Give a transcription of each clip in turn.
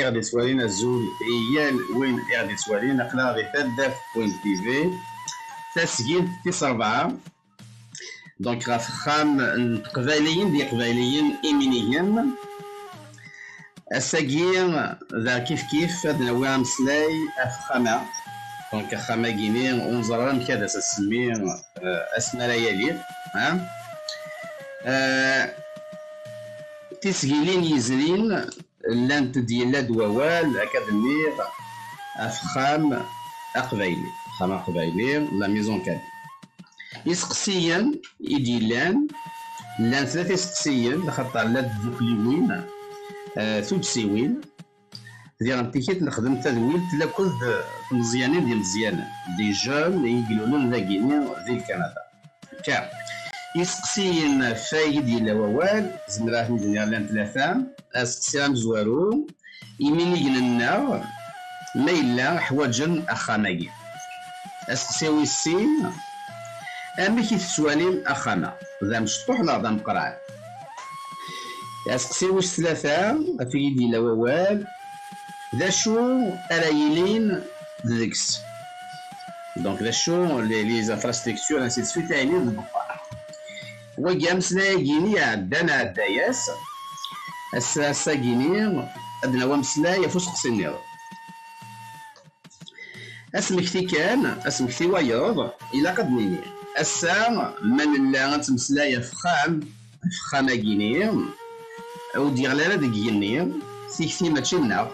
غادي توالينا الزول هي وين غادي توالينا قلا غادي تدف بوين تي في تسجيل تيس 4 دونك غا فخام قبايليين دي قبايليين إيمينيين الساقين ذا كيف نوع مسلاي أفخامة دونك أفخامة كيني ونزران كذا سسمي أسماء ليالي تسجيلين يزرين لانت ديال دوال أكاديمير أفخام أقبايلي أفخام أقبايلي لا ميزون كادي يسقسيا إديلان لان ثلاثة يسقسيا لخاطر لا دوكليوين ثلثيوين ديال التيكيت نخدم تدويل تلا كل مزيانين ديال مزيانين دي جون يقولون لاكيني ديال كندا كا يسقسيين فايد ديال ووال زمراه ندير لان ثلاثة اسقسيان زوارو يميني لنا ما إلا حواجن أخاماكي اسقسيوي السين أمي كيتسواليم أخانا ذا مشطوح لا ذا مقرعان اسقسيوي الثلاثة في يدي لووال ذا شو أرايلين ذكس دونك ذا شو لي زانفراستركتور انسي سويت عيني بالبقاء وقام سلايقيني عدانا عداياس الساقيني أدنا ومسلايا فوسق سنير اسمكتي كان اسمكتي وايض إلا قد نيني السا من لا غنتمسلايا فخامة كيني أو ديغلالا ديكيني سيكتي ماشي لنا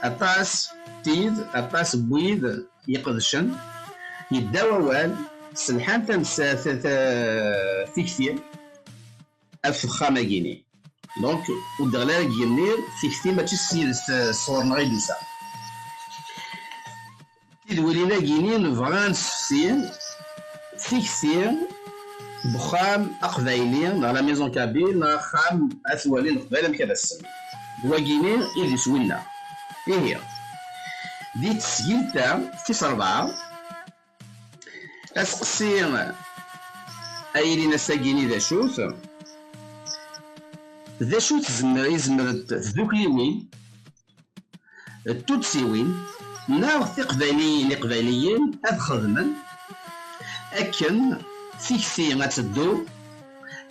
أطاس تيد أطاس بويد يقدشن يدا ووال سلحان تنسى تيكتي أفخامة كيني دونك ودغلالا كيني سيكتي ماشي صورنا غير دوسا تيدولينا كيني نبغى نسفسين فيكسير بخام أقبايلي dans la maison كابيل خام أثوالي نقبالهم كذا السن واقيني إلي سوينا إيه هي دي تسجيل تاع تيس 4 أسقسي أيلينا ساقيني ذا شوت يزمر ذوك اليومين التوتسيوين ناغ قبايليين أد خدمن أكن فيكسي غتدو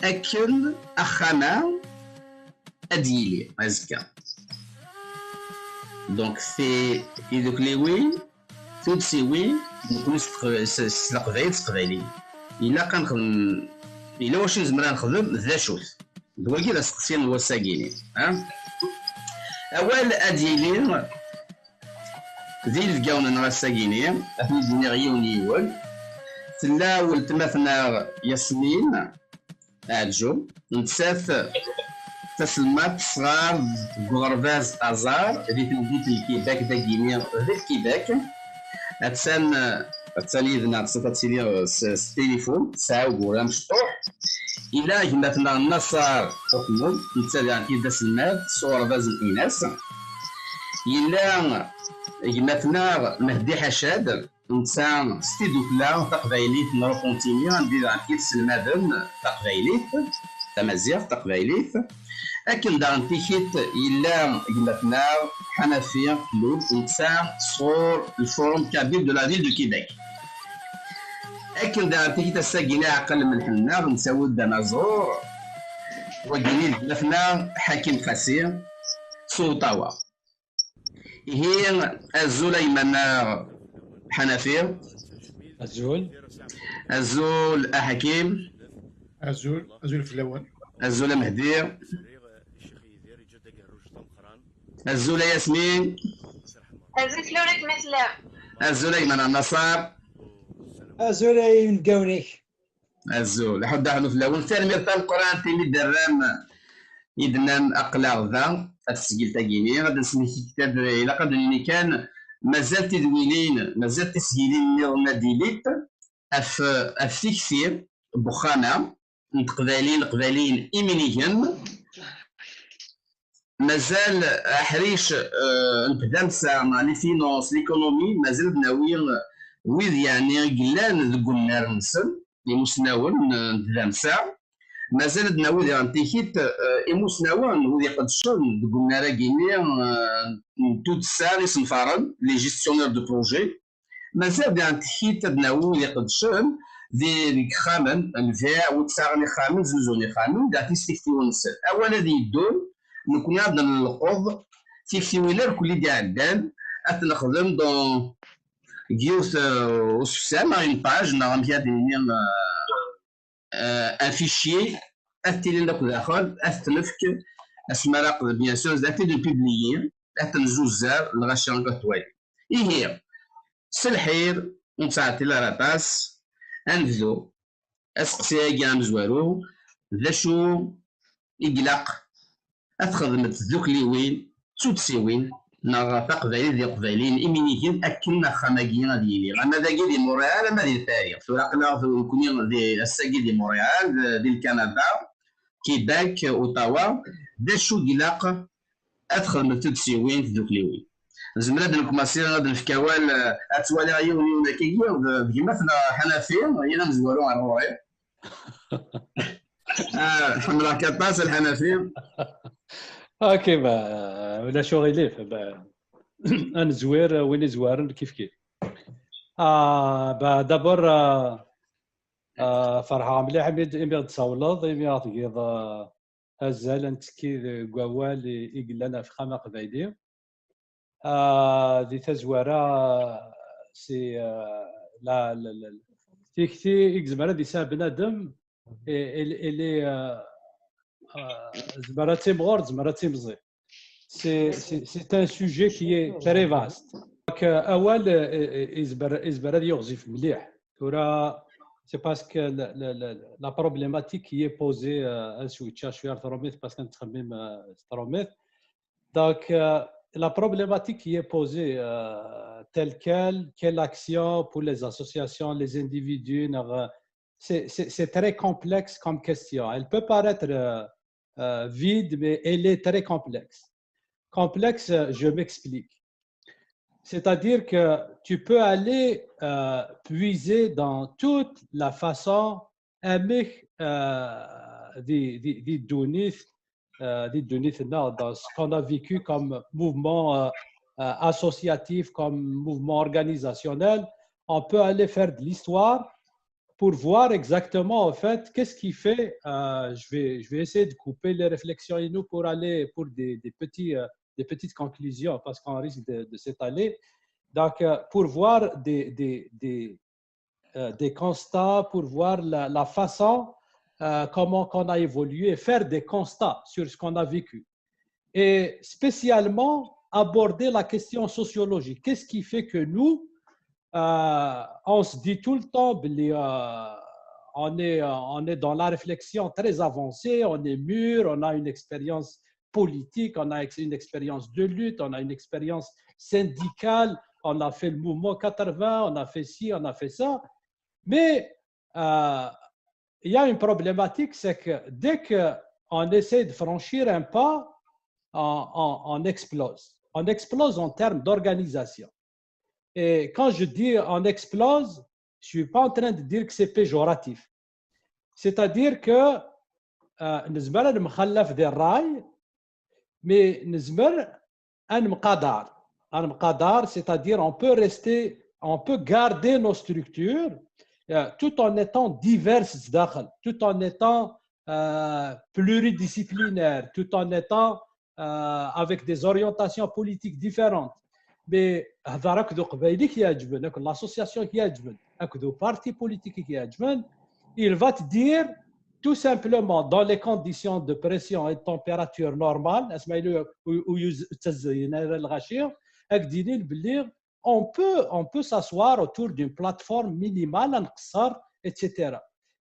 أكن أخانا أديلي أزكا دونك في يدوك لي وين تودسي وين نكون قبايل تقبايلي إلا كنخدم إلا واش نزمر نخدم ذا شوت دواكي لا سقسيان هو الساقيني أول أديلي ذي الكاون نغا الساقيني أثني ديني غيون يول تلا ولتماثنا ياسمين عجو نتساث تسلمات صغار غرباز ازار اللي تنجي في الكيباك دا كينيا ذي الكيباك تسالي ذنا تسالي التليفون ساعة ولا مشطوح إلا جمعتنا النصار حكمهم نتسالي عن كيدا سلمات صور باز الإناس إلا جمعتنا مهدي حشاد نتسا ستيدو كلا تقبايليت نرو كونتينيو ندير عن كيت سلمادن تقبايليت تمازيغ تقبايليت أكن دار تيكيت إلا قلتنا حنفية كلوب نتسا صور الفورم كابيل دو لا فيل دو كيباك أكن دار تيكيت الساقينا عقل من حنا نساو الدنازور وقيني قلتنا حكيم خسير سلطاوة هي الزليمانة حنفية الزول حكيم الزول في الأول الزول مهدي الزول ياسمين الزول فلوريك مسلم الزول أيمن النصار الزول أيمن قونيك الزول حد دحلو في الأول ثاني مرتان القرآن تيمي درام يدنان أقلاغ ذا التسجيل تاقيني غادي نسمي كتاب إلا قدرني كان مازال تدوينين مازال تسجيلين نيرنا ديليت أفيكسير بخانة قبالين إيمينيين مازال حريش نقدام ساعة مع لي فينونس ليكونومي مازال بناوير ويد يعني قلان ذو النار نسل لي مسناون نقدام ساعة مازال ناوي عن تيكيت إيموس ناوي نودي قد شون قلنا راه كيني تود سالس نفارن لي جيستيونير دو بروجي مازال عن تيكيت ناوي قد شون دي خامن الفيع وتساغني خامن زوزوني خامن دا تيستيكتي ونسل اولا ذي الدول نكون عندنا القوض تيكتي ويلر كل دي عدان اتنخدم دون جيوث وسام اون باج نعم فيها ان فيشي اتيلي لك داخل اتنفك اسمها راقد بيان سور ذاتي دو بيبليي اتنزوزار الغاشيون كتوالي اي هي سلحير ونتعطي لا راباس انفذو اسقسياكي مزوارو ذا شو يقلق اتخدمت ذوك لي وين تسوتسيوين نا تقبايل ديال قبايلين إمينيكين أكلنا خماجينا ديالي أنا داكي دي مونريال أنا ديال باريس سراقنا كوني دي الساكي دي مونريال ديال كندا كيباك أوتاوا دا شو قلق أدخل تسيوين في ذوك لي وين زمرا نكماسي غادي الفكاوال اتوالي عيون كيكيا كيما حنفيه هي مزوالو على الروعي حملا كطاس الحنفيه اوكي ولا شغلي انا زوير وين زوارن كيف دابور فرحه مليح ملي تصاولض ملي تقيض هزال نتكي كوال يقلنا في خامه قبايلي دي تزواره سي لا تيكتي اكزمرا دي سا بنادم اللي زمراتي مغور زمراتي مزي سي ان سوجي كي تري فاست اول ازبر هذا يغزف مليح ترى سي باسكو لا بروبليماتيك كي بوزي ان سويتشا شويه ثروميت باسكو نتخمم ثروميت دونك la problématique qui est posée telle quelle action pour les associations, les individus, c'est très complexe comme question. Elle peut paraître vide, mais elle est très complexe. Complexe, je m'explique. C'est-à-dire que tu peux aller puiser dans toute la façon des données dans ce qu'on a vécu comme mouvement associatif, comme mouvement organisationnel. On peut aller faire de l'histoire pour voir exactement en fait qu'est-ce qui fait. Je vais essayer de couper les réflexions et nous pour aller pour des petites conclusions parce qu'on risque de s'étaler. Donc pour voir des constats, pour voir la façon comment on a évolué et faire des constats sur ce qu'on a vécu. Et spécialement aborder la question sociologique. Qu'est-ce qui fait que nous, on se dit tout le temps, on est dans la réflexion très avancée, on est mûr, on a une expérience politique, on a une expérience de lutte, on a une expérience syndicale, on a fait le mouvement 80, on a fait ci, on a fait ça. Mais il y a une problématique, c'est que dès qu'on essaie de franchir un pas, on explose. On explose en termes d'organisation. Et quand je dis on explose, je ne suis pas en train de dire que c'est péjoratif. C'est-à-dire que نزمر المخلف ديال الراي mais نزمر المقدار, c'est-à-dire on peut garder nos structures tout en étant diverses tout en étant pluridisciplinaires, tout en étant avec des orientations politiques différentes. Mais l'association qui le parti politique qui il va te dire tout simplement dans les conditions de pression et de température normale, on peut s'asseoir autour d'une plateforme minimale, etc.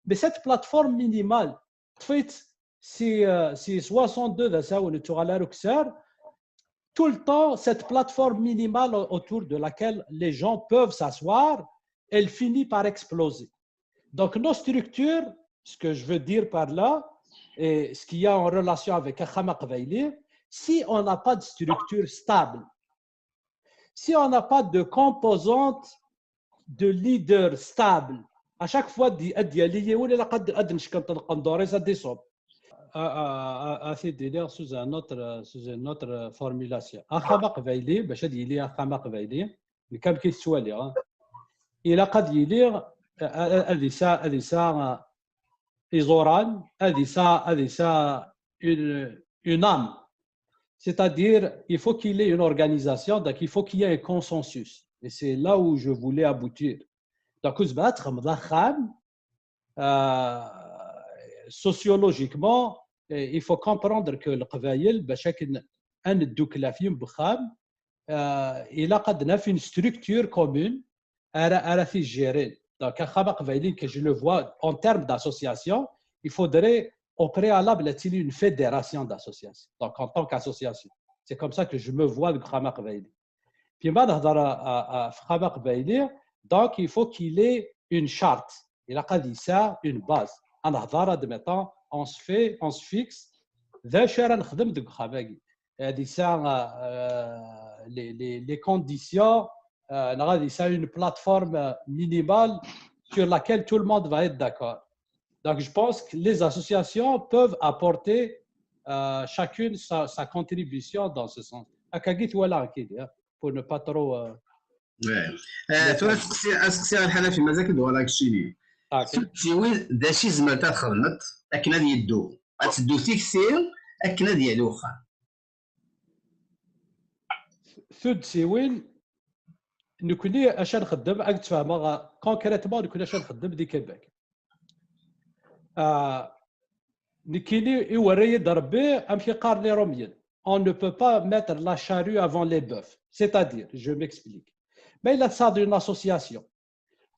Mais cette plateforme minimale, si 62 tout le temps, cette plateforme minimale autour de laquelle les gens peuvent s'asseoir, elle finit par exploser. Donc nos structures, ce que je veux dire par là, et ce qu'il y a en relation avec Akhama Qbaili, si on n'a pas de structure stable, si on n'a pas de composante de leader stable اشاك فوا ديالي ولا قد ادنش كنطندوري سا ديسوب اثي ديليغ سوز ان نوتر فورميلاسيون اخا قبايلي باش ديلي اخا قبايلي كان كيسوالي الى قد يليغ هذه سا ايزوران هذه سا une âme. C'est-à-dire, il faut qu'il y ait une organisation, donc il faut qu'il y ait un consensus. Et c'est là où je voulais aboutir. Donc, sociologiquement, il faut comprendre que le Qavaïl, il a une structure commune à la fiche gérée. Donc, que je le vois en termes d'association, il faudrait au préalable une fédération d'associations. Donc, en tant qu'association. C'est comme ça que je me vois le Khamak Vaili. Puis, donc, il faut qu'il ait une charte. Il a dit ça, une base. Admettons, on se fixe. Les conditions, on a dit ça, une plateforme minimale sur laquelle tout le monde va être d'accord. Donc, je pense que les associations peuvent apporter chacune sa contribution dans ce sens. Pour ne pas trop. اسقسي الحنفي مازال كيدور على الشيء تيوي داشي زمرتها خدمت اكنا ديالو غتدو تيكسير اكنا ديالو واخا ثود سيوين نكوني اش نخدم راك تفهم كونكريتمون نكون اش نخدم دي كيباك نكيني يوري ضربي امشي قارني روميين on ne peut pas mettre la charrue avant les bœufs. C'est-à-dire, je m'explique. Mais il y a ça d'une association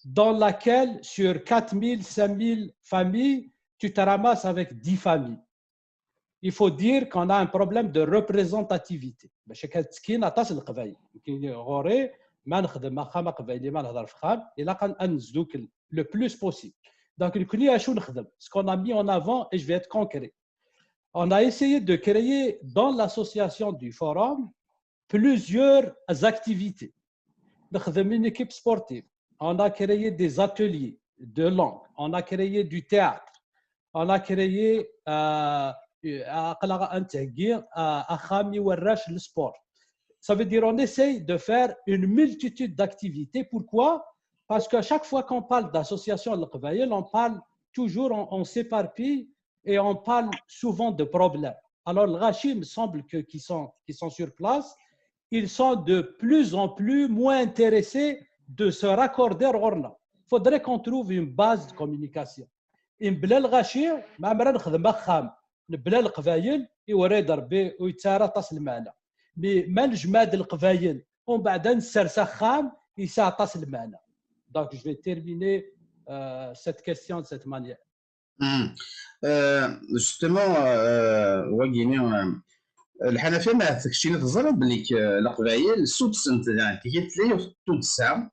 dans laquelle, sur 4000, 5000 familles, tu te ramasses avec 10 familles. Il faut dire qu'on a un problème de représentativité. Le plus possible. Donc, ce qu'on a mis en avant, et je vais être concret. On a essayé de créer dans l'association du forum plusieurs activités. Une équipe sportive. On a créé des ateliers de langue. On a créé du théâtre. On a créé le sport. Ça veut dire qu'on essaye de faire une multitude d'activités. Pourquoi? Parce qu'à chaque fois qu'on parle d'association al-Qabaïl, on parle toujours, on s'éparpille et on parle souvent de problèmes. Alors, le Rachid me semble qu'ils sont sur place, ils sont de plus en plus moins intéressés de se raccorder au Rorna. Il faudrait qu'on trouve une base de communication. Et بلا الغاشي ما عمرنا نخدم خام بلا القبايل يوري ضربي ويتسارى تصل معنا مي ما نجماد القبايل ومن بعد نسرسخ خام يسا تصل معنا. Donc je vais terminer cette question de cette manière. Justement, الحنفيه ما تكشينا تزرب بلي القبايل سدسنت كي تلاقي تدسا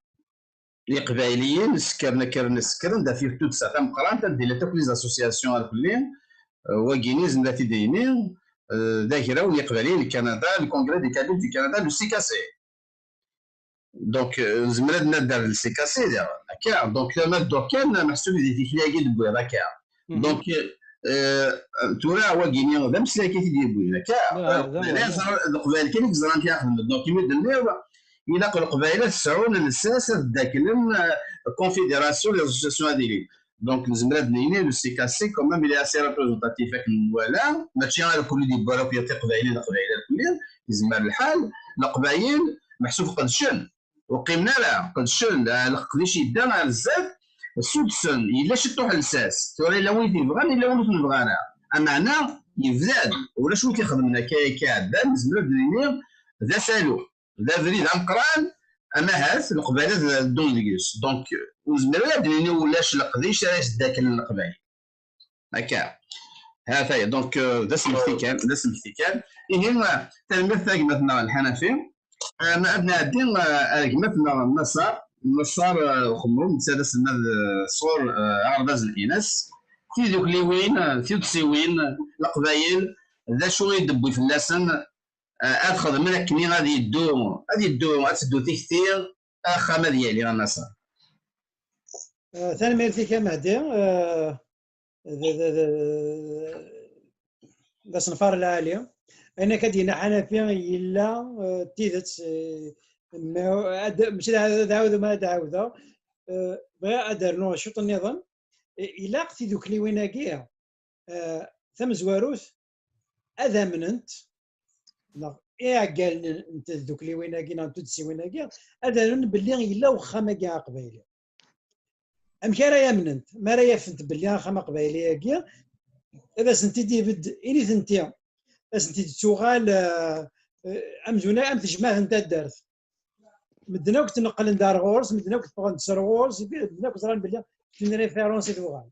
لي قبايليين كرنا دا فيه تدسا تمقران تدير تاك لي زاسوسياسيون الكلين واكيني زنداتي داينين داكرا ولي قبايليين كندا الكونغري دي كادو دي كندا لو سي كاسي دونك زمرنا دار السي كاسي هكا دونك لما دور كان محسوب دي تلاقي دبوي هكا دونك تورا واكيني دا مسلاكي ديال بوي هكا القبائل كاين زران كيخدم دونك كيما درنا الى القبائل تسعون الاساس داكلن كونفيدراسيون لي زوسياسيون هذيك دونك زمرا دنيني لو سي كاسي كومام الى اسي ريبريزونتاتيف ولا ماشي غير كل دي بارك يعطي قبائل القبائل الكلين يزمر الحال القبائل محسوب قد شن وقيمنا لا قد شن القديش يدان على بزاف السدسن الا شطوح الاساس توري الا وين تبغى الا وين نبغانا امعنا يفزاد ولا شنو كيخدمنا كعدان زمرا دنيني ذا سالو ذا فريد عمقران اما هاس القبائل دون ديكيس دونك وزمرا دنيني ولاش القديش راش داك القبائل هكا هذا هي دونك ذا سمحتي كان إيه تلميذ مثلا الحنفي ما عندنا الدين مثلا النصار خمرون سادس صور عرباز الاناس في دوك لي وين في تسيوين القبايل ذا شو يدبوا في اللسن اخذ من كني غادي يدو غتدو تكثير خامه ديالي النصار ثاني ميرتي كمهدي ذا صنفار العالية أنا كدينا حنفيا إلا تيدت ماشي دعوذ ما دعوذ بغا أدرنو شوط النظام إلا قتي دوك لي ويناكيا ثم زواروث أذا مننت إيه قال أنت دوك لي ويناكي نانتو تسي ويناكي أذا من باللي إلا وخا ما كاع قبايلي أمك راه يمننت ما راه يفنت باللي وخا ما قبايلي كيا إذا سنتي ديفيد إني ثنتيا سنتي تشوغال أمزونا أم تجمع أنت دارت مدنا وقت نقل ندار غورس مدنا وقت بغا نتسر غورس مدنا وقت زران باللي كاين ريفيرونسي دوغال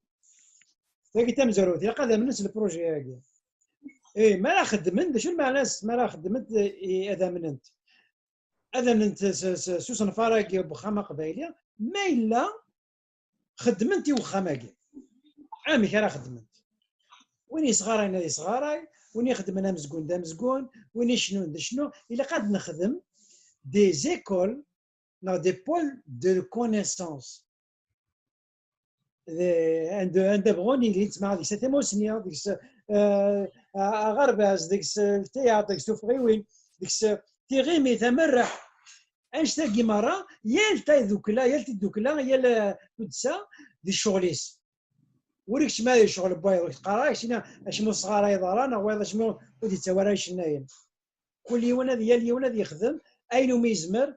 تاكي تمزروت يا قادم الناس البروجي هاكي اي ما راه خدمت شنو معنى ما راه خدمت هذا من انت سوسن فراكي بخامه قبايليه ما الا خدمتي وخاماكي عامي راه خدمت وين صغار انا صغاراي وين يخدم انا مزقون دا مزقون وين شنو دا شنو الا قاد نخدم دي زيكول نا دي بول دو كونيسونس عند بغوني اللي تسمع ديك سيتي موسنيا ديك غرباز ديك التياتر ديك سوفغيوين ديك تيغيمي تمرح انشتا كيمارا يالتا ذوكلا يالتي دوكلا يال تدسا دي شغليس وريك شما شغل باي قراي شنو اشمو صغار يضرانا ولا شمو ودي تورا شناين كل يوم هذا يال يوم هذا يخدم اينو ما يزمر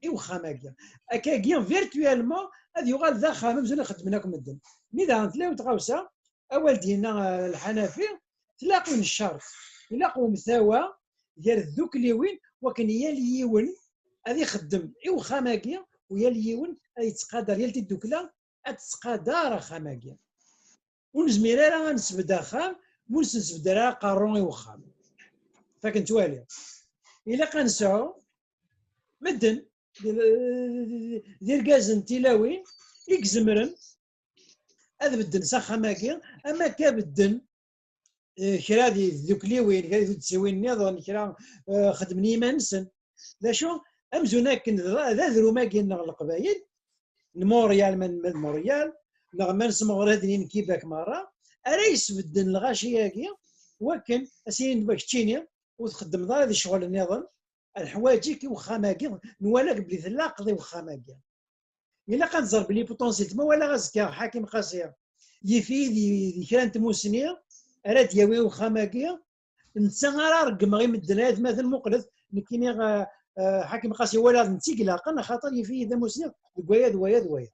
ايوا خاماكيا اكاكيا فيرتوالمون هذا يغال ذا خامم زين خدمناكم الدم ميدا تلاو تغاوسا اول دينا الحنفي تلاقوا الشرط تلاقوا مثاوى ديال ذوك ليوين وكان ياليون هذا يخدم ايوا خاماكيا وياليون يتقادر يالتي الدوكلا تتقادر خاماكيا ونزمير راه نسبدا خام ونسبدا راه قارون وخام فكنت توالي الا كنسعو مدن ديال كازن تيلاوين يكزمرن هذا بدن ساخا ماكي اما كابدن كرا ذوك ليوين كرا ذوك تسوين نظام كرا خدمني ما نسن ذا شو امزونا كن ذا ذرو ماكي نغ القبايل موريال من موريال نغ ما نسمو غير هادين كيباك مره اريس بدن الغاشياكي وكن اسين باك تشيني وتخدم ضا هذا الشغل النظام الحوايجي وخاماكي نوالك بلي ثلاقضي وخاماكي الا كنزر بلي بوتونسيل تما ولا غازكا حاكم قاسيه يفيد كانت موسنيه راه دياوي وخاماكي نتا راه رقم غير مدنات مثلا مقلث كيني حاكم قاسيه ولا نتيكلا قنا خاطر يفيد موسنيه دوايا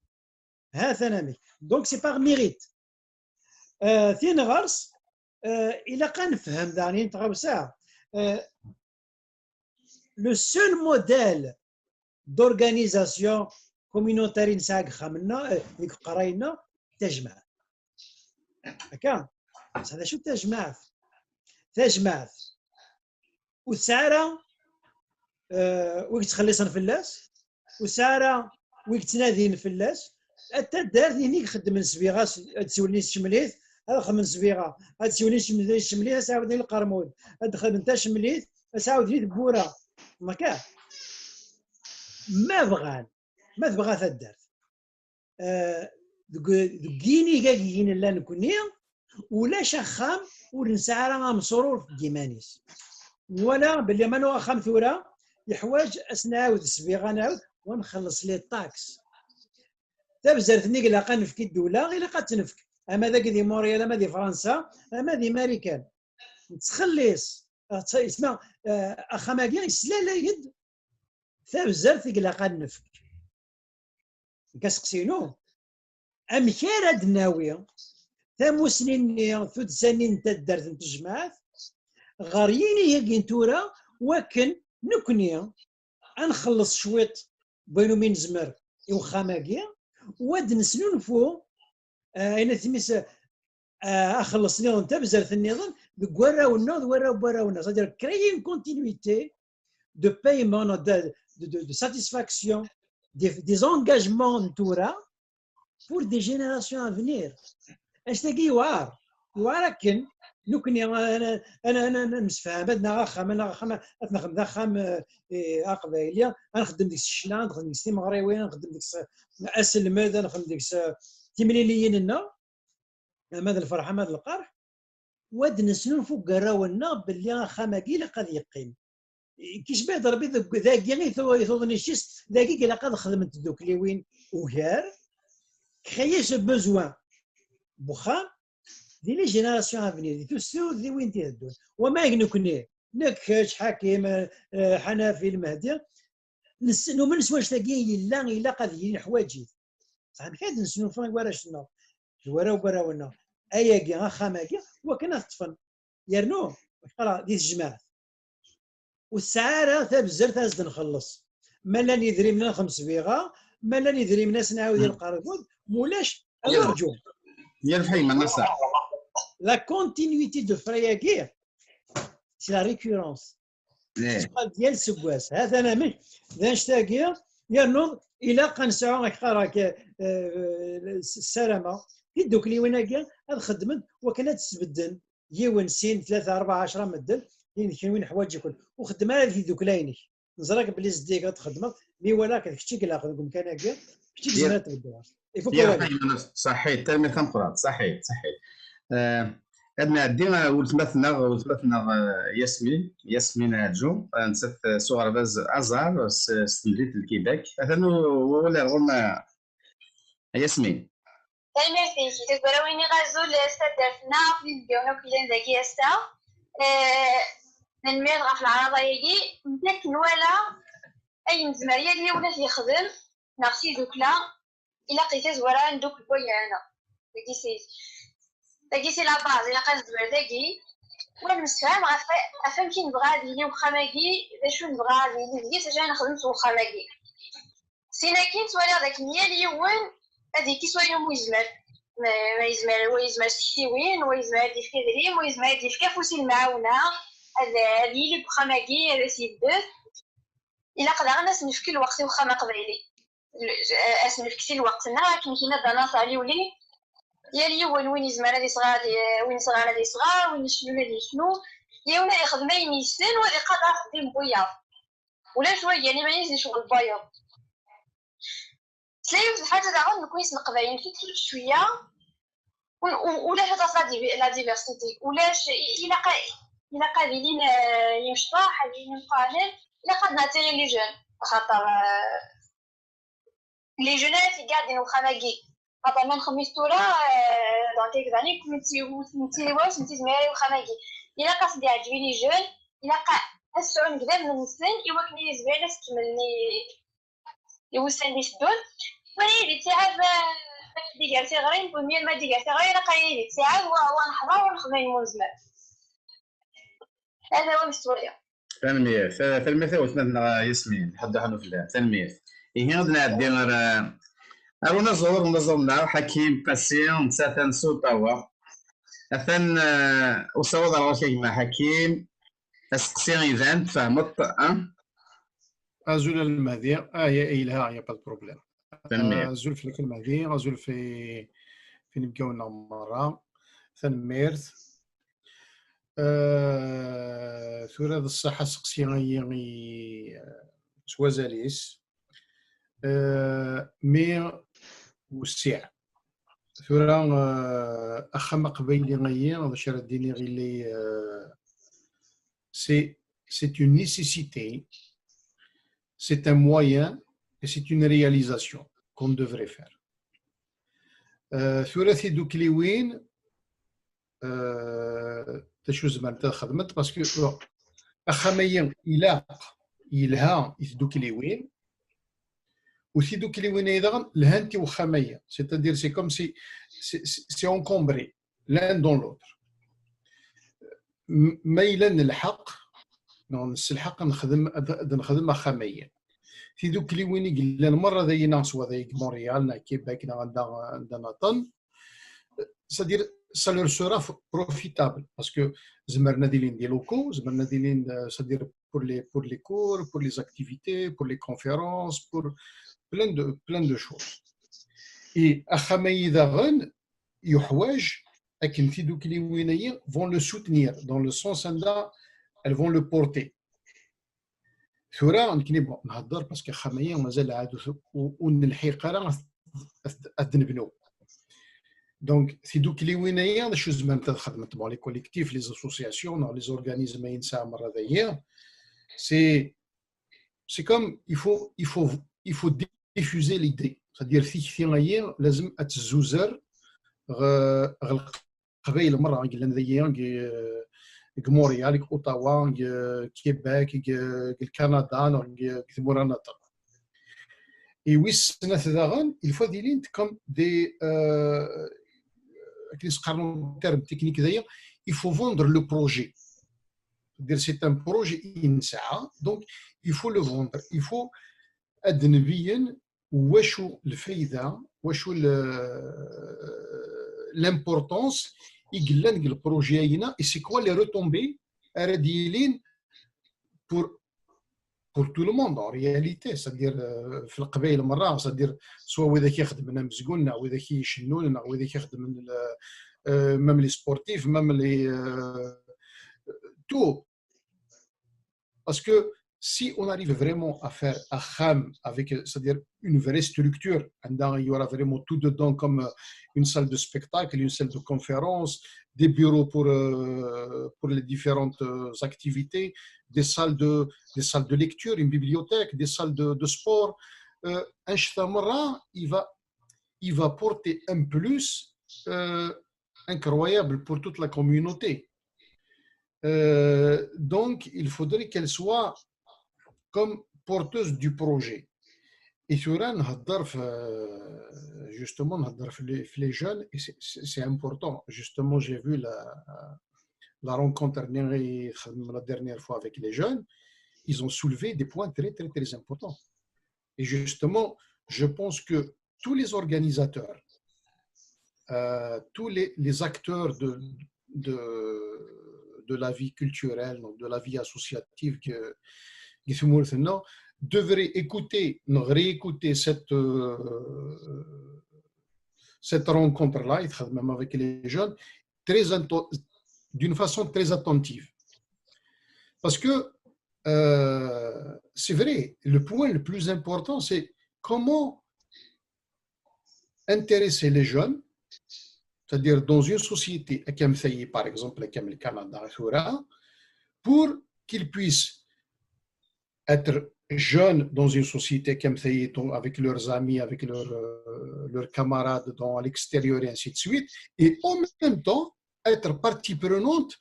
ها ثانامي دونك سي باغ ميريت ثين غارس الا كنفهم داني نتغاو ساعه le seul modèle d'organisation communautaire نساق خامنا ديك قراينا تجمع هكا هذا شو تجمع وساره ويك تخلص نفلاس وساره ويك تنادي نفلاس حتى دارت هنيك خدم السبيغه تسولني الشمليث هذا خدم السبيغه هاد تسولني الشمليث ساعدني القرمود هاد خدم تا شمليث ساعدني البوره ما كان ما تبغى تدارت كيني كاين لا نكوني ولا شخام ونسعى راه مسرور في ديمانيس ولا باللي ما نو خام ثوره يحواج اسنعاود السبيغه نعاود ونخلص لي الطاكس تبزرتني قال قنفك الدوله غير قد تنفك اما ذاك دي موريال اما دي فرنسا اما دي ماريكان تخلص اسمع اخاماكي يسلا يد تبزرت قال قد نفك كسقسينو ام كيراد ناويه ثموسنين ثود سنين تدرت نتجمعات غاريني هي تورا وكن نكني نخلص شويط بينو من زمر وخاماكي ود نسنونفو انا تميس اخلص نظام تبزرت النظام وراونا c'est-à-dire créer une continuité de paiement de satisfaction des engagements de Torah pour des générations à venir. اش تاقي يوار كن نكني انا نسفهم بدنا غاخام انا غاخام نخدم ذا خام قبايليه نخدم ديك الشنا نخدم ديك السيمغريوين نخدم ديك اسل ماذا نخدم ديك تيمليليين لنا ماذا الفرحه ماذا القرح واد نسنون فوق راولنا باللي خاماكي قد يقيم كيش بعد ربي ذاكي غير يثوضني شيس ذاكي قال قد خدمت دوك ليوين وغير كريي سو بوزوان بوخام دي لي جينيراسيون افنير دي توسو دي وين تيهدون وما يكنكني نكش حكيم حنفي المهدي نسنو من سواش تاكي الا قد يين حوايجي صح كاد نسنو فين ورا شنو ورا وراونا اياكي غاخاماكي وكنا تطفن يرنو راه دي الجماعه والسعاره تا بزاف تازد نخلص ما لا ندري من خمس بيغا ما لا ندري من ناس نعاود القرض مولاش ارجو يا الفحيمه نصح لا كونتينيتي دو فرياكير سي لا ريكورونس ديال السواس هذا انا مش ذا نشتاقي يرنوض الى قنسعو راك السلامه يدوك لي ويناكي هاد خدمت وكانت تسبدن يوين سين 3 4 10 مدن كاين وين حوايج يكون وخدم هذه دوك لاينك نزرك بلي زديك تخدم مي ولا كتشي كلا خدمكم كان هكا كتشي زمات بالدوار صحيت تمام كنقرا صحيت عندنا عندنا ولثمثنا ياسمين هادجو نسات صغر باز ازار ستمديت الكيباك مثلا ولا غما ياسمين ميرسي تقولوني غازول استدرتنا في الجونو كلين ذاكي استا نمير غا في العراضه يجي لكن ولا اي مزماريه اللي ولا يخدم ناقصي دوكلا الا لقيت زوره ندوك بويا انا داكي سي لا باز الا قاد زوار داكي وانا نسفهم افهم كي نبغى هادي وخا ماكي شو نبغى هادي ديك ساعه نخدم وخا ماكي سينا كاين سوالي داك النيه اللي هو هذيك سوالي مزمر ما يزمر ويزمر سيوين ويزمر هادي في كدريم ويزمر هادي في كافوسي المعاونه هذا اللي بخا ماكي هذا سي دو الا قدر الناس نفكي الوقت وخا ما قبيلي اسنفكتي الوقت نا كاين دانا صالي ولي يالي وين يزمر هادي صغار وين صغار هادي صغار وين شنو هادي شنو يونا يخدم ينسن وهادي قادر خدم بويا ولا شويه يعني ما ينزل شغل بويا تلاقيو الحاجه تاع نكون نقباين في شويه ولا حتى لا ديفيرسيتي ولاش الا قادرين يشطح ينقالن الا قد نعطي لي جون خاطر لي جونات قاعدين وخماقي خاطر من خميس تورا دون كيك داني كنتي واش نتي زميري وخماقي الا قاصد يعجبني لي جون الا السعون قدام من السن يوكني زباله تكملني يوسن لي شدون ولي تعب ديك عرفتي غير بمية ما ديك عرفتي غير قايلي تعب ونحضر ونخدم مزمر هذا هو السوريا تنمية فالمثال وثمثنا ياسمين حد حنو في تنمية هنا غادي ندير ونزورنا حكيم قاسيم ساتن سوطاوا اثن وصوض الرشيك مع حكيم اسقسي ايفان فهمت ازول المهدي هي الها يا با بروبليم تنمية ازول في المهدي ازول في نبقاونا مره ثنميرت ثورة الصحة سقسي سوازاليس مي وسع ثورة أخم قبيلي غير هذا شرا ديني غيلي c'est une nécessité, c'est un moyen et c'est une réalisation qu'on devrait faire. ثلاثي دوك لي وين تشو زمان تخدمت باسكو اخاميا يلها يدوك لي وين وثي دوك لي وين ايضا لهانتي وخاميا سيتادير سي كوم سي اونكومبري لان دون لوتر ميلا نلحق نص الحق نخدم خاميا في دوك لي وين قلنا المره ذي ناس وذي مونريال نا كيباك نا عندنا طن c'est-à-dire ça leur sera profitable parce que زمرنا ديالين دي لوكو زمرنا ديالين c'est-à-dire pour les cours pour les activités pour les conférences pour plein de choses et اخامي ذا غن يحواج لكن في دوك اللي وينيين vont le soutenir dans le sens ان elles vont le porter. ثورة نكني نهضر باسكو خامية مازال عاد ونلحق راه نبنو. دونك في دوك اللي وينيين شو زمان تخدمت مع لي كوليكتيف لي اسوسياسيون لي زورغانيزم ينسى مرة ذايا. C'est comme il faut diffuser l'idée. C'est-à-dire في لازم تزوزر قبيل مرة قلنا ذايا مونريال اوتاوا كيباك الكندا كموراناتا. Et oui, il faut dire comme des termes techniques d'ailleurs, il faut vendre le projet. C'est un projet INSA, donc il faut le vendre. Il faut adnebien وشو الفايدة وشو l'importance يقلن البروجي هنا et c'est quoi les retombées راديلين pour tout le monde en réalité. C'est-à-dire في القبائل مرة c'est-à-dire سواء وإذا كيخدم لنا مزقولنا وإذا كيشنوا لنا وإذا كيخدم même les sportifs même les tout. Parce que si on arrive vraiment à faire un kham avec, c'est-à-dire une vraie structure, il y aura vraiment tout dedans comme une salle de spectacle, une salle de conférence, des bureaux pour les différentes activités, des salles de lecture, une bibliothèque, des salles de sport. Un shtamara, il va porter un plus incroyable pour toute la communauté. Donc, il faudrait qu'elle soit comme porteuse du projet. Et sur un justement les jeunes, et c'est important. Justement, j'ai vu la rencontre la dernière fois avec les jeunes. Ils ont soulevé des points très, très, très importants. Et justement, je pense que tous les organisateurs, tous les acteurs de la vie culturelle, de la vie associative devraient réécouter cette rencontre-là, même avec les jeunes, d'une façon très attentive. Parce que c'est vrai, le point le plus important, c'est comment intéresser les jeunes, c'est-à-dire dans une société, par exemple, comme le Canada, pour qu'ils puissent être jeunes dans une société avec leurs amis, avec leurs camarades dans l'extérieur et ainsi de suite, et en même temps être partie prenante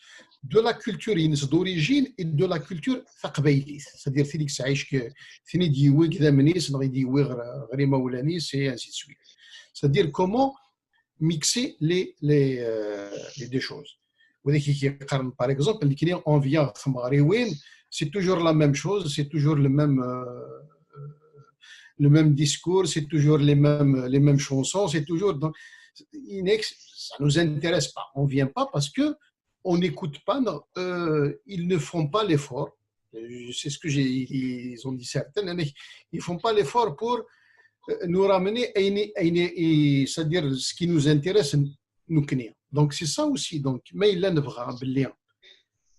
de la culture d'origine et de la culture ثقبيلية. C'est-à-dire Félix Saïch que fini d'youer كذا منيس نغي d'youer غير مولانيس et ainsi de suite. C'est-à-dire comment mixer les deux choses. Par exemple, les clients en vient c'est toujours la même chose, c'est toujours le même discours, c'est toujours les mêmes chansons, c'est toujours ça nous intéresse pas. On vient pas parce que on n'écoute pas, ils ne font pas l'effort. C'est ce que ils ont dit certains, ils font pas l'effort pour nous ramener c'est-à-dire ce qui nous intéresse nous connaît. Donc c'est ça aussi. Donc mais il نبغى باللي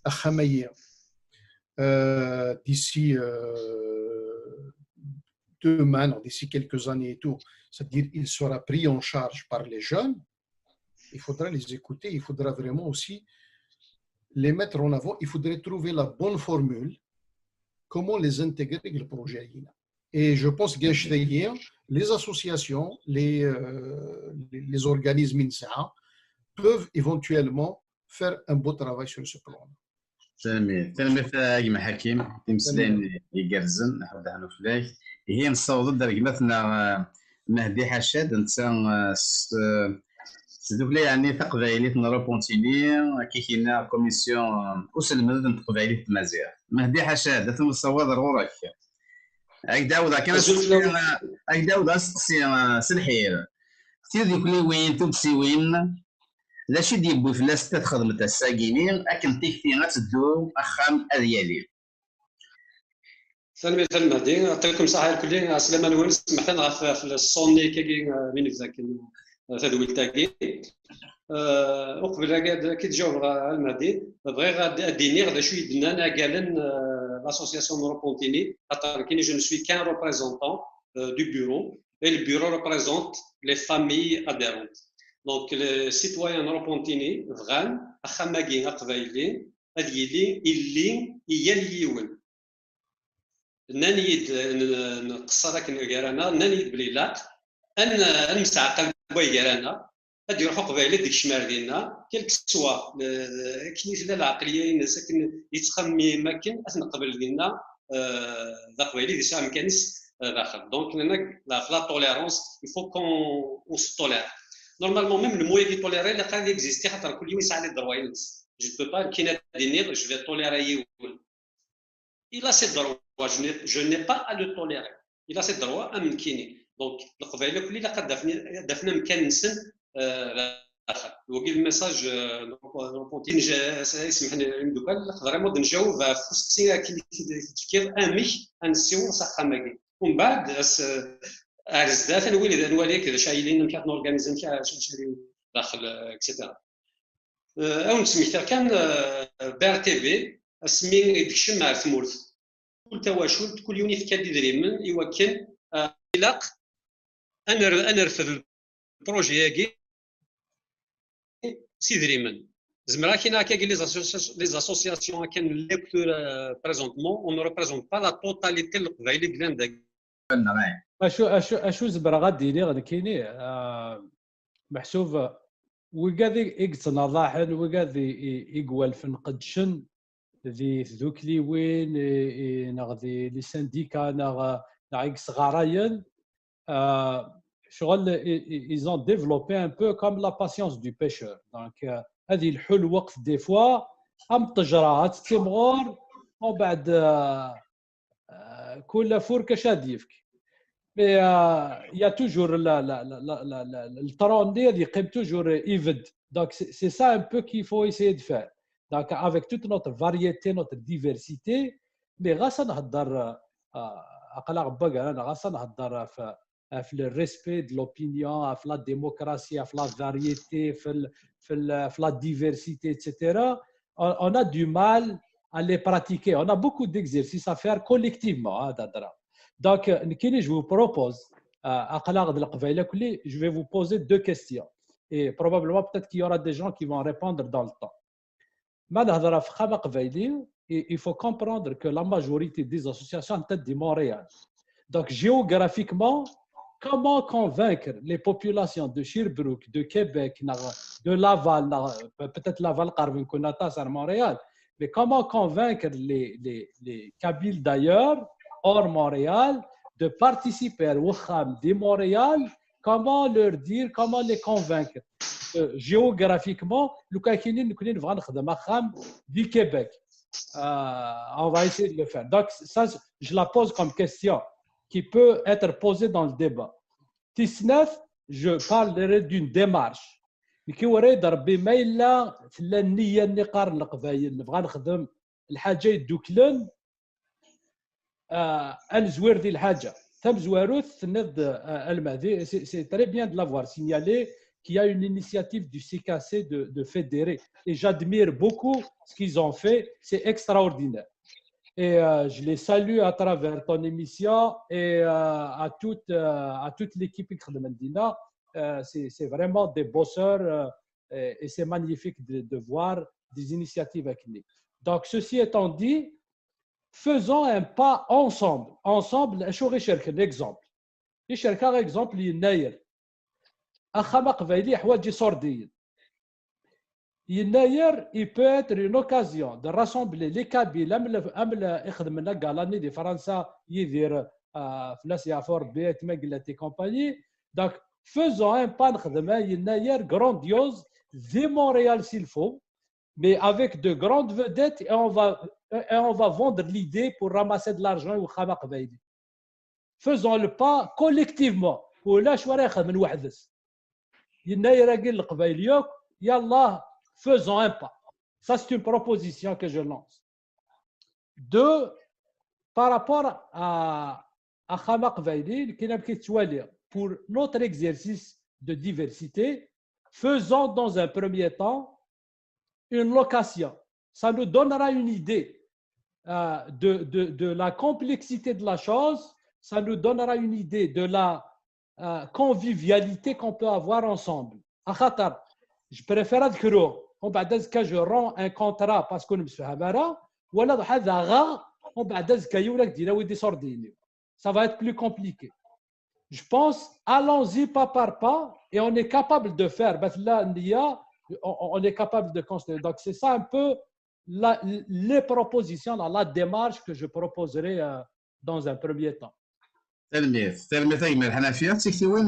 خمية d'ici demain, d'ici quelques années et tout, c'est-à-dire il sera pris en charge par les jeunes. Il faudra les écouter, il faudra vraiment aussi les mettre en avant, il faudrait trouver la bonne formule, comment les intégrer dans le projet. Et je pense que les associations, les organismes INSA peuvent éventuellement faire un beau travail sur ce plan. تلمي فاهم حكيم تمسلين يقرزن نحب عنه فلاك هي نصوض درجمتنا مهدي حشاد انسان سدوك لي يعني تقبايليت نروبونتيني كيكينا كوميسيون وسلمد تقبايليت مزيان مهدي حشاد ثم الصواد غورك داودا كان داودا سلحير تيدي كلي وين تبسي وين لا شي ديبو فلاس تخدم تاع الساكينين اكن تيكتي غتدو اخام اديالي سلمي المهدي يعطيكم الصحه الكل عسلامه نوال سمحت لنا في الصوني كي من ذاك تدويل تاكي وقبل كي تجاوب المهدي بغي غادي نير شو يدنا قالن l'association Neuropontini, je ne suis qu'un représentant du bureau et le bureau représente les familles adhérentes. Donc les citoyens Neuropontini, vraiment, Akhamagin, Akvaïli, Adjili, Illi, Yaliwen. Nanid, Nqsarak Ngarana, Nanid Blilat, An Msaqal Boygarana, أدير حق فايلة ديك الشمال ديالنا كيلك سوا كنيس العقلية ساكن يتخمي ماكن أتنقبل ديالنا ذا قبيلي دي ساعة مكانيس داخل دونك لا توليرونس يفو كون اون سو تولير نورمالمون ميم الموي دي توليري لا قادر اكزيستي خاطر كل يوم يسعى لي الدروا ينس جو بو با كي نادينير جو في توليري يول إلا سي دروا جو ني با ا لو توليري إلا سي دروا أمكيني دونك القبيلة كلي لا قد دفنا مكان نسن الاخر وقيل الميساج روبونتين يسمحني دوكا فريمون نجاوب في السقسيه كي تفكير اميك انسيون صح ماكي ومن بعد ارزدات نولي كذا شايلين كات نورغانيزم شاري داخل اكسيتيرا او نسميتها كان بار تي في اسمي يدكشم مع ثمورث كل تواشل كل يوم يفكر دريمن يوكل الاق انا رفض البروجي هاكي سيدريمن زعما كاين هكا لي زاسوسياسيون كان ليكتور بريزونتمون اون ريبريزونت با لا توتاليتي القبايلي كلان داك اشو زبر غادي لي غادي كايني محسوب وكادي اكتنا ضاحن وكادي يقوال في نقدشن ذي ذوكلي وين نغذي لي سانديكا نعيكس غرايين ils ont développé un peu comme la patience du pêcheur. Donc, هذه الحل وقت des fois أم تجرى تستمر وبعد كل فركة شاديفك. Mais il y a toujours le talon il est toujours even. Donc, c'est ça un peu qu'il faut essayer de faire. Donc, avec toute notre variété, notre diversité, mais grâce à notre أقلع بقى أنا غاصة نهضر في le respect de l'opinion, في la démocratie, في la variété, في la diversité, etc. On a du mal à les pratiquer. On a beaucoup d'exercices à faire collectivement. Donc, je vous propose, je vais vous poser deux questions. Et probablement, peut-être qu'il y aura des gens qui vont répondre dans le temps. Il faut comprendre que la majorité des associations sont de Montréal. Donc, géographiquement, comment convaincre les populations de Sherbrooke, de Québec, de Laval, peut-être Laval, à Montréal, mais comment convaincre les Kabyles d'ailleurs, hors Montréal, de participer au Kham de Montréal? Comment leur dire, comment les convaincre? Géographiquement, le Kakinin, nous avons Kham du Québec. On va essayer de le faire. Donc, ça, je la pose comme question qui peut être posée dans le débat. Tisnef, je parlerai d'une démarche. كي وريد ربي ما إلا في النية نقارن القبايل نبغى نخدم الحاجة يدوكلن الزوير ديال الحاجة ثم زواروث تنض المهدي سي تري بيان دو لافوار سينيالي qu'il y a une initiative du CKC de fédérer. Et j'admire beaucoup ce qu'ils ont fait. C'est extraordinaire. Et je les salue à travers ton émission et à toute l'équipe de Mendina. C'est vraiment des bosseurs et c'est magnifique de voir des initiatives avec nous. Donc, ceci étant dit, faisons un pas ensemble. Ensemble, je vais chercher l'exemple. Je vais chercher l'exemple, il y a il peut être une occasion de rassembler les Kabyles. Donc, faisons un pas grandiose de Montréal s'il faut, mais avec de grandes vedettes et on va vendre l'idée pour ramasser de l'argent. Faisons le pas collectivement. Faisons un pas. Ça, c'est une proposition que je lance. Deux, par rapport à Khamak Vaili, pour notre exercice de diversité, faisons dans un premier temps une location. Ça nous donnera une idée de la complexité de la chose, ça nous donnera une idée de la convivialité qu'on peut avoir ensemble. Je préfère أذكره ومن بعد ذلك je rends un contrat parce qu'on متفاهمين ولا هذا غا ومن بعد ذلك يولك دينا ويدي صرديني. Ça va être plus compliqué. Je pense, allons-y pas par pas et on est capable de faire. On est capable de construire. Donc, c'est ça un peu les propositions, la démarche que je proposerai dans un premier temps. تلميذ أيمن الحنفية تكتي وين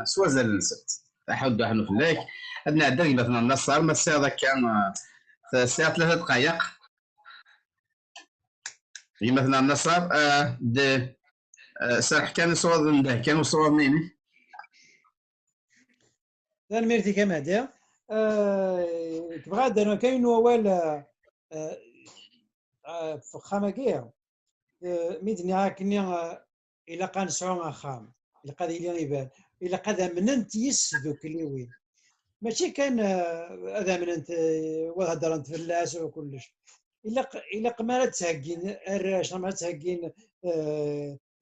سوازل نسبت أحد بحنو فلاك أدنى عدد مثلا النصر ما الساعة كان الساعة 3 دقائق مثلا النصر سرح كان صواب عنده كانوا صواب مني دان ميرتي كما دير تبغى انا كاين وال في خامكير ميدني هاكني الا كنسعو خام الا قاد لي يبان الا قاد مننت يس دوك ليوين ماشي كان هذا مننت وهضر انت فلاس وكلش الا قمالة تهكين الراش ما تهكين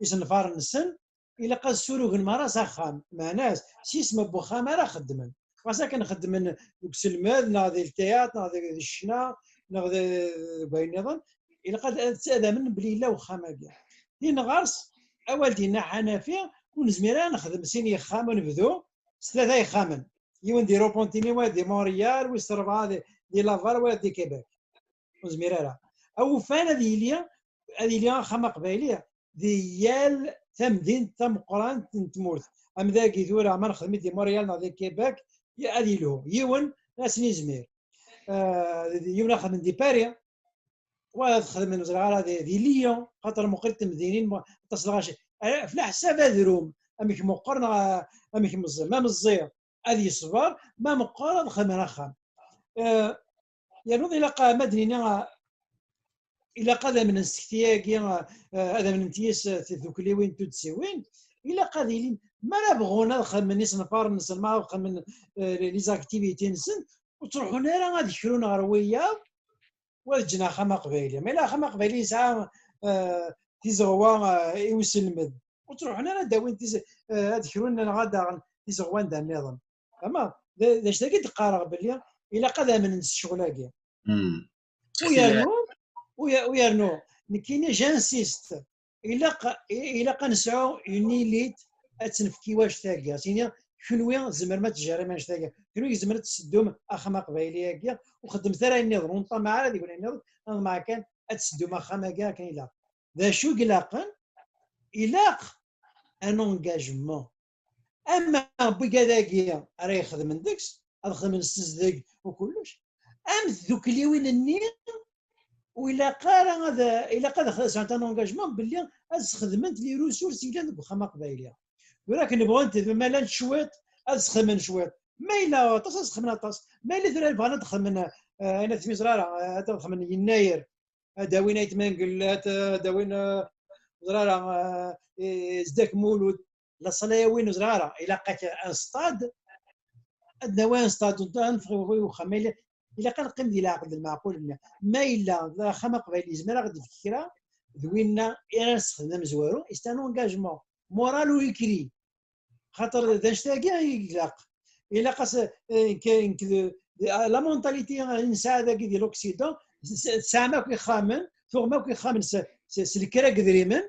يصنفار السن الا قاد سلوك المرا سخام مع ناس سيسما بوخام راه خدمن واسا كنخدم دوك السلماد ناضي التيات ناضي الشنا ناضي باين نظن الا قاد هذا من بلي لا وخام كاع دين غارس اول دينا حنفيه ونزميرا نخدم سيني خام ونبدو ثلاثه يخامن يونديرو بونتيني وادي مونريال ويستربا دي لافار وادي كيباك وزميرا او فان هذه ليا خما قبايليه ديال تمدين تم قران تمورت ام ذاكي ثورا ما نخدم دي مونريال ناضي كيباك يا ادي له يون ناس نزمير يون نخدم دي باري وخدم من زرعه دي ليون خاطر مقلت مدينين ما تصلغاش في الحساب هذروم امك مقرنا امك مزير ما مزير هذه صبار ما مقارن خمنا خام ينوض الى قا مدنينا الى قاد من السكتياكي هذا من امتياز ذوك اللي وين تدسوين الى قادين ما نبغونا نخمن نصنفار نسمع من لي زاكتيفيتي نسن وتروحوا لنا غادي يشرونا رويه والجنا خما قبيله ما لا خما قبيله ساعه تيزغوا يوسلمد وتروحوا لنا داوين هاد يشرونا غادا تيزغوان دا النظام اما داش تاكي تقارغ باللي الى قاد من الشغلاكي ويرنو كاين جانسيست الى نسعو اونيليت اتنفكي واش تاكيا سينيا شنو زمر ما تجاري ماش تاكيا شنو زمر تسدوم اخما قبايليه كيا وخدم ثرا النظر ونطا مع هذا يقول النظر انا مع كان تسدوم اخما كاع كاين لا ذا شو قلاقن الاق ان انجاجمون اما بكذاكيا راه يخدم من داكس يخدم من السزدق وكلش ام ذوك اللي وين النيل وإلا قال هذا إلا قال خلاص عندنا انجاجمون باللي خدمت لي ريسورس إلا بخما قبايليه ولكن نبغى انت مالا نشويط خدمنا شويط ما إلا طاس خدمنا طاس ما إلا ثرا بغينا نخدم أنا في زرارة تخدم يناير داوين يتمنقل داوين زرارة زداك مولود لا صلاة وين زرارة إلا لقيت انستاد عندنا وين ستاد نفخو وخما إلا كان قيم ديال العقد المعقول ما إلا خما قبايلي زعما غادي فكرة دوينا إلا نستخدم زوارو استان انجاجمون مورال ويكري خاطر داش تاكيا يقلق إلا قاس كاين لا مونتاليتي النساء هذاك ديال لوكسيدون سامع كيخامن ثم كيخامن سلكرا قدريمن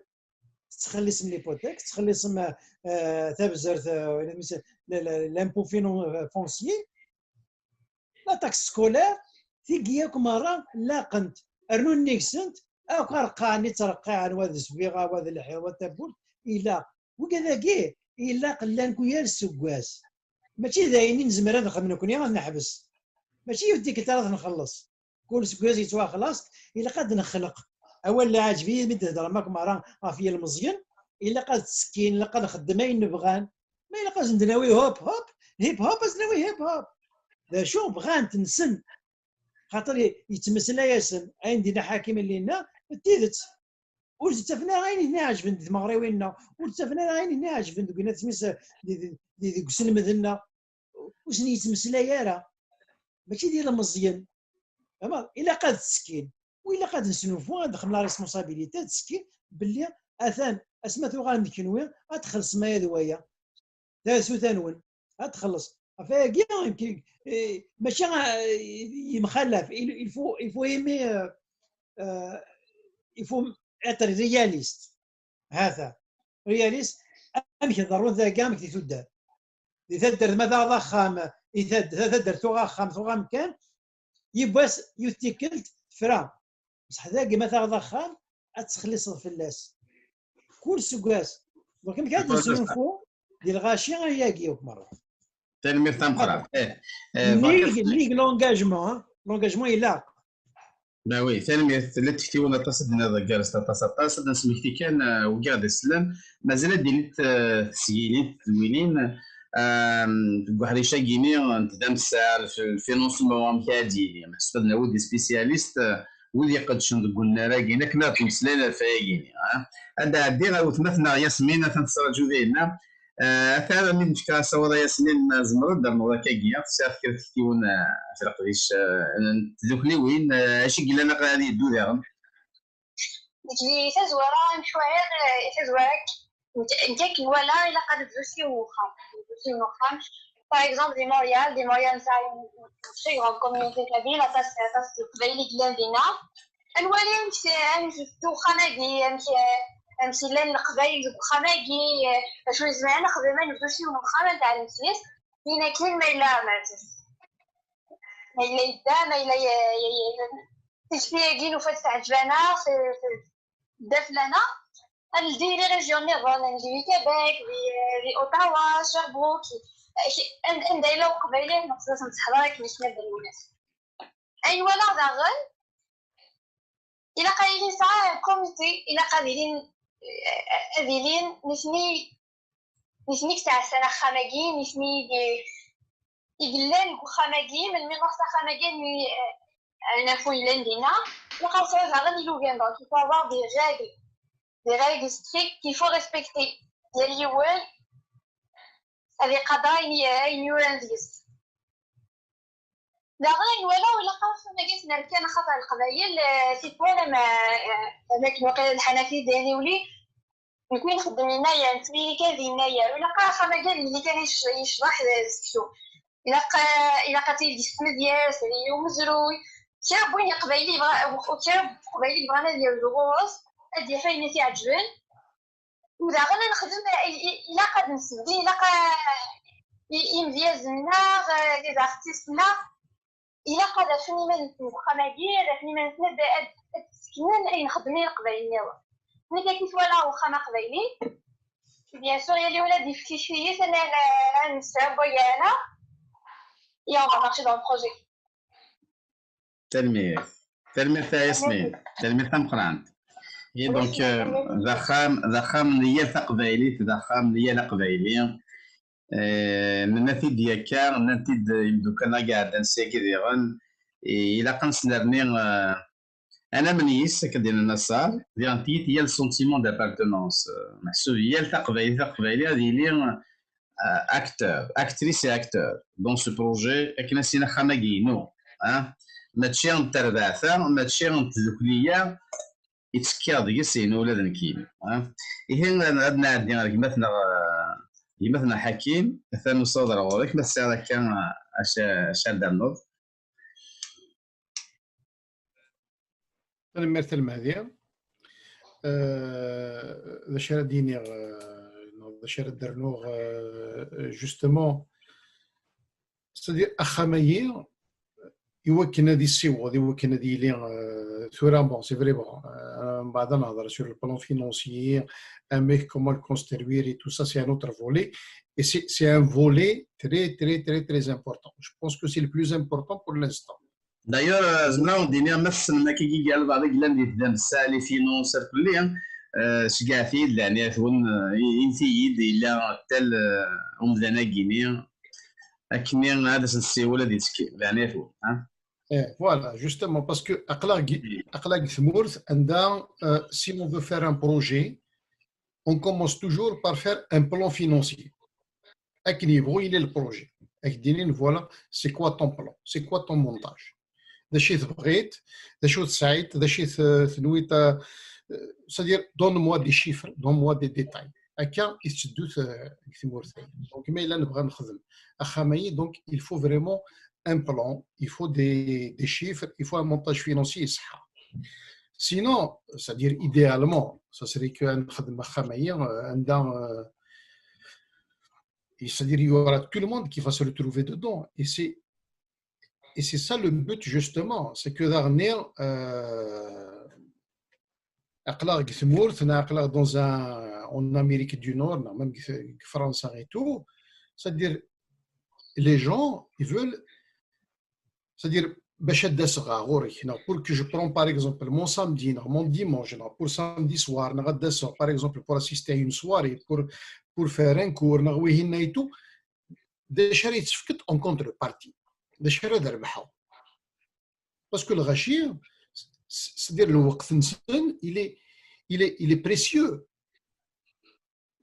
تخلي اسم ليبوتيك تخلي اسم تبزر لامبو فونسيي لا تاكس سكولير تيجيك مرة لاقنت ارنو نيكسنت او كرقاني ترقى عن واد السبيغه واد الحيوان تبول الى وكذاكي الا قلان كويا السكواس ماشي داينين زمرا نخدم كوني غنحبس ماشي يديك انت راه نخلص كل سكواس يتوا خلاص الا قد نخلق اول اللي عاجبني مد تهضر معاك مرة فيا المزيان الا قد تسكين الا قد نخدم اين نبغان ما الا قد ندناوي هوب هيب هوب ازناوي هيب هوب ذا شو بغانت نسن خاطر يتمسلا ياسن عندنا حاكم اللي لنا تيدت ولتفنا غير هنا عجبن المغربيين ولتفنا غير هنا عجبن دوك الناس سميس ديك سلمذنا وسني يتمسلا راه ماشي ديال مزيان فهمت الا قاد تسكين والا قاد نسنوفو غندخل لا ريسبونسابيلتي تسكين باللي اثان اسماتو غنكنوي غتخلص ما دوايا تاسو تنون غتخلص فاكي يمكن ماشي مخلف il faut aimer il faut être réaliste هذا رياليست امشي ضروري ذا كاع مكتي تدار اذا درت ماذا ضخام اذا درت ضخام كان يباس يتكلت فرا بصح ذاك مثلا ضخام تخلص الفلاس كل سكاس دونك ما كاين نسولفو ديال الغاشي غياكيوك مره تنمير تنقرا ليك لونجاجمون الا با وي تنمير لا تكتيونا تصدنا ذا جالس تصد نسميكتي كان وقاعد السلام مازال دينيت تسييليت دوينين واحد يشاكيني نتدام الساعه في الفينونسمون مكاديني محسبنا ودي سبيسياليست ولي قد قلنا راكينا كنا تمسلينا فايقيني هذا عندي وثمثنا ياسمين تنتسراجو ديالنا ثاني من فكره صور ياسمين زمرد درنا كاكيا ساعه كتكتيون في القريش ذوكني وين اش قلنا انا غادي يدو داغن ديك تزوره مشوار تزورك انت ولا الا قد دوسي وخام par exemple des Montréal ça une très grande communauté kabyle ça c'est قبيله قلاندينا الولي نشوفو خناقي امشي للقبايل خناقي شويه زمان خدمه نفوسي ونخامه تاع المسيس هنا كاين ما الا ماتت ما الا يدا ما الا تشفيه كين وفات تاع جبانه في دفلنا ندير لي ريجيون نيفون ندير كيبيك لي اوتاوا شربروك ندير قبيله مقصود نتحرك باش نبدا الناس ايوا لا داغن الى قايلين ساعه كوميتي الى قادرين اديلين نسني تاع سنه خماجين نسني يقلن خماجين من مصا خماجين انا فويلين دينا لقاو صافي غادي لوغان دونك il faut avoir des règles strictes qu'il faut respecter ديال يوال هذه قضايا ينيوران ديس داغين ولا قاوس ما جيت نركان خطر القبايل سيتوانا ما كنوقع الحنفي ديالي ولي يكون خدم هنايا نتبي كذي هنايا ولا قا خما قال اللي كان يشرح سكتو الى قتيل ديك مزيان سري ومزروي شاب وين قبايلي قبايلي بغانا ديال الغوص ادي فين في عجبن وداغنا نخدم الى قد نسدي الى يمزيازنا لي زارتيستنا الى قد فيني من خماجير فيني من نبدا تسكنن اي نخدم القبايل نيوا ملي كيف ولا وخما قبايلي بيان سور يلي ولادي في شويه انا نستعب ويانا et on va marcher dans le projet. تلميذ ياسمين تلميذ قرانت هي دونك ذخام نيه تقبايلي ذخام نيه قبايلي ننتي ديكا ننتي يبدو كان قاعد نسيكي ديغن الى قنسنرني انا منيس كدير النصار ديانتيت هي السونتيمون دابارتونونس محسوب هي تقبايلي هذه لي actrice et acteur dans ce projet اكنا سينا خماقينو ماشي نتربعثا ماشي نتذكليا يتسكير ديال سينو ولاد نكيم إيه عندنا مثلا حكيم ثاني صدر غوريك بس هذا كان أشاد النض أنا مثل مهدي ذا شارع ديني ذا شارع درنوغ جوستومون c'est-à-dire أخمايي يوكن هذه السيوة يوكن هذه لي ثورا بون سي فري بون بعد نهضر sur le plan financier un mec comment le construire et tout ça c'est un autre volet et c'est un volet très important je pense que c'est le plus important pour l'instant d'ailleurs زعما دينا مثلا ما كي قال بعض الكلام اللي تدام السالي فينونسر كليا شكافيد يعني ثون ينتيد الا تال امدانا كينيا اكني هذا السيوله ديال تسكي يعني ثون Voilà, justement, parce que si on veut faire un projet, on commence toujours par faire un plan financier. À quel niveau il est le projet? voilà, c'est quoi ton plan, c'est quoi ton montage. C'est-à-dire, donne-moi des chiffres, donne-moi des détails. Donc, il faut vraiment un plan, il faut des chiffres, il faut un montage financier. Sinon, c'est-à-dire, idéalement, ça serait qu'un c'est-à-dire, il y aura tout le monde qui va se retrouver dedans. Et c'est ça le but, justement. C'est que dernier, en Amérique du Nord, même en France et tout, c'est-à-dire, les gens, ils veulent, c'est-à-dire, pour que je prends par exemple mon samedi, mon dimanche, pour samedi soir, par exemple, pour assister à une soirée, pour faire un cours, et tout, en contrepartie. Parce que le rachir, c'est-à-dire le waqt il est précieux.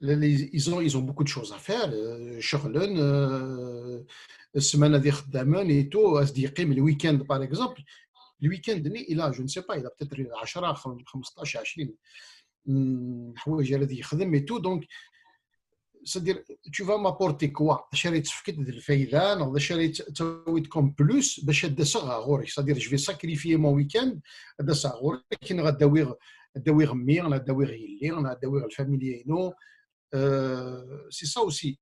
Ils ont beaucoup de choses à faire. Semaine de خدامين et tout, le week-end par exemple. Le week-end, il a, je ne sais pas, il a peut-être 10, 15, 20 حوايج الذي يخدم et tout. Donc, c'est-à-dire, tu vas m'apporter quoi? Comme plus, c'est-à-dire, je vais sacrifier mon week-end, c'est ça aussi.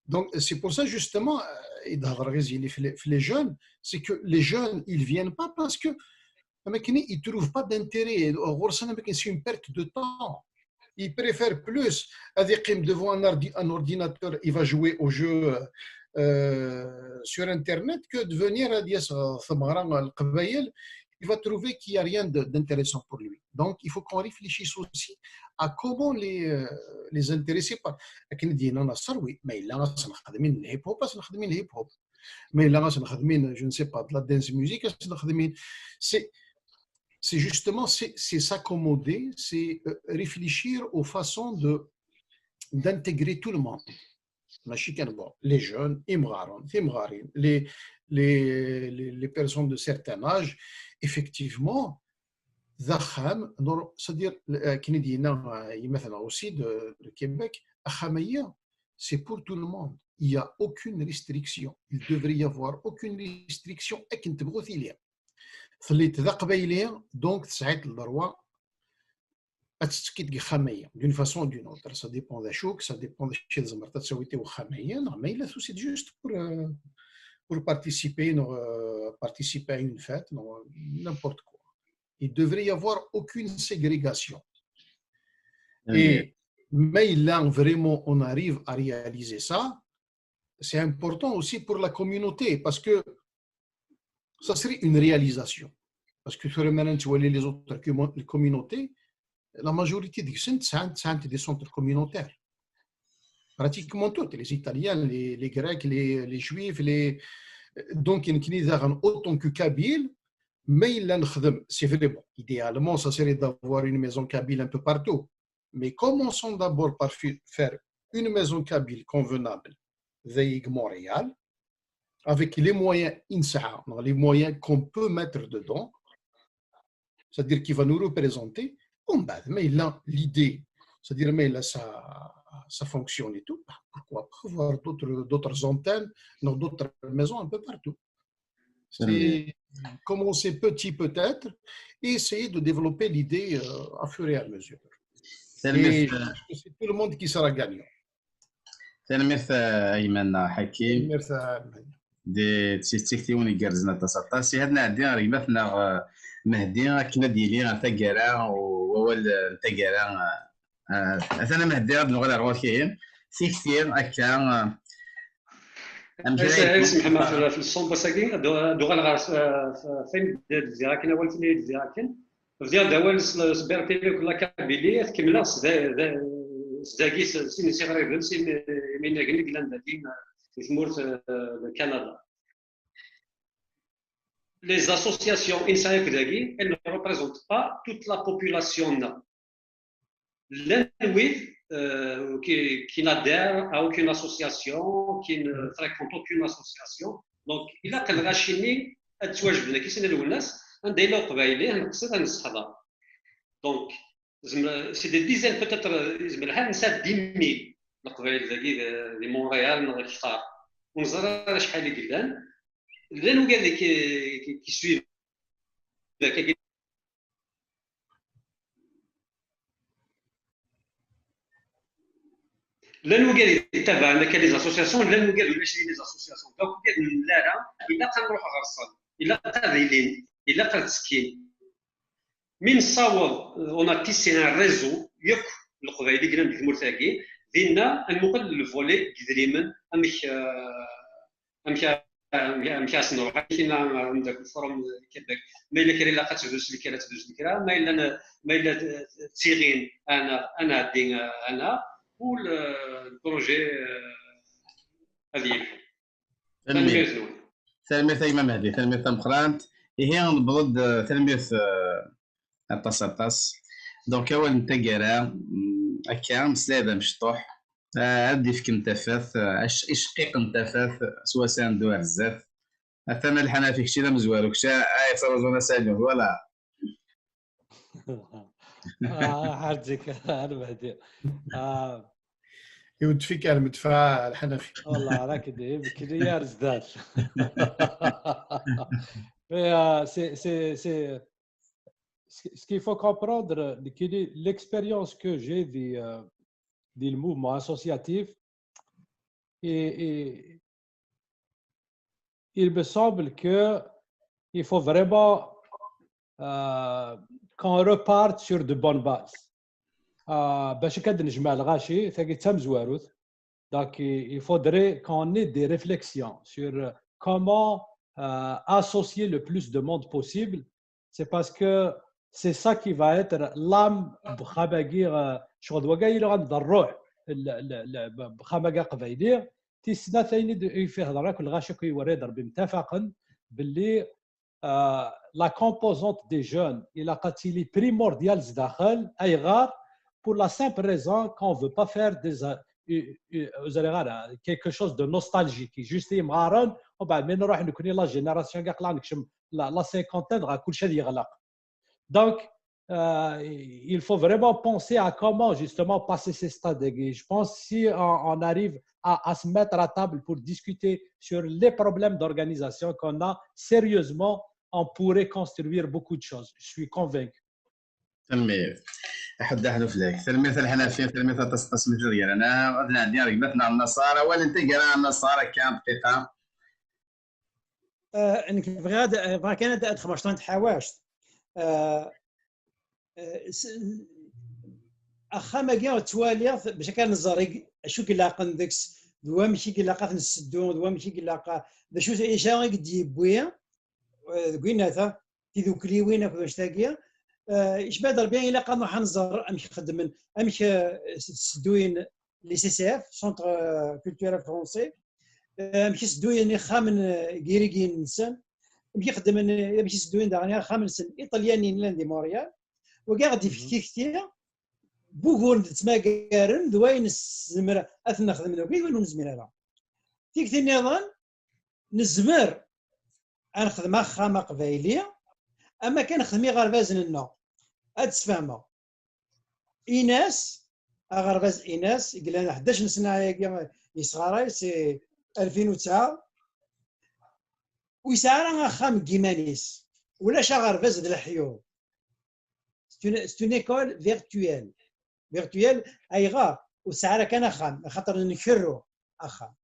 Donc, c'est pour ça justement, les jeunes, c'est que les jeunes, ils ne viennent pas parce que ils ne trouvent pas d'intérêt. C'est une perte de temps. Ils préfèrent plus devant un ordinateur, il va jouer au jeu sur Internet que de venir à dire il va trouver qu'il n'y a rien d'intéressant pour lui. Donc, il faut qu'on réfléchisse aussi à comment les intéresser par. Oui, mais là, je ne sais pas, de la dance music, c'est justement c'est s'accommoder, c'est réfléchir aux façons d'intégrer tout le monde. Les jeunes, les personnes de certain âge, effectivement, c'est-à-dire, aussi de Québec, c'est pour tout le monde. Il n'y a aucune restriction. Il devrait y avoir aucune restriction. Donc, ça a le droit d'une façon ou d'une autre. Ça dépend de choc, ça dépend de chez mais c'est juste pour participer à une fête, n'importe quoi. Il ne devrait y avoir aucune ségrégation. Et mais là, vraiment, on arrive à réaliser ça. C'est important aussi pour la communauté parce que ça serait une réalisation. Parce que sur les autres communautés, la majorité des centres des centres communautaires. Pratiquement toutes, les Italiens, les Grecs, les Juifs, donc ils ont autant que Kabyle, mais c'est vrai, bon, idéalement, ça serait d'avoir une maison kabyle un peu partout. Mais commençons d'abord par faire une maison kabyle convenable, avec Montréal, avec les moyens les moyens qu'on peut mettre dedans, c'est-à-dire qui va nous représenter. Mais là, l'idée, c'est-à-dire mais là ça fonctionne et tout, pourquoi pas avoir d'autres antennes dans d'autres maisons un peu partout. C'est commencer petit peut-être et essayer de développer l'idée à fur et à mesure. Et c'est tout le monde qui sera gagnant. تلميذ أيمن حكيم دي تسيكتيوني جارزنا تصطا سي هادنا عندنا ريماتنا مهدي كنا ديالي تاكارا وول تاكارا انا مهدي هاد اللغه العربيه كاين سي كثير هكا محمد في الصومبا ساكين دوغال غاس فين ديراكن اول في ديراكن ديال دوال سبيرتي كلا كابيلي كملا زاكي سي صغير سي من غني كلاندين في ثمورت كندا. Les associations elles ne représentent pas toute la population. L'Inouï, qui n'adhère à aucune association, qui ne fréquente aucune association. Donc إلا كان غاشيني تواجبنا كي سنة الناس نديرو قبايلي نقصد نصحضر. Donc c'est des dizaines peut-être يزمر لها نسى 10,000 القبايل ذاكي دي مونريال نغير كثار ونزرى شحال يقدان لانو قال لك كي سوي لانو قال يتبع كان لي زاسوسياسيون لانو قال باش لي زاسوسياسيون دونك قال لا الا كنروح غرسل الا قادرين الا قاد تسكين من صاوب اون ا تيسي ان ريزو ياك القبايلي قلنا ديك المرتاكي دينا المقل الفولي قدريمن امشي اسنو كاينا عندك الفورم كذاك ما الا كاين لا تدوز الكره تدوز الكره ما الا تسيغين انا دين انا والبروجي هذه تلميذ ايما مهدي تلميذ مقرانت هي نبرد تلميذ الطاس دونك اول انت كرا هكا مسلاده مشطوح عندي فيك نتفاث اشقيق نتفاث سوا ساندو بزاف ثم الحنافي كشي لا مزوالو كشا صرزونا سالو ولا حاجتك انا مهدي يود فيك المدفع الحنفي والله راك بكريار زداد c'est ce qu'il faut comprendre l'expérience que j'ai du mouvement associatif et il me semble que il faut vraiment qu'on reparte sur de bonnes bases. باش كنجمع الغاشي ثقي تم زواروث. Donc il faudrait qu'on ait des réflexions sur comment associer le plus de monde possible. C'est parce que c'est ça qui va être l'âme بخباقير شغل وقايل عند الروح بخباقا قبايلير تيسنا ثاني في هضرك الغاشي كيوري ضرب متفقا باللي la composante des jeunes il a قتيلي primordial داخل اي غار pour la simple raison qu'on ne veut pas faire quelque chose de nostalgique. Juste, il m'a dit, mais nous avons la génération qui a la cinquantaine, tout le monde. Donc, il faut vraiment penser à comment justement passer ces stades. Je pense que si on arrive à se mettre à table pour discuter sur les problèmes d'organisation qu'on a, sérieusement, on pourrait construire beaucoup de choses. Je suis convaincu. تلميذ احد احد فلاك تلميذ الحنفيه تلميذ التصميم ديال انا غادي عندي رغبتنا النصارى ولا انت قرا النصارى كان دقيقه انك بغا كان اد 15 حواش اخا ما كاع توالي باش كان الزريق شو كلاقا داكس دوا ماشي كلاقا نسدو دوا ماشي كلاقا باش ايشا غيدي بويا قلنا ثا تيذوكلي وين باش تاكيا اش بادر بيان الا قام حنزر امشي خدم امشي سدوين لي سي سي اف سونتر كولتورال فرونسي امشي سدوين خامن كيريكين انسان امشي خدم امشي سدوين دغنيا خامن سن ايطاليانيين لاندي موريال وكاع غادي في كثير بوغون تماكارن دوين الزمر اثنا خدمنا وين نزمر هذا تيك النظام نزمر نخدم خامه قبايليه اما كان خدمي غرباز لنا هاد تفهمها ايناس غرباز ايناس قال لنا 11 سنه يصغراي سي 2009 ويسعى خام كيمانيس ولا شا غرباز د الحيور سي اون ايكول فيرتويال اي غار وسعى كان خام خاطر نكرو اخا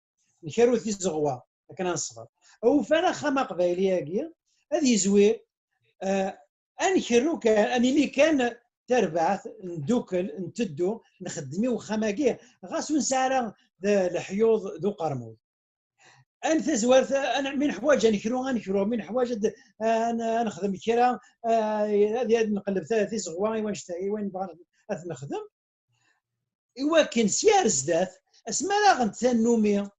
نكرو في زغوا كان نصغر او فانا خامه قبايليه كي هذه زوير انكرو كان اني اللي كان تربعث ندوكل نتدو نخدميو خماكيه غاس نسارا الحيوض ذو قرمود انت زوارت انا من حوايج نكرو من حوايج انا نخدم كرا هذه نقلب ثلاث زغوان وين نشتهي وين بغا نخدم ايوا كان سيار زدات اسما لا غنتنومي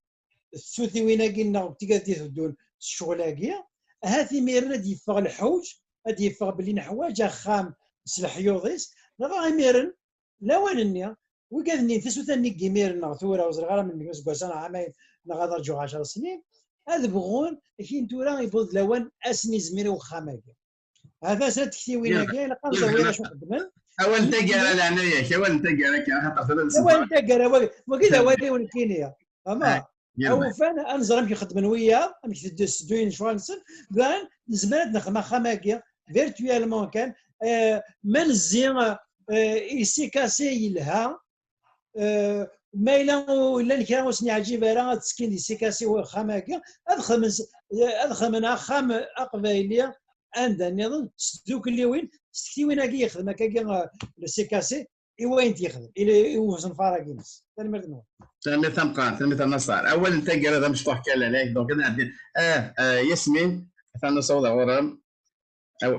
السوثي وين قلنا بتيكا تدون الشغلاكيه هذه ميرنا دي يفغ الحوج هذه يفغ بلي حوايج خام سلحيوضيس راه ميرن لا وانني وكذا تسو ثاني كيمير نغثورة وزرغارة من مسكوسان عامين نغادر جو 10 سنين هذا بغون كاين تورا يبوض لوان اسني زميري وخامك هذا سنة كثيوين كاين قنصة وين شو قدمن اول تقرا لعناية اول تقرا كان خاطر اول تقرا وكذا ولي ونكينيا اما او فان انزر مشي خدمن وياه مشي تدوين شوانسن بان زمانت نخدم خامك فيرتوالمون كان منزي يسي كاسي لها ما الا نكرا وسني عجيبه راه تسكين دي سيكاسي وخاماكي ادخل من خام اقبايليه عند النظام سدوك اللي وين ستي وين كي يخدم هكا السيكاسي وين تيخدم الى وزن فاراكينس تلميذ تلميذ النصار اول انت قال هذا مش طاح كلا عليك دونك انا عندي ياسمين ثاني صوت غرام او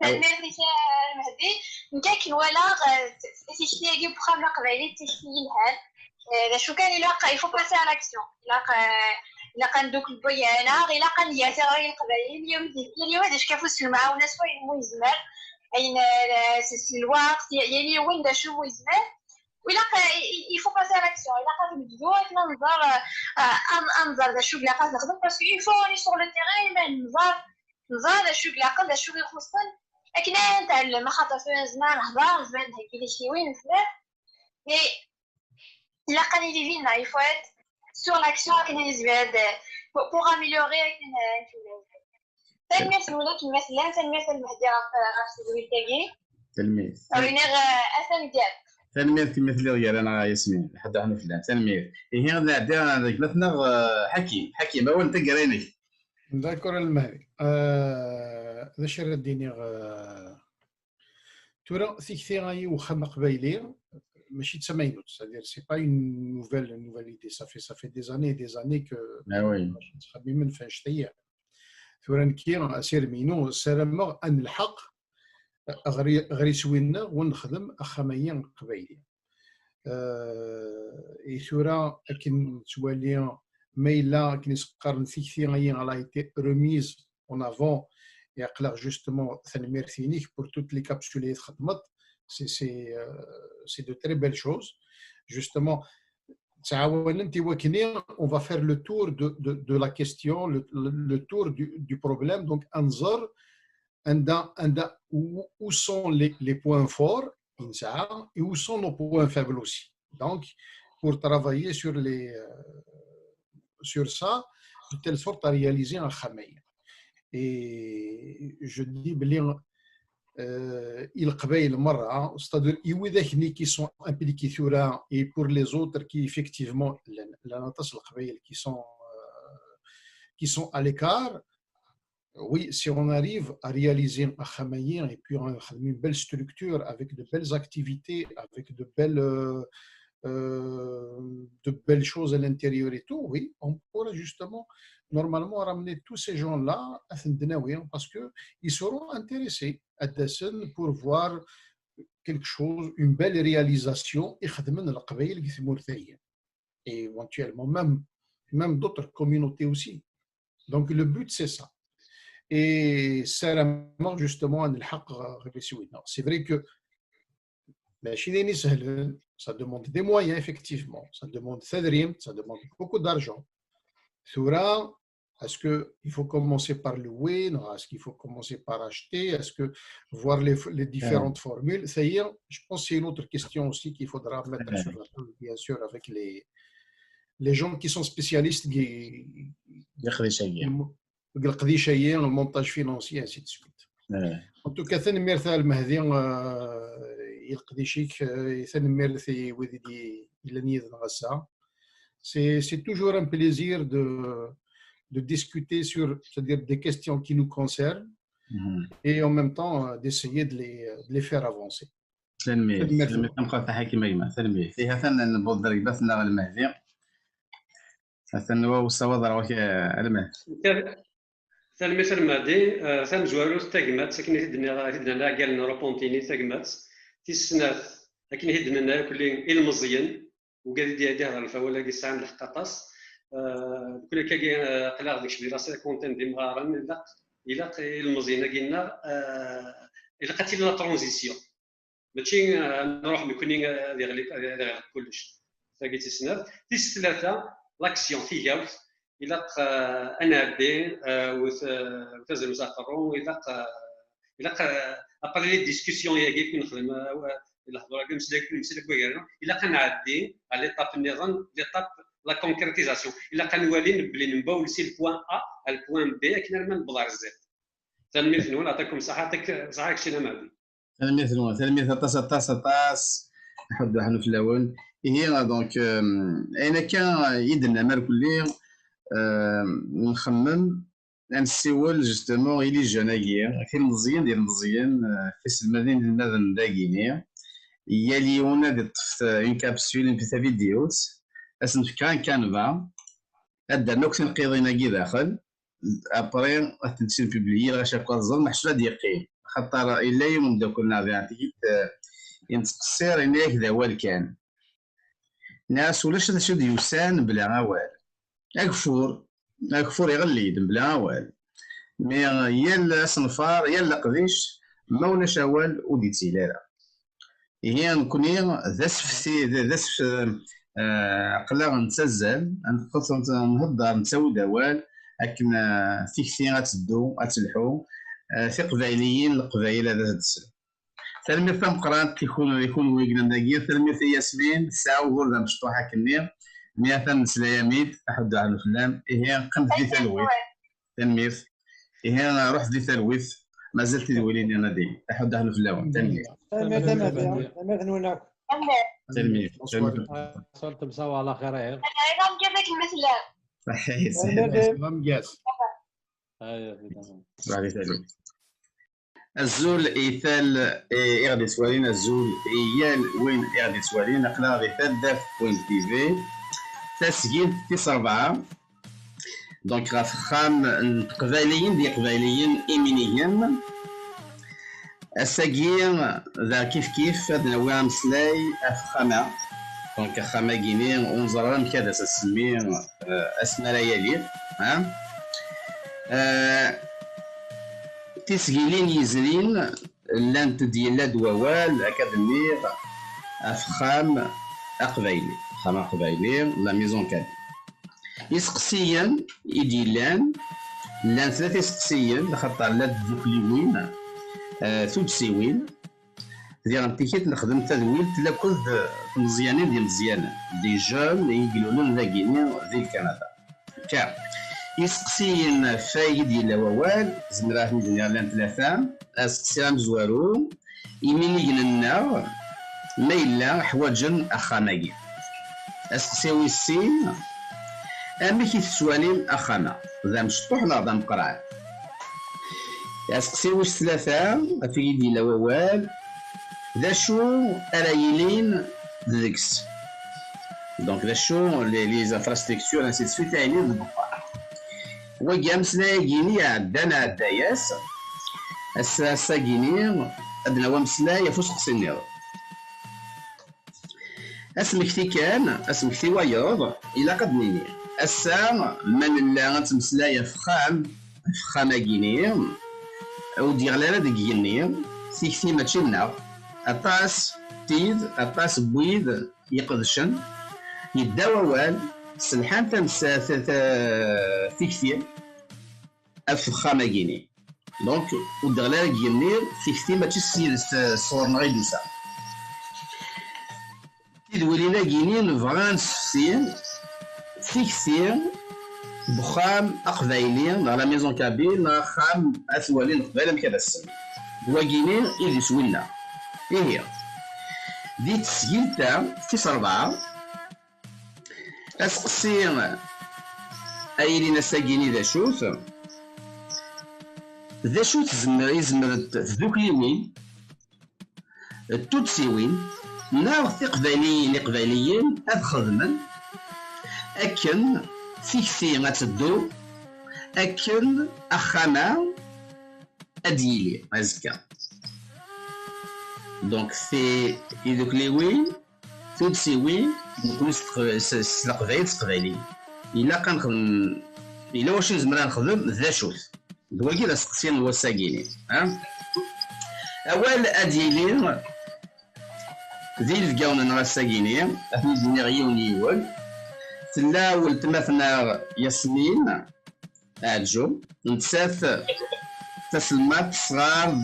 المهدي نتاكل ولا تشتي يجيب خام قبايلي تشتي الهال شو كان يلاقى يفو باسي على لاكسيون يلاقى ندوك البيانا يلاقى نياتي غير القبايل اليوم هذا كافوس المعاونه سواء مو يزمر اين الوقت يعني وين دا شو يزمر ويلاقى يفو باسي على لاكسيون يلاقى في الفيديو انظر دا شو لاقى نخدم باسكو يفو راني سور لو تيران نظر دا شو لاقى دا شو يخصن لكن نتعلم خاطر في زمان هضر زمان هكا لي شي وين فلان la qualité de vie, il faut être sur l'action avec les aides pour améliorer avec les تلميذ ولا كيمثل تلميذ المهدي راه سيدوي تاعي تلميذ وينير اسم ديال تلميذ كيمثل غير انا ياسمين حد احنا فلان تلميذ هي غادي عندنا ثلاثنا حكيم هو انت قريني داكور المهدي ذا شر الديني تورا ثيكثي غاي وخم قبايلي ماشي تسمينوت c'est-à-dire c'est pas une nouvelle idée ça fait des années que خبي من فين شتيه ثورا نكير اسير مينو سلام ان الحق غري سوينا ونخدم اخميين قبايلي ثورا كن توالي ميلا كن سقرن ثيكثي غاي على ايتي ريميز اون افون يقلق جوستومون ثنمير ثينيك pour toutes les capsules اللي خدمت c'est de très belles choses. Justement, on va faire le tour de la question, le tour du problème. Donc, où sont les points forts et où sont nos points faibles aussi. Donc, pour travailler sur ça, de telle sorte à réaliser un khamay. Et je dis bien, القبائل مرة c'est-à-dire يوذاكني qui sont impliqués ثورا et pour les autres qui effectivement la نتصل القبائل qui sont à l'écart oui si on arrive à réaliser un khamaïen et puis une belle structure avec de belles activités avec de belles choses à l'intérieur et tout oui on pourra justement normalement ramener tous ces gens-là à Fendenaoui parce qu'ils seront intéressés à Dassen pour voir quelque chose, une belle réalisation et éventuellement même d'autres communautés aussi. Donc le but c'est ça. Et c'est justement c'est vrai que ça demande des moyens effectivement, ça demande ça demande beaucoup d'argent. Est-ce qu'il faut commencer par louer? Est-ce qu'il faut commencer par acheter? Est-ce que voir les différentes formules? C'est-à-dire, je pense que c'est une autre question aussi qu'il faudra mettre sur la table, bien sûr, avec les gens qui sont spécialistes le montage financier, ainsi de suite. En tout cas, c'est toujours un plaisir de discuter sur, c'est-à-dire des questions qui nous concernent et en même temps d'essayer de les faire avancer. تلميذ المهدي ثم زوالو تاكمات ساكن هدنا قال نروبونتيني تاكمات تيسنات لكن هدنا كل المزيان وقال دي هذه الفوله كي سام الحطاطاس كل كاكي قلاغ ديك شبيره سا كونتين دي مغارن لا المزيان قلنا الا قتلنا ترانزيسيون ماشي نروح مكوني غادي يغلق كلش تاقي تسنر تيس ثلاثه لاكسيون تيجاوت الى انا بي وتزل مسافرون الى ابري لي ديسكسيون ياكي كي نخدم الى حضر كي مسلك بغيرنا الى كنعدي على ليطاب النظام ليطاب لا كونكريتيزاسيون الى كنولي نبلي نباولسي البوان ا البوان بي كنا ما نبضع الزيت تلميذ نقول نعطيكم صحتك صحتك شي معدي تلميذ طاس نحب نحن في الاول هي دونك انا كان يدنا مال كلي نخمم نسول جوستومون الي جوناكيا كاين مزيان ديال مزيان في المدينه المدن داكينيا هي ليونا دي طفت اون كابسول في فيديوت اسم كان كانفا هذا نوكس نقيضينا كي داخل ابري غتمشي بوبليي غا شاف كازل محشوله دقيقين خاطر الا يوم دا كنا غادي ينتقصير ان هكذا هو كان ناس ولاش هذا شد يوسان بلا والو اكفور يغلي بلا والو مي يا الصنفار يا القديش ما ولاش والو وديتي لا هي نكوني ذا سف قلا نتسزل نهضر نساوي دوال لكن في كثير غتدو غتلحو في قبايليين القبايل هذا تسل تلميذ فهم قرانت يكون ويقنا داكيا تلميذ ياسمين ساعه وغور مشطوحه كنير 100 سلايميد احد على الفلام هي قمت دي تلويث تلميذ هي روح دي تلويث ما زلت تدوليني انا دي احد على الفلام تلميذ تلميذ صرت مساوي على خير انا نجيب لك المثل سلام جاس الزول إيثال إغدي سوالين الزول إيال وين إغدي سوالين أقلا غادي تدف وين تيفي تسجيل تيس 4 دونك غاف خام قبايليين دي قبايليين إيمينيين الساقين ذا كيف هاد نوع مسلاي أفخامة دونك أفخامة كيني ونزران كذا سسمي أسماء ليالي تسجيلين يزرين لانت ديال دوال اكاديمير افخام اقبايلي خام اقبايلي لا ميزون كاد يسقسيا يديلان لان ثلاثه يسقسيا خاطر لا دوكليوين ثلثيوين ديال انتيكيت نخدم تدويل تلا كل مزيانين ديال مزيانه دي جون يقولوا لنا لاكيني ديال كندا كا يسقسين فايد ديال ووال زمراه ندير لان ثلاثه اسقسيام زوارو يميني لنا ما الا حواجن اخاماكي اسقسيوي السين امي كيتسوالين اخاما ذا مشطوح لا ذا مقرع اسقسيوي ثلاثه في ديال ووال ذا شو ارايلين ديكس دونك ذا شو لي زانفراستركتور انسي دو سويت عينين وجامس لايقيني عدانا عداياس الساقيني ادنا ومسلا يفوس قصيني اسمكتي كان اسمكتي وياض الى قد نيني السا من لا غتمسلايا فخام كيني ودير لا ديكيني سيكتي ماشي لنا اطاس تيد اطاس بويد يقدشن يداوى وال سلحان تنسى في كثير أفخامة جيني دونك ودغلا جينير في كثير ما تسير صورنا غير دوسا تدولينا جيني نفغان سفسين في كثير بخام أقبايلين على ميزون كابيل خام أثوالين قبايل كذا السن هو جيني إذي سوينا إيه هي دي تسجيل تاع تيس 4 اسقسي ايلينا ساقيني ذا شوت يزمر ذوك اليمين التوتسيوين ناغ في قبايليين هاد خدمن اكن في كثير غتدو اكن اخانا اديلي ازكا دونك في ذوك اليوين توتسيوين نكون قبايل قبايلي الا كنخدم الا واش نزمر نخدم ذا شوت دواكي لا سقسيان هو الساقيني اول اديلين ذي القاون نغساقيني أثني زنيغيون يول تلا ولتمثنا ياسمين عجو نتساث تسلمات صغار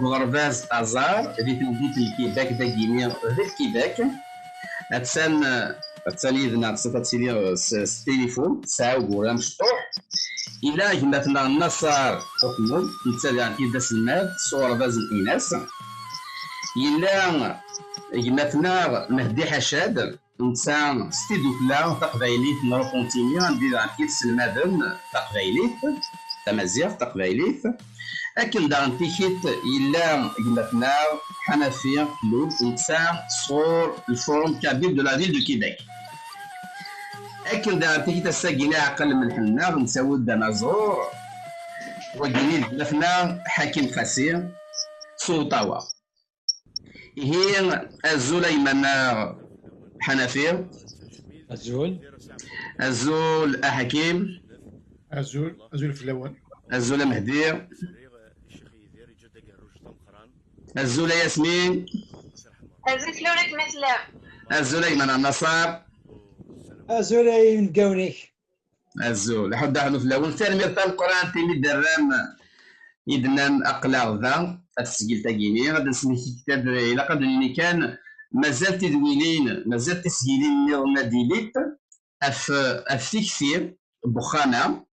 غرباز ازار ذي تلديت الكيباك داكيني ذي الكيباك اتسان يدنا تسيلي التليفون ساعة وقولا مشطوح إلا جمعتنا النصار حكمو نتسالي كيدا سلمات صور باز الإناس إلا جمعتنا مهدي حشاد نتسان ستي دوكلا تقبايليت نرو كونتينيو ندير عن كيد سلمادن تقبايليت تمازيغ تقبايليت أكل دان تيكيت إلا جمعتنا حنفية كلوب نتسان صور الفورم كبير دو لا فيل دو كيباك أكل دان تيكيت الساقينا أقل من حنا نساو الدنازور وقيني جمعتنا حكيم خسير سلطاوة هي الزول أيمنا حنفية الزول حكيم الزول فلاوان الزول مهدي الزول ياسمين الزول فلورك مثلا الزول أيمن النصار ازولي من قونيك الزول حد حنو فلاون ثاني ميرتا القرآن تيمي درام يدنان أقلاغ ذا التسجيل تاقيني غادي نسمي كتاب إلا قد اللي كان مازال تدوينين مازال تسجيلين ناديليت اف تكثير بخانة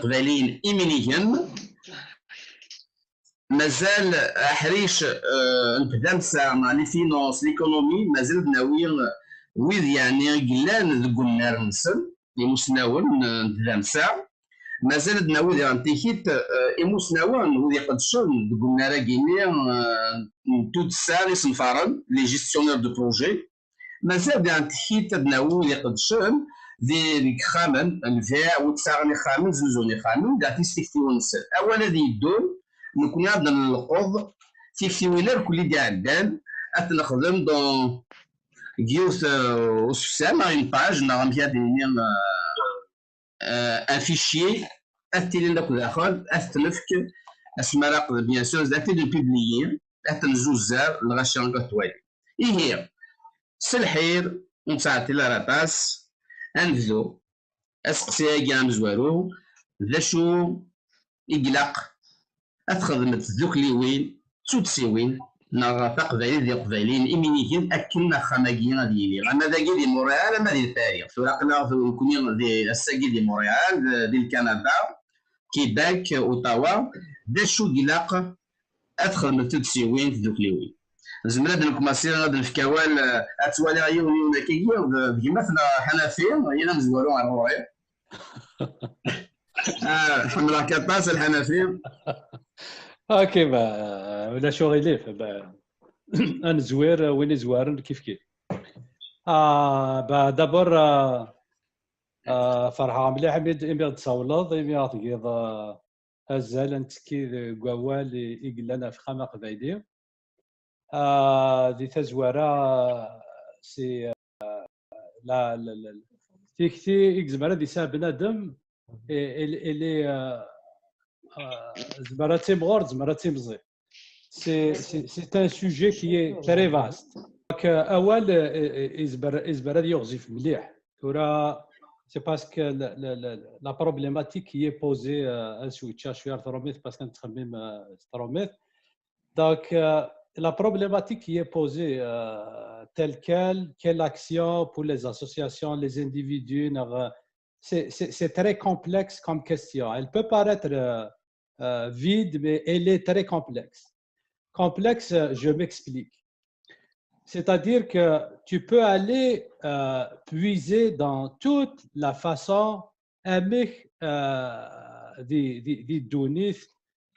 قبالين إيمينيهم مازال حريش نبدا نساعنا لي فينونس ليكونومي مازال بناوي ويد يعني قلان ذو النار نسل يمسناون نبدا نساع مازال ناوي يعني تيكيت إيموسناون ودي قدشون ذو النار كيني tout ça les سنفارن لي جيستيونير دو بروجي مازال يعني تيكيت ناوي قدشون ذي خامن الفيع وتساغني خامن زوزوني خامن دا تيستيكتيون نسل أولا ذي الدول نكون عندنا القوض تيكتيوينر كل دي عدان أتنخدم دون جيوث وسوسام اون باج نغم فيها دينيا ان فيشي أتيلين داك داخل أتنفك اسمها راق بيان سور ذاتي دو بيبليي أتنزوزار الغاشيان كتوالي هي سلحير ونساعتي لاراتاس أنفذو أسقسي كاع مزوارو ذا شو إقلاق أتخدمت ذوك لي وين تسوتسيوين نغا تقبايل ديال قبايلين إمينيكين أكلنا خماكين ديالي غانا داكي دي مونريال أما ديال التاريخ سوراقنا كوني دي الساكي دي مونريال ديال كندا كيباك أوتاوا دا شو قلاق أتخدمت تسيوين في ذوك لي وين زمرا نكماسي غادي الفكاوال أتوالي غيون كيكي كيما فنا حنفية هي نزوالو على الغوري حمرا كطاس الحنفية اوكي ولا شغل ليه انا زوير وين زوارن كيف دابور فرحة مليح ميد تصاولض ميد تقيض هزال انت كي قوال يقلنا في خامة قبايلي دي تزوارا سي لا تيكتي اكزمرا دي ساب بنادم اللي زمراتي مغور زمراتي مزي سي ان سوجي كي تري فاست اول ازبر يوظف مليح ترى سي باسكو لا بروبليماتيك كي بوزي ان سويتشا شويه ثروميت باسكو نتخمم ثروميت دونك la problématique qui est posée telle quelle action pour les associations, les individus, c'est très complexe comme question. Elle peut paraître vide, mais elle est très complexe. Complexe, je m'explique. C'est-à-dire que tu peux aller puiser dans toute la façon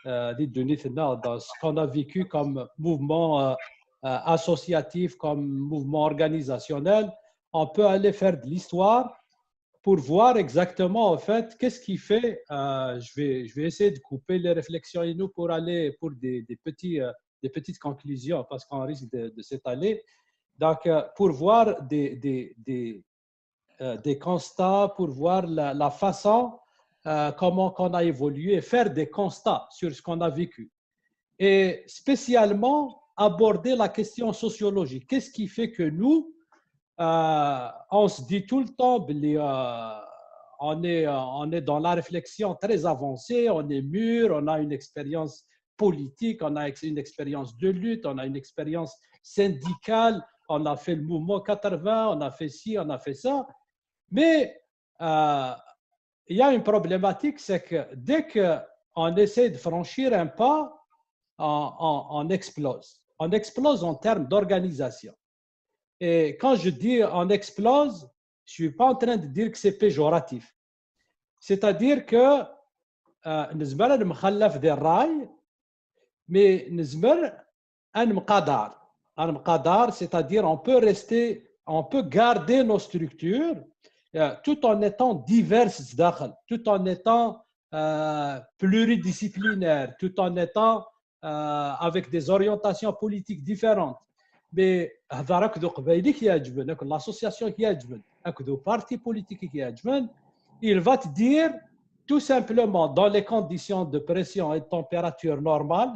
dans ce qu'on a vécu comme mouvement associatif, comme mouvement organisationnel. On peut aller faire de l'histoire pour voir exactement en fait qu'est-ce qui fait. Je vais essayer de couper les réflexions et nous pour aller pour des petites conclusions parce qu'on risque de s'étaler. Donc pour voir des constats, pour voir la façon comment on a évolué, faire des constats sur ce qu'on a vécu. Et spécialement aborder la question sociologique. Qu'est-ce qui fait que nous, on se dit tout le temps, on est dans la réflexion très avancée, on est mûr, on a une expérience politique, on a une expérience de lutte, on a une expérience syndicale, on a fait le mouvement 80, on a fait ci, on a fait ça. Mais il y a une problématique, c'est que dès qu'on essaie de franchir un pas, on explose. On explose en termes d'organisation. Et quand je dis on explose, je ne suis pas en train de dire que c'est péjoratif. C'est-à-dire que نزمر المخلف ديال الراي mais نزمر المقدار, c'est-à-dire on peut garder nos structures tout en étant diverses tout en étant pluridisciplinaires, tout en étant avec des orientations politiques différentes. Mais l'association qui يعجبن le parti politique qui يعجبن, il va te dire tout simplement dans les conditions de pression et de température normale,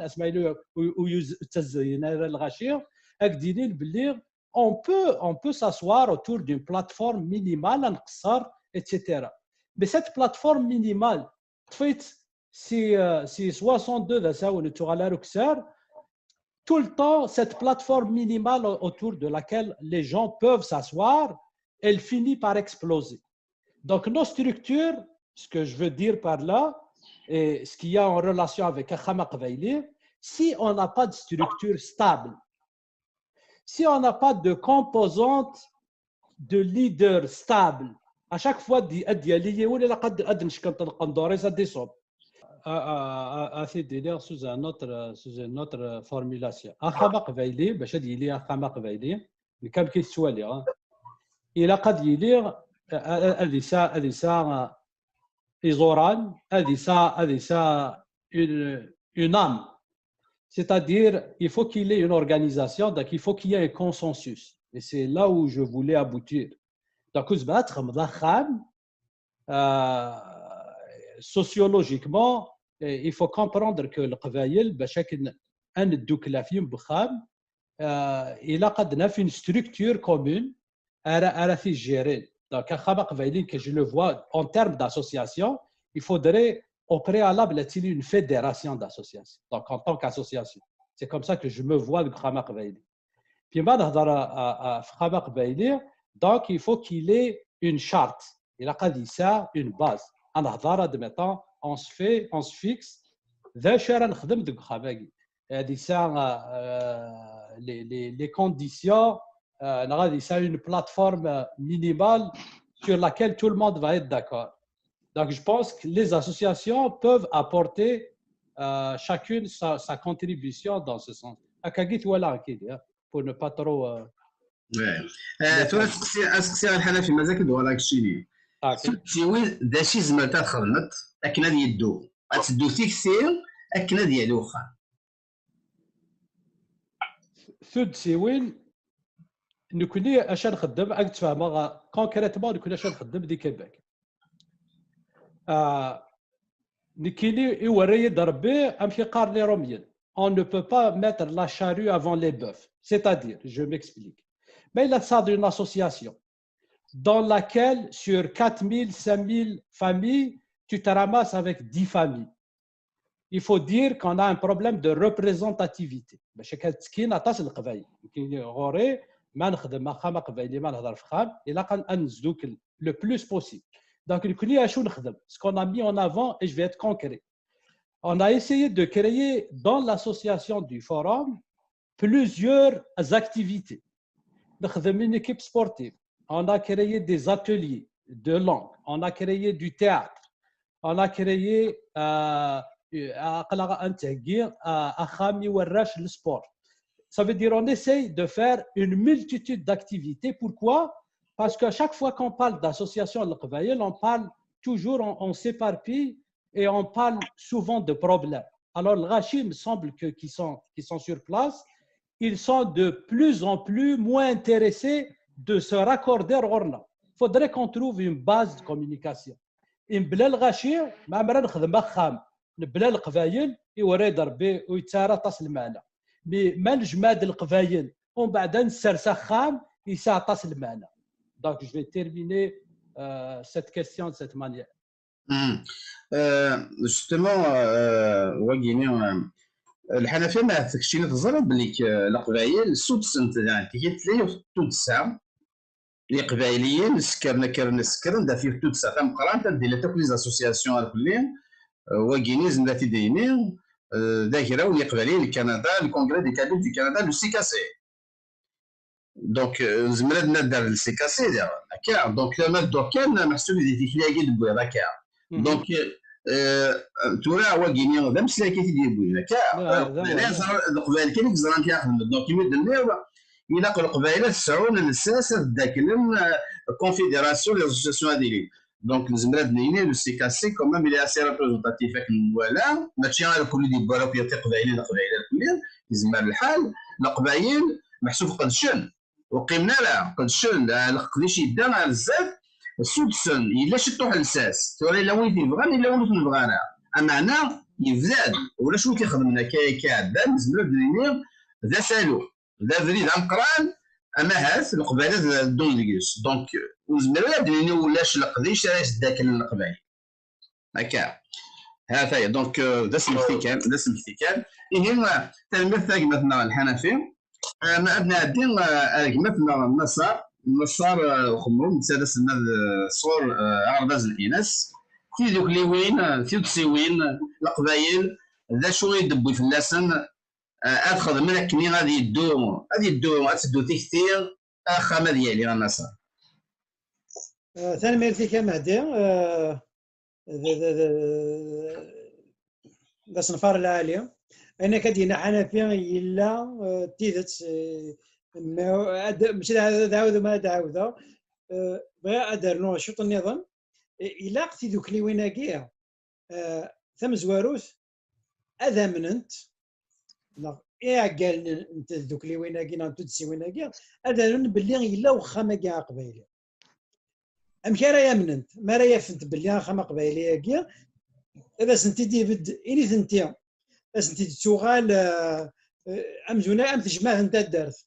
on peut s'asseoir autour d'une plateforme minimale, etc. Mais cette plateforme minimale, si 62 tout le temps, cette plateforme minimale autour de laquelle les gens peuvent s'asseoir, elle finit par exploser. Donc, nos structures, ce que je veux dire par là, et ce qu'il y a en relation avec Khamak Veili, si on n'a pas de structure stable, si on n'a pas de composante de leader stable, à chaque fois, c'est délire sous une autre formulation. Khamak Veili, باش يلي Khamak Veili, كم كيسوالي إلا قد يلي هذه ساعة إزوران هذه ساعة une âme. C'est-à-dire, il faut qu'il y ait une organisation, donc il faut qu'il y ait un consensus. Et c'est là où je voulais aboutir. Donc, sociologiquement, il faut comprendre que le Qbaïl, il a une structure commune à gérer. Donc, que je le vois en termes d'association, il faudrait au préalable être une fédération d'associations. Donc, en tant qu'association. C'est comme ça que je me vois le Khamak Veili. Puis, donc, il faut qu'il ait une charte. Il a dit ça, une base. On se fixe. Les conditions, c'est une plateforme minimale sur laquelle tout le monde va être d'accord. Donc, je pense que les associations peuvent apporter chacune sa contribution dans ce sens. Pour ne pas trop... اسكسي الحنفي مازال كيدوى لك الشيء تيوي داشي زمرتها خدمت اكنا ديالو غتدو فيكسير اكنا ديالو واخا ثد سيوين نكوني اش نخدم راك تفهم كونكريتمون نكون اش نخدم دي كيباك نكيني يوري ضربي امشي قارني روميين on ne peut pas mettre la charrue avant les bœufs, c'est-à-dire, je m'explique. Mais il y a ça d'une association dans laquelle, sur 4000, 5000 familles, tu te ramasses avec 10 familles. Il faut dire qu'on a un problème de représentativité. Le plus possible. Donc, ce qu'on a mis en avant, et je vais être concret. On a essayé de créer dans l'association du forum plusieurs activités. Une équipe sportive. On a créé des ateliers de langue. On a créé du théâtre. On a créé le sport. Ça veut dire qu'on essaye de faire une multitude d'activités. Pourquoi? Parce qu'à chaque fois qu'on parle d'association al-Qbaïl, on parle toujours, on s'éparpille et on parle souvent de problèmes. Alors, le Rachid me semble qu'ils sont sur place, ils sont de plus en plus moins intéressés de se raccorder au Orna. Il faudrait qu'on trouve une base de communication. بلا الغاشي ما عمرنا نخدم خام بلا القبايل يوري ضربي ويتسارى تصل معنا ما الجماد القبايل ومن بعد نسر سخام يساعطاس المعنى. دونك جو في تيرميني cette question de cette manière. جوستومون واكيني الحنفيه ما تكشينا تزرب بلي القبايل سودسنت يعني تيتلي تودسا لي قبايليين سكرنا كرنا سكرن دا فيه تودسا تم قران تدي لي توك لي اسوسياسيون الكلين واكيني زندا تيديني دايره ولي قبايليين كندا الكونغري دي كابيل دي كندا لو سي كاسي دونك زمرد ندار السي كاسي هكا دونك لما دو كان محسوب دي تيكلاكي دبوي هكا دونك تورا واكيني هذا مسلاكي تيدي بوي هكا القبائل كاين زران كيخدم دونك يمد إلا القبائل تسعون الساس داكلن كونفيديراسيون لي اسوسياسيون هذيلي دونك زمرد نيني لو سي كاسي كومام إلي اسي ريبريزونتاتيف ولا ماشي على كل دي بارا بيعطي قبائل الكلين يزمر الحال القبائل محسوب قدشن وقيمنا لا قدشن قديش يدانا بزاف السودسن إلا شتو حلساس توري لا وين تيبغان إلا وين تنبغانا أمعنا يفزاد ولا شنو كيخدمنا كعدان زمرد نيني ذا سالو ذا فريد عم قران اما هاس القبائل دون ديكيس دونك وزمرا ديني ولاش القديش راس داكن القبائل هكا هذا دونك ذا سمحتي كان هنا تلميذ مثلا الحنفي ما ابناء الدين مثلا النصار خمرون سادس صور عرضاز الاناس في ذوك اللي وين في تسوين القبائل ذا شو يدبوا في اللسن ادخل من كني غادي يدوم غتدو كثير خامه ديالي النصر ثاني ميرتي كمهدي ذا صنفار العالي انا كدينا حنفيه الا تيدت مش دعوذ ما دعوذ بغا ادير نو شوط النظام الا قتي دوك لي ويناكيا ثم زواروث اذا مننت قال انت دوك لي ويناكي تدسي ويناكي هذا باللي الا واخا ما كاع قبايلي امشي رايا مننت ما رايا فهمت باللي واخا ما قبايلي كاع اذا سنتي ديفيد اني ثنتيا سنتي تشوغال امزونا ام تجمع انت دارت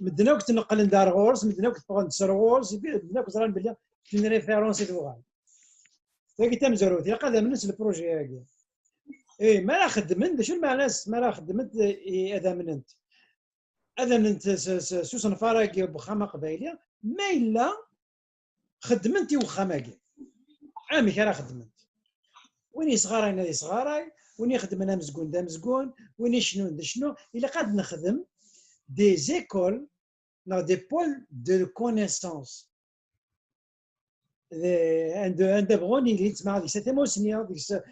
مدنا وقت نقل ندار غورس مدنا وقت بغا نسر غورس مدنا وقت راه باللي كاين ريفيرونسي دوغال لكن تمزروت يلقى هذا من نفس البروجي هكا ايه ما راه خدمت شنو معنى ما راه خدمت هذا مننت سوسن فراكي بخامه قبايليه ما الا خدمتي وخاماكي عامي راه خدمت وين صغاراي نادي صغاراي وين خدم انا مزقون دا مزقون وين شنو دا شنو الا قاعد نخدم دي زيكول دي بول دو كونيسونس عند بغوني اللي تسمع ديك سيتيموسنيا ديك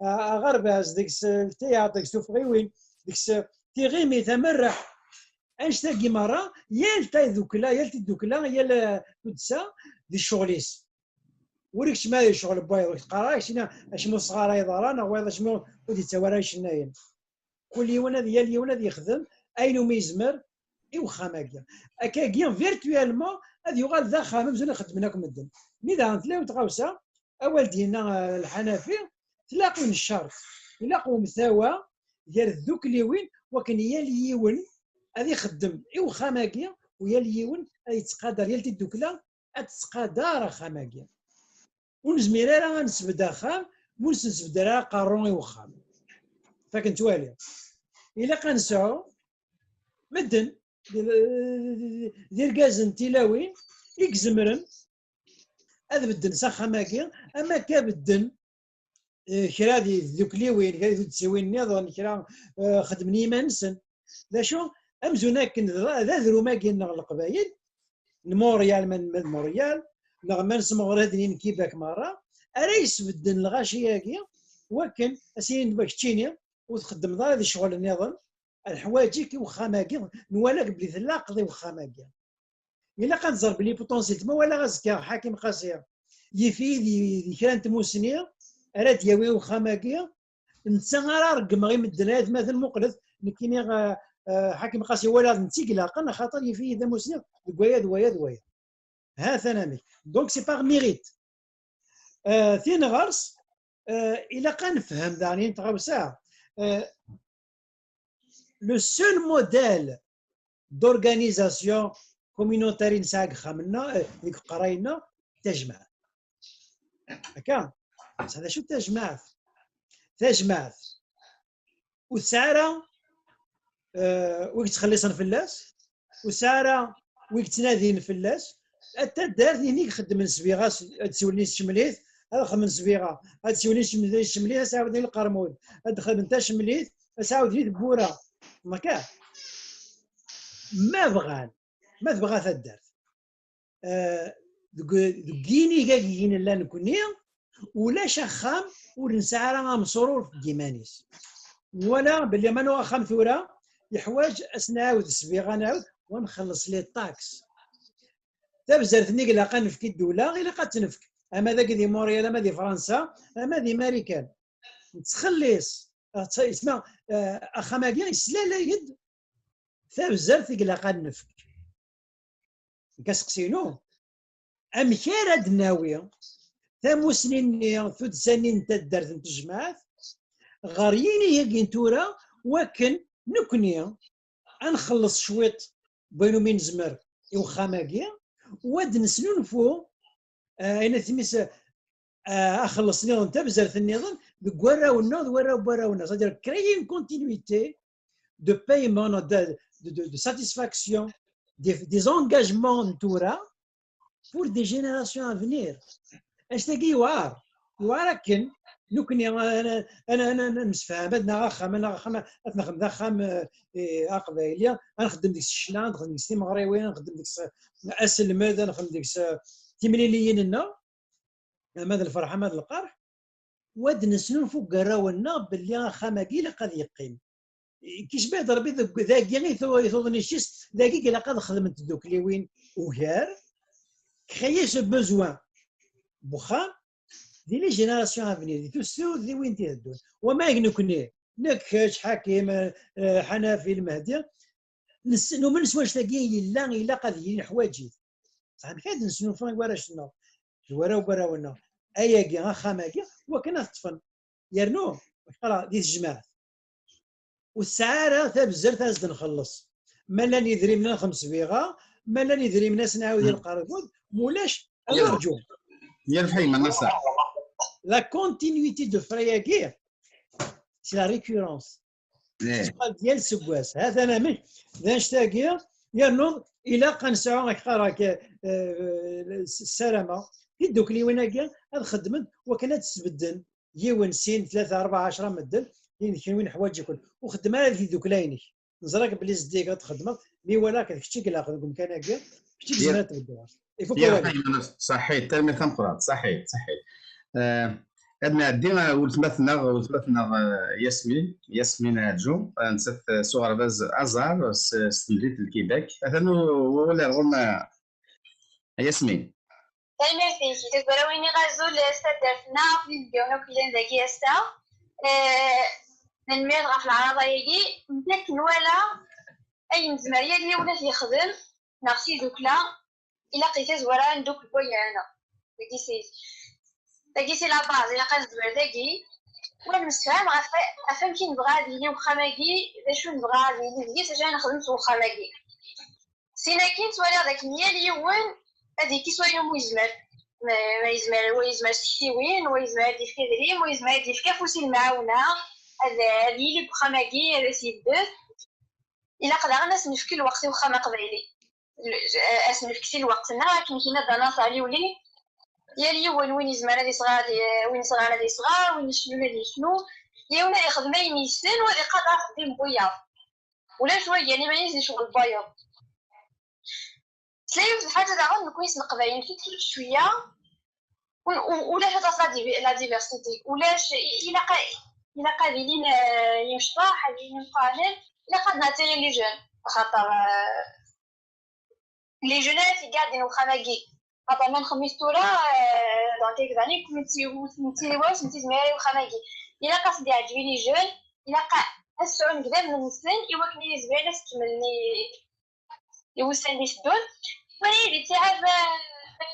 غرباز ديك التياتر ديك سوفغيوين ديك تيغيمي تمرح انشتاقي مره يالتاي ذوكلا يالتي دوكلا يال تدسا دي الشغليس وريكش ما يشغل باي تقرا شنو اشمو صغار يضرانا وهذا شنو ودي تورا شناين كل يوم هذا يال يوم هذا يخدم اينو ما يزمر واخا ماكيا هكا فيرتوالمون هذا يغال ذا خامم زين خدمناكم الدم ميدا تلاو تغاوسا اول ديالنا الحنفي تلاقوا الشرط يلاقوا مساوى ديال ذوك اللي وين وكان يا ليون هذا يخدم واخا ماكيا ويا ليون يتقادر يالتي الدوكلا تتقادر واخا ماكيا ونزمير راه نسبدا خام ونسبدا راه قارون وخام فكنت والي الا كنسعو مدن ديال كازن تيلاوين يكزمرن هذا بدن ساخا ماكي اما كابدن كرا ذوك لي وين كرا تسوين نظام كرا خدمني ما نسن ذا شو امزوناك ذا ذرو ماكي القبايل الموريال من موريال نغمان سمغر هذنين كيباك مره اريس بدن الغاشياكي وكن اسين باك تشيني وتخدم ضا هذا الشغل النظام الحوايجك واخا ماكي نوالك بلي تلاقضي واخا ماكي الا كنزرب لي بوتونسيل ما ولا غازكا حاكم قاسيه يفيد كرا تموسنيه راه دياوي واخا ماكي نتا راه رقم غير مدنات مثل مقلد كاين حاكم قاسيه ولا نتيقلاقا خاطر يفيد موسنيه دوايا ها ثانامي دونك سي باغ ميريت ثين غرس الا كنفهم داني نتغاو ساعه لو سول موديل دورغانيزاسيون كومينوتاري نساق خامنا ديك قراينا تجمع هكا. هذا شو تجمع وسعره ويك تخلصن فلاس وسعره ويك تنادين فلاس حتى دار دينيك خدم الصبيغه تسولني الشمليت هذا خمن صبيغه هاد تسولني الشمليت ساعدني القرمود هاد خدم انت شمليت ساعدني البوره ماكا ما تبغى تدار دقيني كاكين لا نكوني ولا شخام ونسعى راه مسرور في ديمانيس ولا باللي ما نو خام ثوره يحواج اسنعاود الصبيغه نعاود ونخلص لي الطاكس تبزرتني الا قنفك الدوله الا قتنفك اما ذاك دي موريال اما دي فرنسا اما دي ماريكان تخلص اسمع اخاماكي يسلا لا يد تبزرت الا قنفك كاسقسينو ام كيراد ناوي ثموسنين ثود سنين تدرت الجماعات غاريني هي تورا وكن نكني نخلص شويط بينو من زمر وخاماكي ود نسنونفو انا تميس اخلصني انت بزرت النظام بكورا والنوض ورا c'est-à-dire créer une continuité de paiement de satisfaction des engagements de Torah pour des générations à venir. اش تلاقي يوار كن نكني انا نسفهم بدنا خام نخدم ذا خام قبايليه نخدم ديك الشنا نخدم ديك المغربيه نخدم ديك اسلمد نخدم ديك تيمليليين لنا ماذا الفرحه ماذا القرح واد نسنون فوق راولنا باللي خاماكي لا قد يقيم كيش بعد ربي ذاك يثوضني شيست ذاك لا قد خدمت دوك لي وين وغير créer ce besoin بوخام دي لي جينيراسيون افنير دي توسو دي وين تيهدون وما يكنكني نكش حكيم حنفي المهدي نو من سواش تلاقي الا قضيه حوايجي صح كاد نسنو فين ورا شنو ورا ونا اياكي خاماكي وكنا تطفن يرنو قرا دي الجماعه والسعاره تبزر تازد نخلص مالا ندري من 5 بيغا مالا ندري من ناس نعاود القرض مولاش نرجو يا الفحيمه نصح la continuité de Freyagir c'est la récurrence ديال السكواس هذا انا مش ذا نشتاقي يرنوض الى قنسعو راك السلامه يدوك لي ويناكي هاد خدمت وكانت تسبدن يوين سين 3 4 10 مدن وين حوايج يكون وخدم هذه دوك لاينك نزرك بلي زديك تخدم مي ولاك كشتي كلا خدم كناكي كشتي زرات بالدوار صحيت ترمي ثمقرات صحيت عندنا عندنا ولتمثنا ياسمين هاجو نسات صغر باز ازار ستمديت الكيباك مثلا ولا غورنا ياسمين ميرسي تقولوا ويني غازو استدرتنا في الجونو كلين ذاكي استا نمير غا في العراضه يجي لكن ولا اي مزمريه اللي ولا يخدم ناقصي دوكلا الا لقيتي زوره ندوك البويانه داكي سي لا باز الا قاد زوير داكي ونمسفهم عفا كي نبغى ديني وخاماكي شو نبغى ديني ساجا نخدم سو خاماكي سينا كي نتوالي داك النيه اللي يوان هادي كي سوا يوم يزمر ما يزمر سيوين ويزمر دي فيدريم ويزمر دي كافوسي المعاونه هذا اللي بخاماكي هذا سيدو الا قدر الناس نفكي الوقت وخما قبيلي اسنفكسي الوقت نا كي كاين دانا صالي ولي يالي وين يزمر هذه صغار وين صغار هذه صغار وين شنو هذه شنو ياونا يخدم يميسن وهذه قطعه ديال البياض ولا شويه يعني ما ينزل شغل البياض تلاقيو في الحاجه داغون كويس نقباين في شويه ولا تصل لا ديفيرسيتي ولاش الا قادرين يمشطح ينقانن الا قد نعطي لي جون خاطر لي جونات قاعدين وخماقي خاطر من خميس تورا دون كيك زاني كنتي واش نتي زميري وخماقي الا قاصد يعجبني جون الا السعون كذا من السن يوكني زوينه تكملني يوسن لي شدون ولي تعب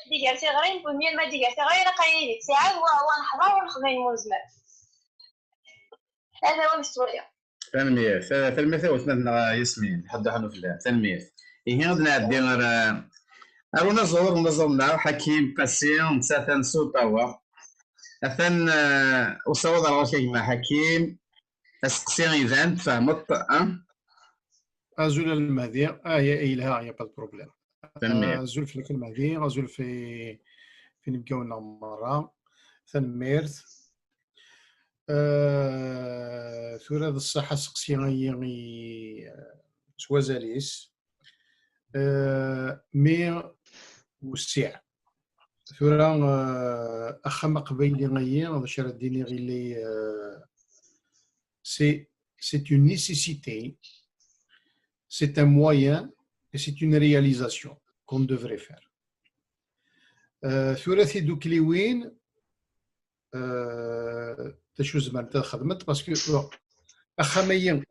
ديك صغيرين بمية ما ديك صغيره قليل تعب ونحضر ونخدم المزمر هذا هو المستوى تنمية تنمية وثمانية ياسمين حد حنو فلان تنمية إيه غادي نعدي غير أرونا زور حكيم قاسيم ساتن سوطاوا أثن وصوض على كيما حكيم أسقسي إيفانت فهمت أزول المهدي يا إلها يا با بروبليم تنمية أزول في المهدي أزول في نبقاونا مرة ثنميرت ثورة الصحة سقسي غي سوازاليس مي وسع ثورة أخم قبيلي غي هذا شرا ديني غي لي c'est une nécessité, c'est un moyen et c'est une réalisation qu'on devrait faire. ثلاثي دوك لي وين تشو زمان تخدمت باسكو اخاميا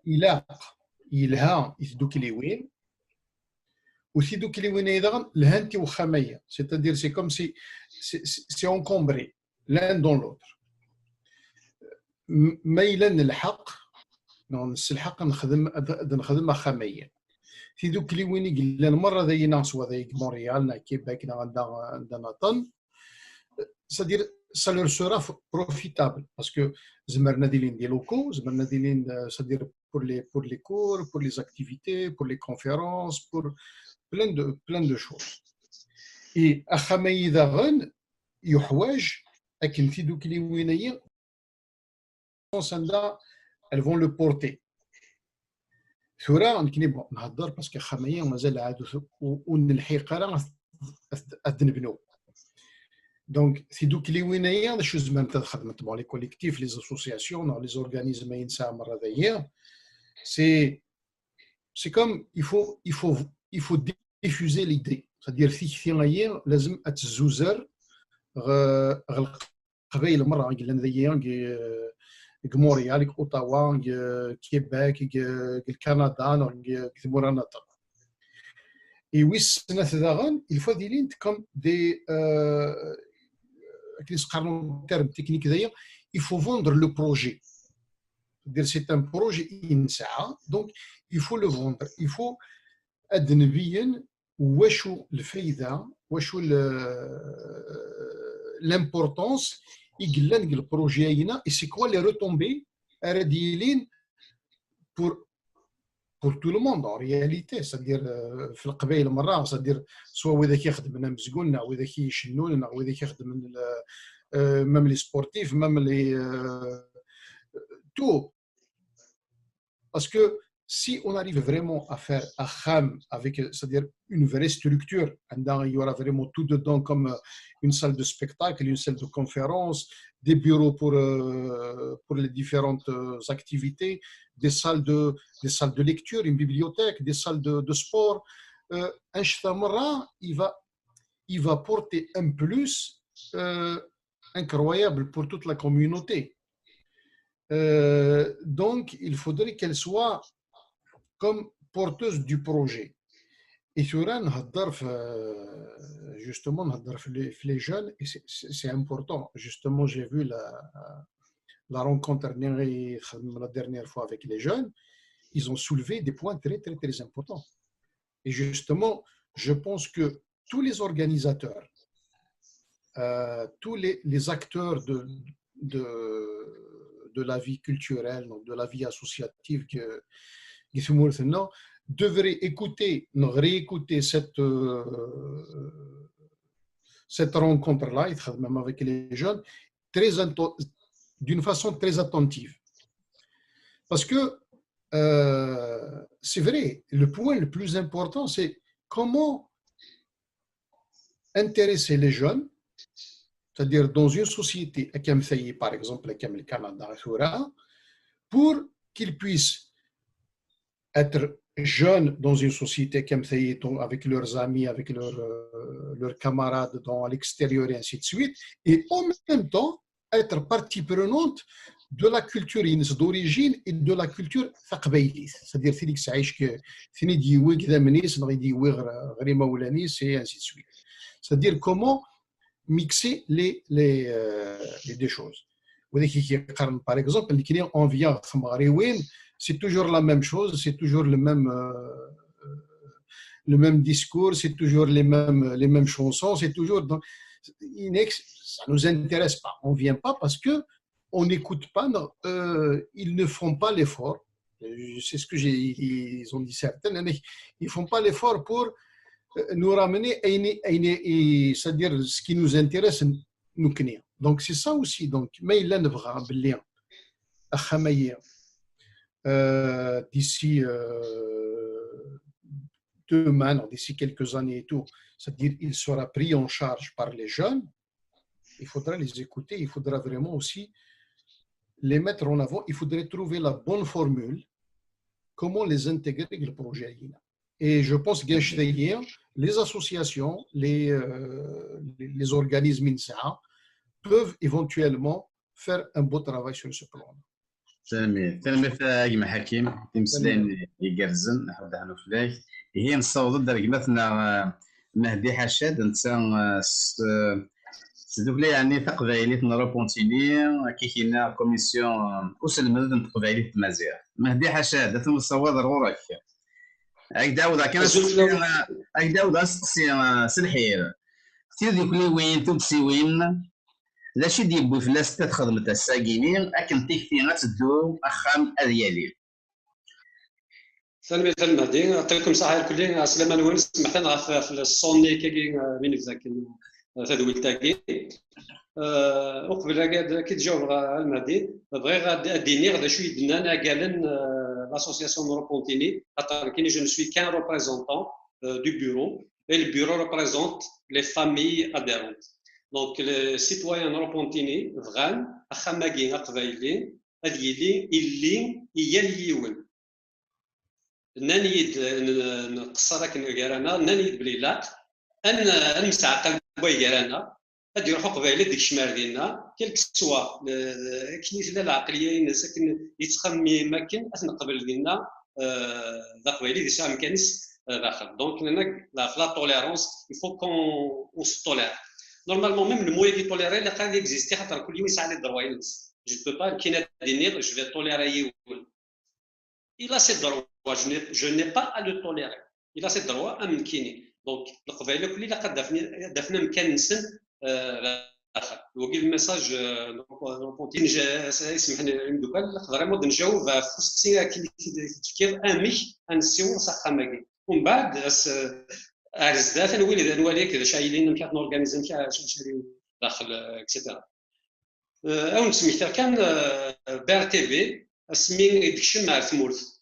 يلها يدوك لي وين وثي دوك لي وين ايضا لهانتي وخاميا سيتادير سي كوم سي اونكومبري لان دون لوتر ميلا الحق نس الحق نخدم خاميا في دوك لي وين قلنا المره ذي ناس وذي مونريال كيباك عندنا طن c'est-à-dire ça leur sera profitable parce que زمرنا دايرين دي لوكو زمرنا دايرين c'est-à-dire pour les cours pour les activités pour les conférences pour plein de choses et اخامي داغن يحواج لكن في دوك لي وينايا elles vont le porter ثورة نكني نهضر باسكو خاميا مازال عاد ونلحي قرا نبنو دونك في دوك لي وينايا شو زمان خدمت مع لي كوليكتيف لي اسوسياسيون لي زورغانيزم ينسى مره ذيا سي كوم il faut diffuser l'idée c'est-à-dire في ثينايا لازم اتزوزر قبيل مره قلنا ذيا مونريال اوتاوا كيباك كندا كثمورانا et oui c'est il faut dire comme des terme technique d'ailleurs il faut vendre le projet c'est un projet INSA donc il faut le vendre il faut أدنبيا وشو الفايدة وشو l'importance يقلن البروجي هنا et c'est quoi les retombées راديلين pour tout le monde en réalité c'est-à-dire في القبائل مرة c'est-à-dire سواء وإذا كيخدم لنا مزقولنا أو إذا كيشنو لنا أو إذا كيخدم même les sportifs même les tout parce que si on arrive vraiment à faire un kham avec c'est-à-dire une vraie structure il y aura vraiment tout dedans comme une salle de spectacle une salle de conférence des bureaux pour les différentes activités des salles de lecture une bibliothèque des salles de sport un shtamara il va porter un plus incroyable pour toute la communauté donc il faudrait qu'elle soit comme porteuse du projet. Et sur un justement les jeunes, et c'est important. Justement, j'ai vu la rencontre la dernière fois avec les jeunes. Ils ont soulevé des points très, très, très importants. Et justement, je pense que tous les organisateurs, tous les acteurs de la vie culturelle, de la vie associative devrait réécouter cette rencontre-là, même avec les jeunes, d'une façon très attentive. Parce que c'est vrai, le point le plus important, c'est comment intéresser les jeunes, c'est-à-dire dans une société, par exemple, le Canada, pour qu'ils puissent être jeunes dans une société avec leurs amis, avec leurs camarades dans l'extérieur et ainsi de suite, et en même temps être partie prenante de la culture d'origine et de la culture ثقبيلية, c'est-à-dire Félix Aïch fini d'youer gdamenis, d'youer غريمة ولانيس et ainsi de suite. C'est-à-dire comment mixer les deux choses. Par exemple, on vient c'est toujours la même chose, c'est toujours le même discours, c'est toujours les mêmes chansons, c'est toujours. Donc, ça ne nous intéresse pas. On ne vient pas parce qu'on n'écoute pas, ils ne font pas l'effort. C'est ce que ils ont dit certains, mais ils ne font pas l'effort pour nous ramener, c'est-à-dire ce qui nous intéresse, nous connaître. Donc c'est ça aussi. Donc, mais il a ne vra باللي أخمية d'ici demain, d'ici quelques années et tout, c'est-à-dire il sera pris en charge par les jeunes. Il faudra les écouter, il faudra vraiment aussi les mettre en avant. Il faudrait trouver la bonne formule, comment les intégrer dans le projet. Et je pense que les associations, les organismes INSA peuvent éventuellement faire un beau travail sur ce plan. تلمي فاهم حكيم تمسلين يقرزن نحب عنو فلاك هي نصوض درجمتنا مهدي حشاد انسان سدوك لي يعني تقبايلي نروبونتيني كيكينا كوميسيون وسلمد تقبايلي مزيان مهدي حشاد تمصوض ضرورك أكداودا كان أكداودا سلحير تيدي كلي وين تبسي وين لا شي ديبو فلاس تخدم تاع الساكينين اكن تيكتي غتدو اخام اديالي سلمي المهدي يعطيكم الصحه الكل سليمان ونس سمحتنا في الصوني كي من ذاك تدويل تاكي وقبل كي تجاوب المهدي بغي غادي غادا شويه دنا قالن l'association Neuropontini خاطر je ne suis qu'un représentant du bureau et le bureau représente les familles adhérentes. Donc, les citoyens neuropontini, vraiment, à Khamagin, à Kvaïli, à Yili, Illi, Yaliwen. Nanid, Nqsarak Ngarana, Nanid Blilat, un Msaqal Boygarana, à dire Hokvaïli, Dikshmardina, quel que soit, qui n'est la Kliyin, c'est qu'il y a Makin, à Nqabalina, Dakwaïli, des Samkanis, donc, la tolérance, il faut qu'on se tolère. Normalement, même le moyen de tolérer, il existe. Je ne peux pas, je vais tolérer. Il a ce droit, je n'ai pas à le tolérer. Il a ce droit à me kini. Donc, le message, vraiment, أرزدات نولي كذا شايلين كان أورجانيزم شايلين داخل إكسترا. أو نسميه كان بار تي في اسمي يدكشم مع ثمورث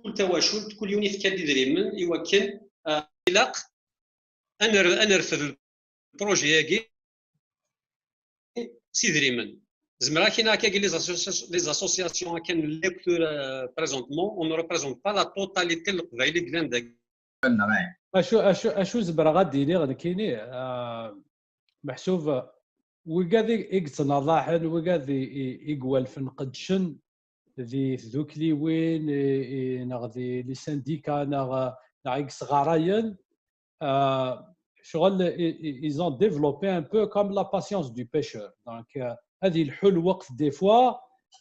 كل تواشل كل يوني في كادي دريمن يوكن إلاق أنا رفض البروجي ياكي سي دريمن زمرا كاين هكا لي اسوسياسيون كان ليكتور بريزونتمون اون ريبريزونت با لا توتاليتي القبايلي كلان داك اشو زبر غادي لي غادي كايني محسوب وكادي اكتنا ضاحن وكادي يقوال في نقدشن ذي ذوكلي وين نغدي لي سانديكا نغ صغاراين شغل ils ont développé un peu comme la patience du pêcheur. Donc هذه الحل وقت دي فوا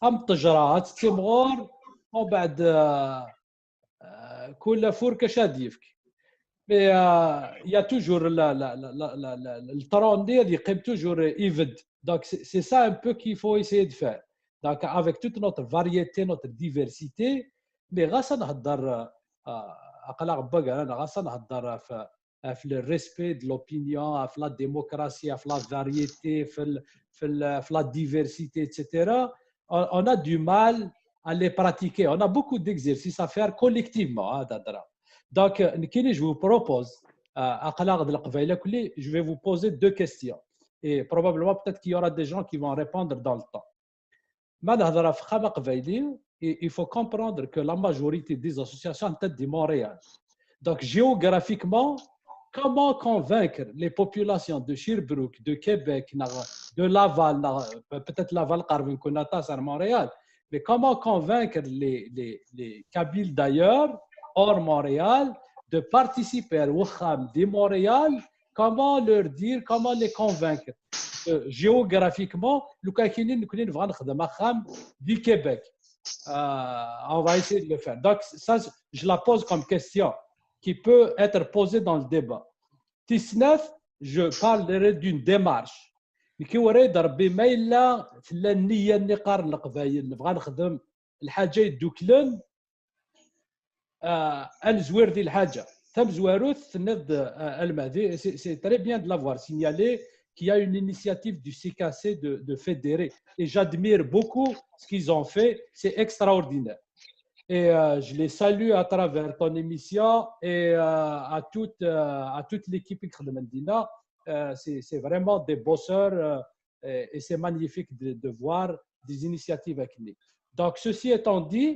ام تجرات تمغور وبعد كل فركه شاديفك. Mais il y a toujours le trône il قيم toujours يفد. Donc c'est ça un peu qu'il faut essayer de faire. Donc avec toute notre variété, notre diversité, mais غاصا نهضر اقلا بقى انا غاصا نهضر في le respect de l'opinion, في la démocratie, في la variété, في la diversité, etc. On a du mal à les pratiquer. On a beaucoup d'exercices à faire collectivement. Donc, je vous propose, je vais vous poser deux questions. Et probablement, peut-être qu'il y aura des gens qui vont répondre dans le temps. Il faut comprendre que la majorité des associations sont de Montréal. Donc, géographiquement, comment convaincre les populations de Sherbrooke, de Québec, de Laval, peut-être Laval, à Montréal, mais comment convaincre les Kabyles d'ailleurs, hors Montréal, de participer au Kham de Montréal? Comment leur dire, comment les convaincre? Géographiquement, le Kakinin, nous connaissons vraiment le Kham du Québec. On va essayer de le faire. Donc, ça, je la pose comme question qui peut être posée dans le débat. Tisnef, je parlerai d'une démarche. كي وريد ربي ما الا في النيه اني قارن القبايل نبغى نخدم الحاجه يدوكلن الزوير ديال الحاجه تم زواروث تنض المهدي سي تري بيان دو لافوار سينيالي qu'il y a une initiative du CKC de fédérer. Et j'admire beaucoup ce qu'ils ont fait. C'est extraordinaire. Et je les salue à travers ton émission et à toute l'équipe de Medina. C'est vraiment des bosseurs et c'est magnifique de voir des initiatives avec nous. Donc, ceci étant dit,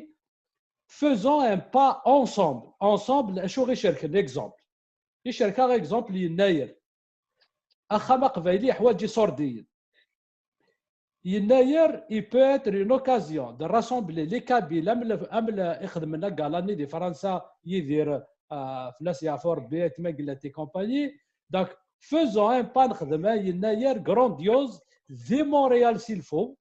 faisons un pas ensemble. Ensemble, je vais chercher un exemple. Je cherche un exemple, Naïr. أخا قبايلي حوايج صورديين. Naïr, il peut être une occasion de rassembler les Kabyles. أمل يخدم لنا قالاني دي فرنسا يدير فلاس يعفور بيت مقلة et compagnie. Donc, faisons un pas Naïr grandiose, de Montréal s'il faut,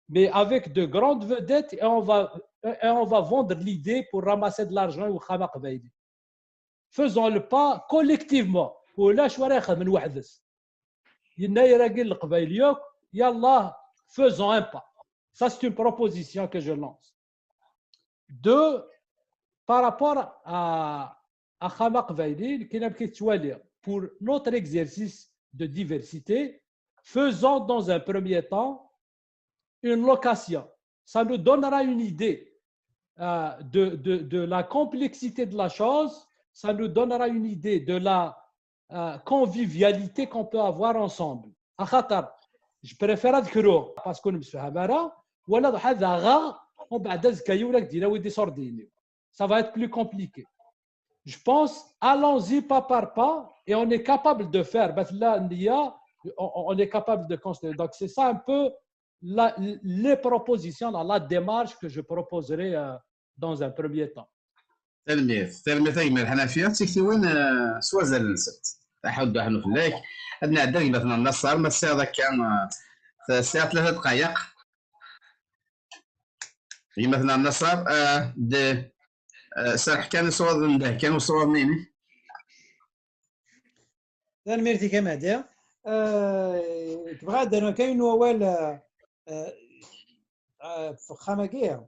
mais avec de grandes vedettes et on va vendre l'idée pour ramasser de l'argent ou خما قبايلي. Faisons le pas collectivement. ولا شو راه يخدم من وحدس. Naïr قال القبايليوك يلا faisons un pas. Ça, c'est une proposition que je lance. Deux, par rapport à Khamak Vaïli, pour notre exercice de diversité, faisons dans un premier temps une location. Ça nous donnera une idée de la complexité de la chose, ça nous donnera une idée de la convivialité qu'on peut avoir ensemble. Je préfère أذكره parce que نمسفها ولا هذا غا ومن بعد زكايو ولا دينا ودي صورديني. Ça va être plus compliqué. Je pense, allons-y pas par pas et on est capable de faire. Là, on est capable de construire. Donc, c'est ça un peu les propositions, la démarche que je proposerai dans un premier temps. تلميذ من الحنفيه تيكتي وين سوازل النسبت احد حنو فلاك عندنا عندنا مثلا النصر ما الساعه كان الساعه 3 دقائق مثلا النصر سرح كان صواب ده كانوا صواب نيني ميرتي كما هذا تبغى انا كاين ووال في خامكيه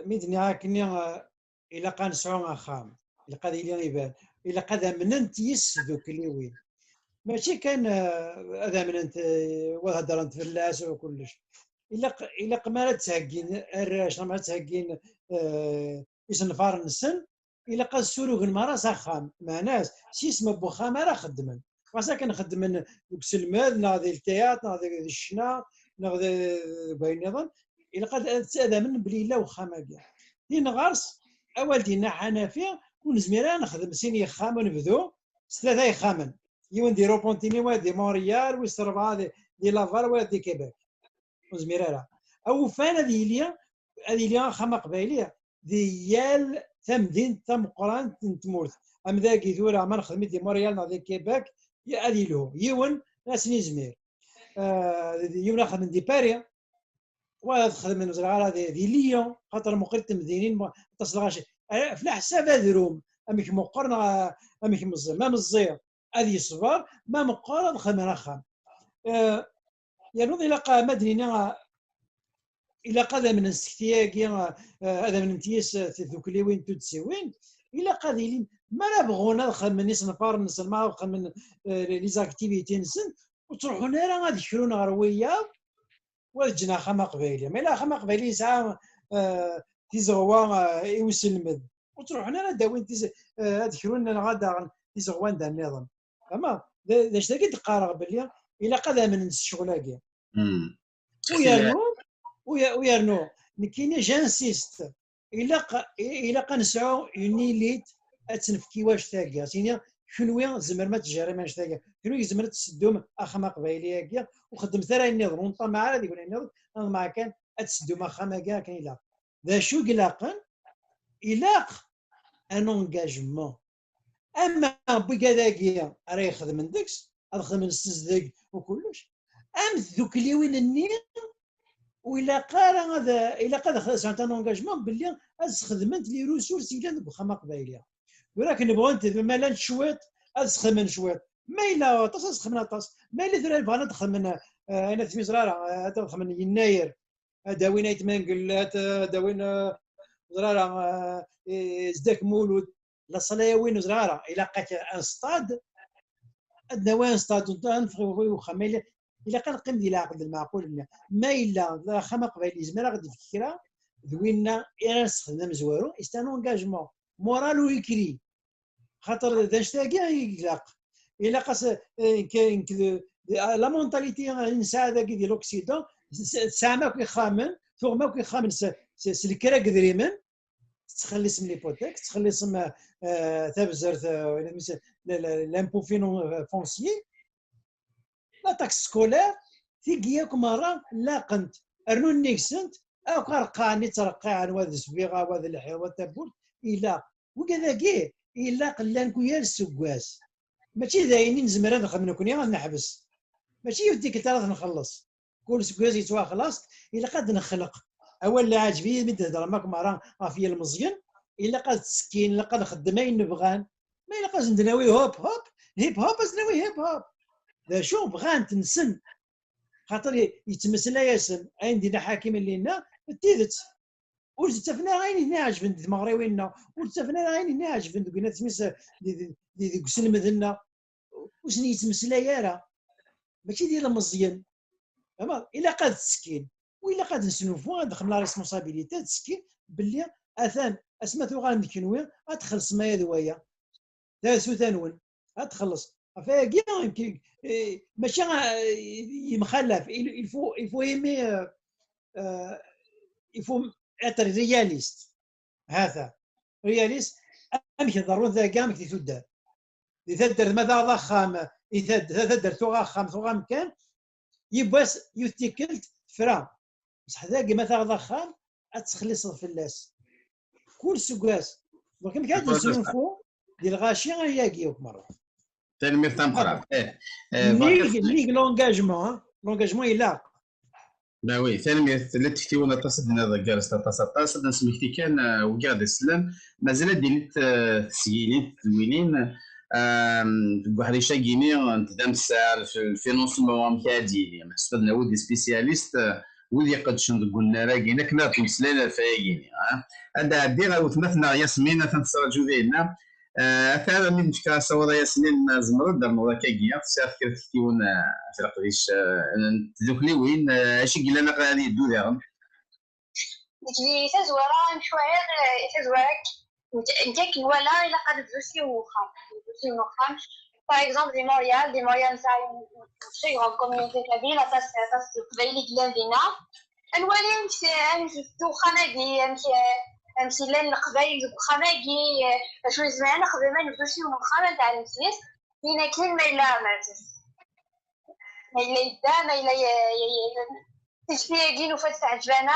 ميدني هاكني الا كان سعون خام الا قاد لي يبان الا قاد مننت يس ذوك اللي وين ماشي كان هذا مننت وهضر انت فلاس وكلش الا قمالات تهكين الراش ما تهكين يسنفار السن الا قاد سوروغ المرا سخام مع ناس سيسم بو خام راه خدمن واسا كنخدم دوك السلماد ناضي التيات ناضي الشنا ناضي بينظن الا قاد هذا من بلي لا وخامه كاع دين غارس اول دينا حنفيه ونزميرا نخدم سيني خام ونبذو ثلاثه يخامن يونديرو بونتيني وادي مونريال ويستربا دي لافال وادي كيباك وزميرا او فانا هذه ليا خما قبايليه ديال تمدين تم قران تمورت ام ذاك يدور ما نخدم دي مونريال ناضي كيباك يا ادي له يون ناس نزمير يون نخدم دي باري وخدم من زرعه دي ليون خاطر مقرت مدينين تصل في حساب هذروم امك مقرنا امك ما مزير هذه صبار ما مقارن خمرا خام يعني إلا مدينة إلا قاد من السكتياكي هذا من امتياز ذوك اللي وين تدسوين إلا قادين ما نبغونا نخمن نصنفار نسمع نخمن لي زاكتيفيتي نسن وتروحوا لنا غادي يشرونا غرويه وجنا خما قبايليه ما لا خما قبايليه ساعه تيزغوا يوسلمد وتروحوا لنا داوين تذكرونا غادا تيزغوان دا النظام فما داش داك تقارغ باللي الا قاد من الشغلاكي ويرنو كاين جانسيست الا كنسعو اون ليت اتنفكي واش تاكا سيني شنو زمر ما تجاري ماش تاكا شنو زمر تسدوم اخما قبايليه كيا وخدمت راه النظام ونطا مع هذيك النظام انا ما كان تسدوم اخما كاع كاين لا ذا شو قلاقن الا ان انجاجمون اما بكذاكيا راه يخدم من داكس يخدم من السزدك وكلش ام ذوك اللي وين النير وإلا قال هذا إلا قال خلاص عن انونجاجمون باللي خدمت لي ريسورس إلا بخدمة قبايلية ولكن نبغى انت مالا شويط خدمن شويط ما إلا طاس خدمنا طاس ما إلا ثلاث بغينا نخدمنا أنا في زرارة تخدم يناير هذا وين يتمنقل هذا وين زرارة زداك مولود لا صلاة وين زرارة إلا لقيت ان ستاد عندنا وين ستاد نفخو واخا ما إلا كنقيم ديال العقد المعقول ما إلا خما قبايلي زمان غادي فكرة دوينا نستخدم زوارو استان انجاجمون مورال ويكري خاطر داش تاكي يقلق الا قاس كاين لا مونتاليتي الانسان هذاك ديال الاوكسيدون سامع كيخامن ثم كيخامن سلكرا قدريمن تخلي اسم ليبوتيك تخلي اسم تبزر لامبو فونسيي لا تاكس سكولير تيجيك مره لاقنت ارنو نيكسنت او كرقاني ترقى عن هذا السبيغه وهذا الحيوان تبول الى وكذا كي الا قلان كويا السكواس ماشي داينين نزمر نخدم كوني غنحبس ماشي ديك الثلاث نخلص كل سكواس يتوا خلاص الا قد نخلق اول اللي عاجبني من تهضر معاك مرة في المزيان الا قد تسكين الا قد نخدم اين نبغان ما الا قد ندناوي هوب هوب هيب هوب ندناوي هيب هوب ذا شو بغان تنسن خاطر يتمسلا ياسن عندنا حاكم لينا تيدت ولتفنا غير هنا عجبن المغربيين ولتفنا غير هنا عجبن دوك سميس ديك سلمذنا واش يتمسلا يارا ماشي ديال المزيان فهمت الا قاد تسكين وإلا قاد نسنوفو غندخل لا ريسبونسابيليتي تسكين باللي اثان اسماتو غنكنوي غتخلص ما دوايا ثالث ثانون غتخلص فيا يمكن ماشي يمخلف il faut aimer il faut être réaliste هذا رياليست امشي ضروري ذا كاع مكتي تدار اذا دار ماذا ضخام اذا دار ثغام كان يبواس يتكلت فرا بصح ذاك مثلا ضخام تخلص في اللاس كل سكواس ولكن كان نسلفو ديال غاشي غياكيوك مره تلميذ تنقرا ليك لونجاجمون الا لا وي تلميذ اللي تكتيونا تصدنا هذا جالس تصد نسميكتي كان وقاعد السلام مازال ديال تسييلين تدوينين واحد شاكيني نتدام الساعه في الفينونسمون كاديني محسبنا ودي سبيسياليست ودي قد شنو قلنا راكينا كنا تمسلينا فايقيني هذا عندنا وتمثلنا ياسمين تنتصرجو ديالنا فعلا من فكره صوره ياسمين زمرد درنا كاكيا ساعه كتكتيون في القديش ذوك وين اش قلنا لنا غادي يدو داهم ديك لي تزوره مشوار تزوارك نتاك ولا الا قد دوسي وخام par exemple des Montréal c'est une très grande communauté kabyle ça c'est قبيله قلاندينا الولي نمشي خناقي نمشي لين القبايل خناقي شويه زمان خدمه نمشي ونخرج تاع المسيس فينا كل ما الا ماتت ما الا يدا ما الا تشفيه وفات عجبانا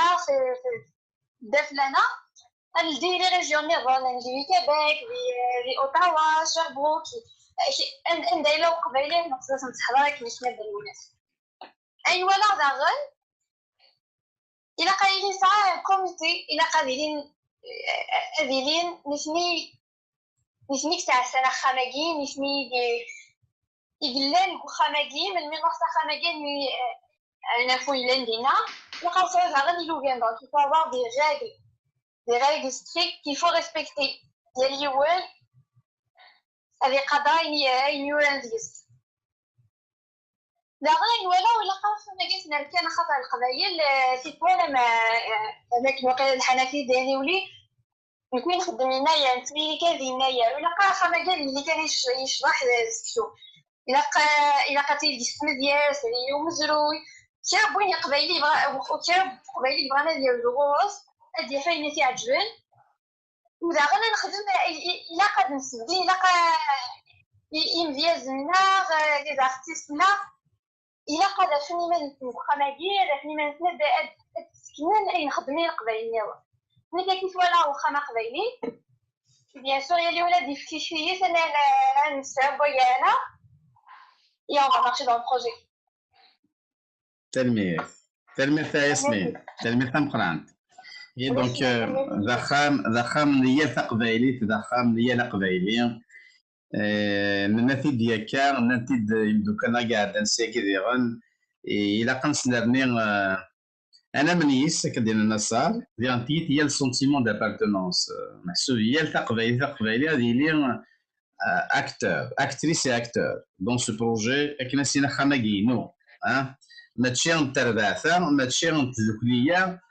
داف لنا ندير لي ريجيون نيفون ندير كيبيك لي اوتاوا شربوك ندير له قبيله نقصد نتحضر كيفاش نبدا الناس اي ولا داغل الى قايلين ساعه كوميتي الى قادرين نسني تاع سنه خماجين نسني يقلن خماجين من نقص خماجين انا فويلين دينا لقاو ساعه داغل يلوغين دونك il faut avoir des règles strictes qu'il faut respecter ديال اليوال هذه قضايا ينورانزيس لا غير ولا قاوسنا جيتنا كان خطا القبائل سيتوانا ما هذاك الوقت الحنفي ديالي ولي يكون خدم هنايا نتبي كان هنايا ولا قا خما قال اللي كان يشرح شو الى قتيل جسم ديال سري ومزروي كان بوين قبايلي قبايلي بغانا ديال الغوص ديال فين تيعجبن ودا غانا نخدم الى قد نسدي الى قا يمديازنا لي زارتيستنا الى قد فيني من خماجير فيني من نبدا تسكنن اي نخدمي القبايل نيوا ملي كيف ولا وخما قبايلي بيان سور يلي ولادي في شويه انا نساب ويانا يا on va marcher dans le projet تلميذ تلميذ ياسمين تلميذ مقرانت هي دونك ضخام نية تقبايلي ضخام نية القبايلي ننتي ديكا ننتي يبدو كان قاعد نسيكي ديغن إلا كنسنرني انا من يسك ديال النصار ديال تيت هي السونتيمون دابارتونونس محسوب هي التقبايلي هذه لي اكتور اكتريس اي اكتور دون سو بروجي كنا سينا خماكي نو ماشي نتربعثا ماشي نتذكليه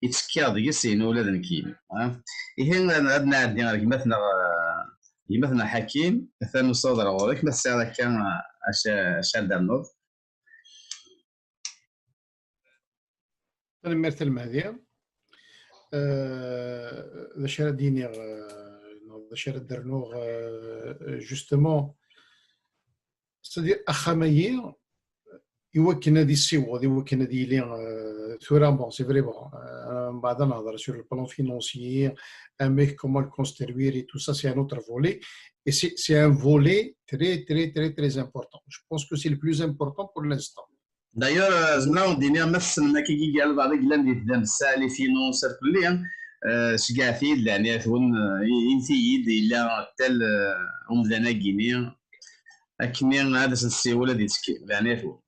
يتسكر ديال سينو ولا ذنكين إيه عندنا عندنا مثلا حكيم مثلا صدر غورك بس هذا كان شاد النض تلميذ المهدي ذا شرا دينيغ ذا شرا درنوغ جوستومون c'est-à-dire أخامية يوكن هذه السيوة يوكن هذه لي ثورا بون سي فري بون من بعد نهضر sur le plan financier un mec comment le construire et tout ça c'est un autre volet et c'est un volet très important je pense que c'est le plus important pour l'instant. D'ailleurs زعما ودينا مثلنا كي قال بعض الكلام اللي تدام الساعه لي فينونسر كليا شكاثيد يعني ثون ينتيد الا حتى ومدانا كينيا اكني هذا السيوله ديال تسكي يعني ثون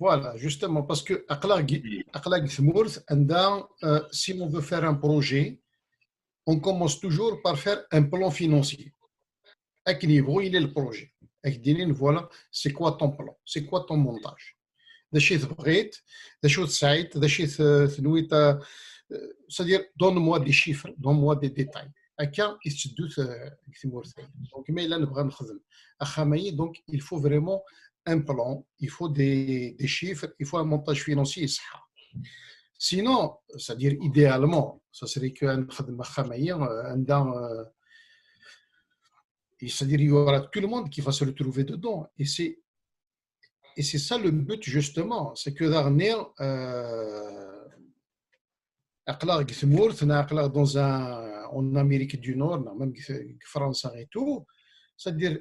Voilà, justement, parce que Akhlaq Thmourth, si on veut faire un projet, on commence toujours par faire un plan financier. À quel niveau il est le projet? Voilà, c'est quoi ton plan? C'est quoi ton montage? C'est-à-dire, donne-moi des chiffres, donne-moi des détails. Donc, il faut vraiment un plan, il faut des chiffres, il faut un montage financier. Sinon, c'est-à-dire idéalement, ça serait qu'un c'est-à-dire il y aura tout le monde qui va se retrouver dedans. Et c'est ça le but justement, c'est que dernier, en Amérique du Nord, même en France et tout, c'est-à-dire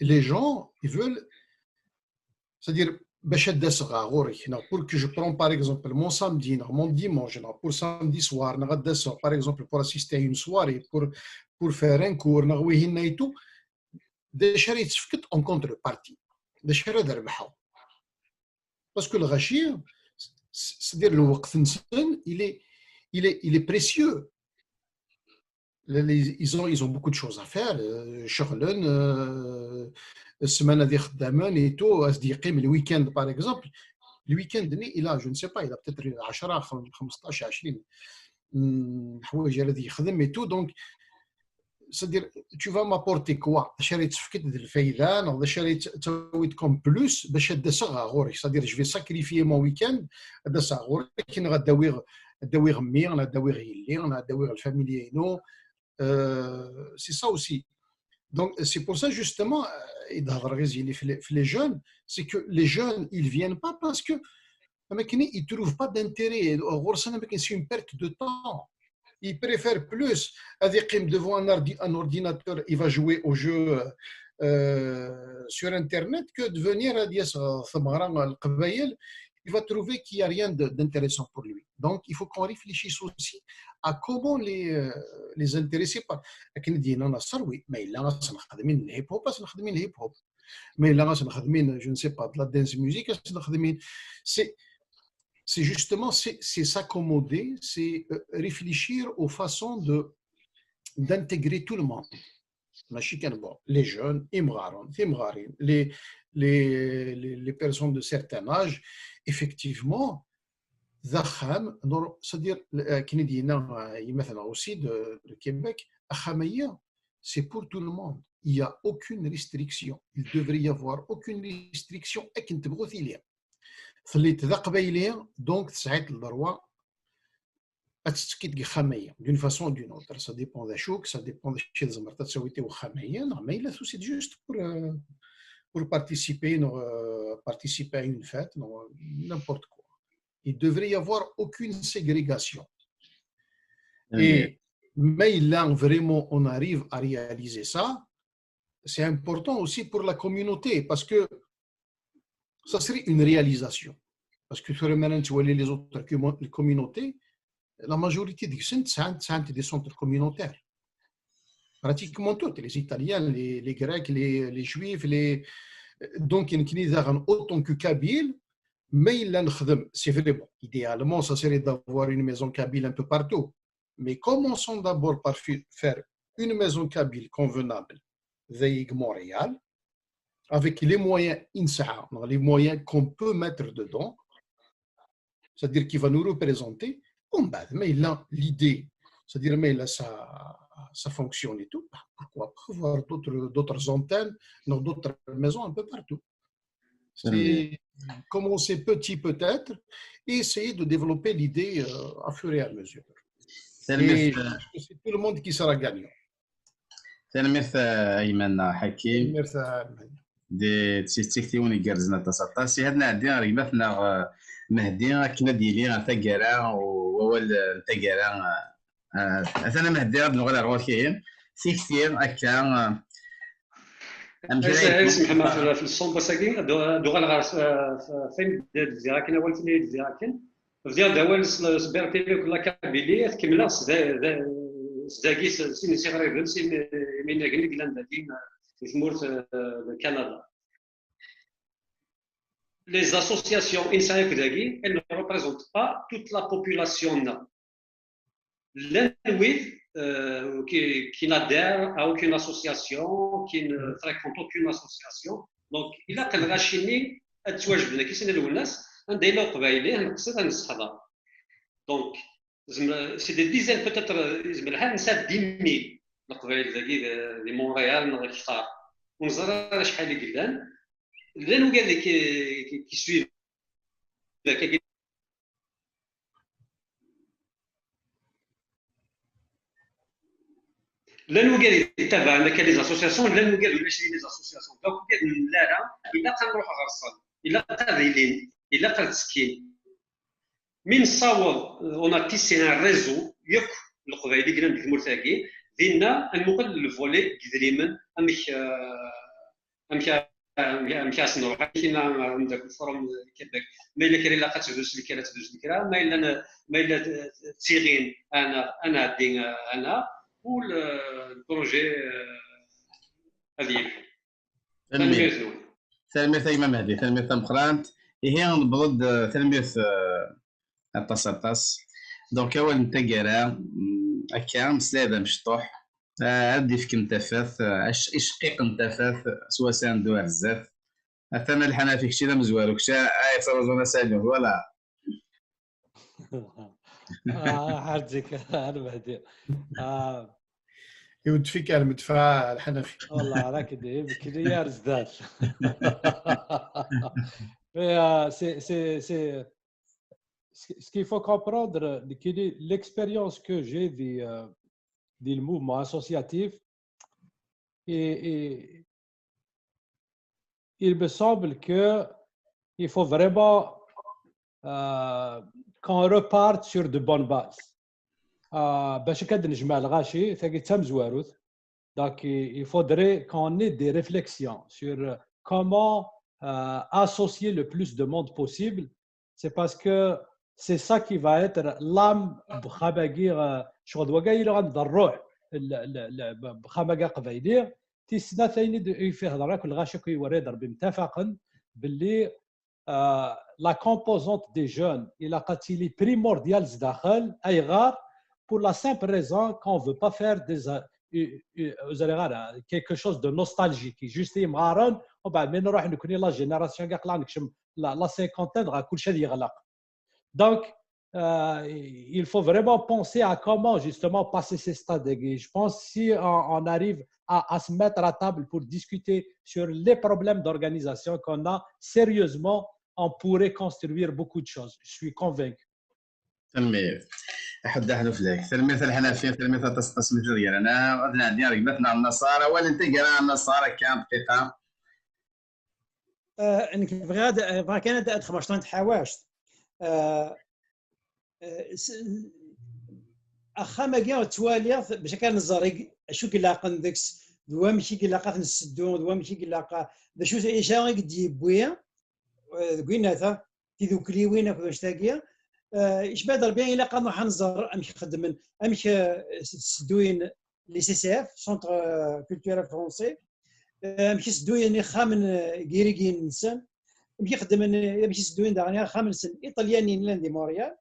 les gens, ils veulent. C'est-à-dire, pour que je prends par exemple mon samedi, mon dimanche, pour samedi soir, par exemple pour assister à une soirée, pour faire un cours, et tout, déjà il en contrepartie. Déjà parce que le rachir, c'est-à-dire le waqt il est précieux. Ils ont beaucoup de choses à faire. السمانه دي خدامان ايتو اصدقائي من الويكاند باغ اكزومبل الويكاند il a je ne sais pas il a peut-être 10 15 20 حوايج اللي يخدم ايتو دونك c'est-à-dire tu vas m'apporter quoi شري تفكت الفايدان ولا شري تويتكم بلوس باش هدسها غوري c'est-à-dire je vais sacrifier mon week-end هدسها غوري كاين غداوي غمي انا غداوي غيلي انا غداوي الفاميليينو c'est ça aussi. Donc, c'est pour ça, justement, les jeunes, c'est que les jeunes, ils ne viennent pas parce qu'ils ne trouvent pas d'intérêt. C'est une perte de temps. Ils préfèrent plus devant un ordinateur, il va jouer aux jeux sur Internet que de venir à dire il va trouver qu'il n'y a rien d'intéressant pour lui. Donc, il faut qu'on réfléchisse aussi à comment les intéresser par. Oui, mais là, on a le hip-hop, on a le hip-hop. Mais là, on a je ne sais pas, de la dance music, c'est justement, c'est s'accommoder, c'est réfléchir aux façons d'intégrer tout le monde. Les jeunes, les personnes de certain âge, effectivement, c'est-à-dire, aussi de Québec, c'est pour tout le monde. Il n'y a aucune restriction. Il devrait y avoir aucune restriction. Donc, d'une façon ou d'une autre. Ça dépend des chocs, ça dépend des choses. C'est juste pour participer à une fête, n'importe quoi. Il ne devrait y avoir aucune ségrégation. Et mais là, vraiment, on arrive à réaliser ça. C'est important aussi pour la communauté parce que ça serait une réalisation. باسكو ثورة مثلا تولي لي زوتر الكوميونيتي لا ماجوريتي ديك السن تسعة دي سونتر كوميونيتير براتيكمون توت لي ايطاليان لي غريك لي جويف لي دونك يمكن اذا اوتون كو كابيل mais il نخدم c'est vrai bon idéalement ça serait d'avoir une maison kabyle un peu partout mais commençons d'abord par faire une maison kabyle convenable زي Montréal avec les moyens INSA, les moyens qu'on peut mettre dedans, c'est-à-dire qui va nous représenter, mais il a l'idée, c'est-à-dire mais là ça fonctionne et tout, pourquoi pas avoir d'autres antennes dans d'autres maisons un peu partout. C'est commencer petit peut-être et essayer de développer l'idée à fur et à mesure. Et c'est tout le monde qui sera gagnant. تلميذ أيمن حكيم Merci. دي تيكتيوني جرزنا تصطاسي هادنا عندنا ريماتنا مهدي كنا ديالي تاكارا وول تاكارا انا مهدي غاد نغير غوكين سي كثير هكا اسمح لنا في الصومبا ساكين دوغال غار فين ديراكن اول في ديراكن فديال دوال سبيرتي كلا كابيلي كملا زاكي سي صغير سي من غير كلاندين في مورت كندا. Les associations elles ne représentent pas toute la population. L'individu qui n'adhère à aucune association, qui ne fréquente aucune association, donc il a qu'à rachiner à تواجبنا كي سنة الناس عندنا لو قبايلي نقصد نصحدا. Donc c'est des dizaines peut-être زعما نسى 10,000 القبايل ديال مونريال نختار ونزرع شحال قدام لانه قال لك كي سويف لانه قال يتبع عندك لي زاسوسياسيون لانه قال ماشي لي زاسوسياسيون دونك قال لا الا كنروح غرصان الا قادرين الا قادسكين من صاوب اون ا تيسي ان ريزو ياك القبايلي قلنا ديك المرتاكي دينا المقل الفولي قدريمن امكاس نروح كاين عندك الفورم كذاك ما الا كاين لاقات تدوز الكره تدوز الكره ما الا تيغين انا دين انا والبروجي هذه تلميذ ايمن مهدي تلميذ مقرانت هي نبرد تلميذ التصاطاس دونك اول نتاكرا هكا مسلاده مشطوح عندي فيك نتفاث اشقيق نتفاث سوا ساندو بزاف انا الحنا فيك شي مزوار وكشا فرزونا سالو ولا حاجك انا مهدي يود فيك المدفع الحنفي والله راك دايم كذا يا رزدات c'est ce qu'il faut comprendre l'expérience que j'ai du mouvement associatif et il me semble que il faut vraiment qu'on reparte sur de bonnes bases. باش كنجمع الغاشي ثقي تم زواروث donc il faudrait qu'on ait des réflexions sur comment associer le plus de monde possible. C'est parce que c'est ça qui va être l'âme بخباقير شغل وقايل عند الروح بخباقا قبايلير تيسنا ثاني فيه هضرك الغاشي كي يوري ضرب متفقا باللي la composante des jeunes il a قتيلي primordial داخل اي غار pour la simple raison qu'on ne veut pas faire quelque chose de nostalgique. Juste, il m'a dit, mais nous avons la génération qui a la cinquantaine, donc, il faut vraiment penser à comment justement passer ces stades. Je pense que si on arrive à se mettre à table pour discuter sur les problèmes d'organisation qu'on a, sérieusement, on pourrait construire beaucoup de choses. Je suis convaincu. تلميذ احد احذف لك تلميذ الحنفيه تلميذ التصميم ديال انا غادي عندي رقبتنا النصارى ولا انت قرا النصارى كان دقيقه انك بغا كان ادخل 15 حواش اخا ما كاع توالي باش كان الزريق شو كلاقن داكس دوا ماشي كلاقا نسدو دوا ماشي كلاقا باش ايشا غادي بويا قلنا ذوك ليوين اكو واش تاقيا ايش بادر بيان الا قاموا حنزر امش خدمن امش سدوين لي سي سي اف سونتر كولتورال فرونسي امش سدوين خامن كيريكين انسان امش خدمن امش سدوين دغنيا خامن سن ايطاليانيين لاندي موريال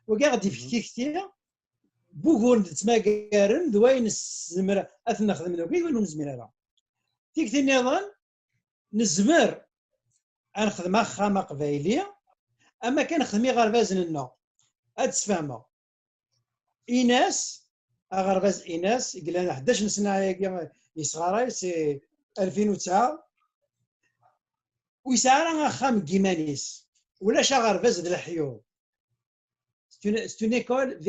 وقاعد في كثير بوغون تماكارن دوين الزمره اثنا خدمنا وكيف نقولوا نزمر تيك النظام نزمر نخدم خامه قبايليه اما كان خدمي غرباز لنا هاد تفهمها ايناس غرباز ايناس قال لنا 11 سنه يصغراي سي 2009 ويسعى خام كيمانيس ولا شا غرباز د الحيوم سي اون ايكول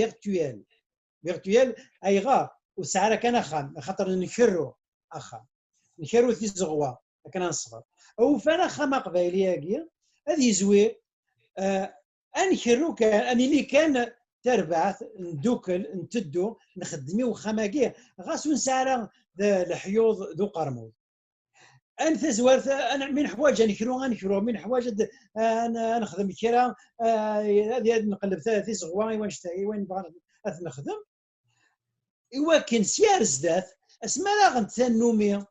فيرتويال ايغا وسعى كان خام خاطر نكرو اخا نكرو في زغوه كان نصغر او فانا خامه قبايليه كيا هذه زوير انكرو كان اني اللي كان تربعث ندوكل نتدو نخدميو خماكيه غاسو نسعى الحيوض ذو قرمود انت زوارت انا من حوايج نكرو من حوايج انا نخدم كرا هذه نقلب ثلاث زغوان وين نشتري وين نبغى نخدم ايوا كان سيار زدات اسما لا غنتنومي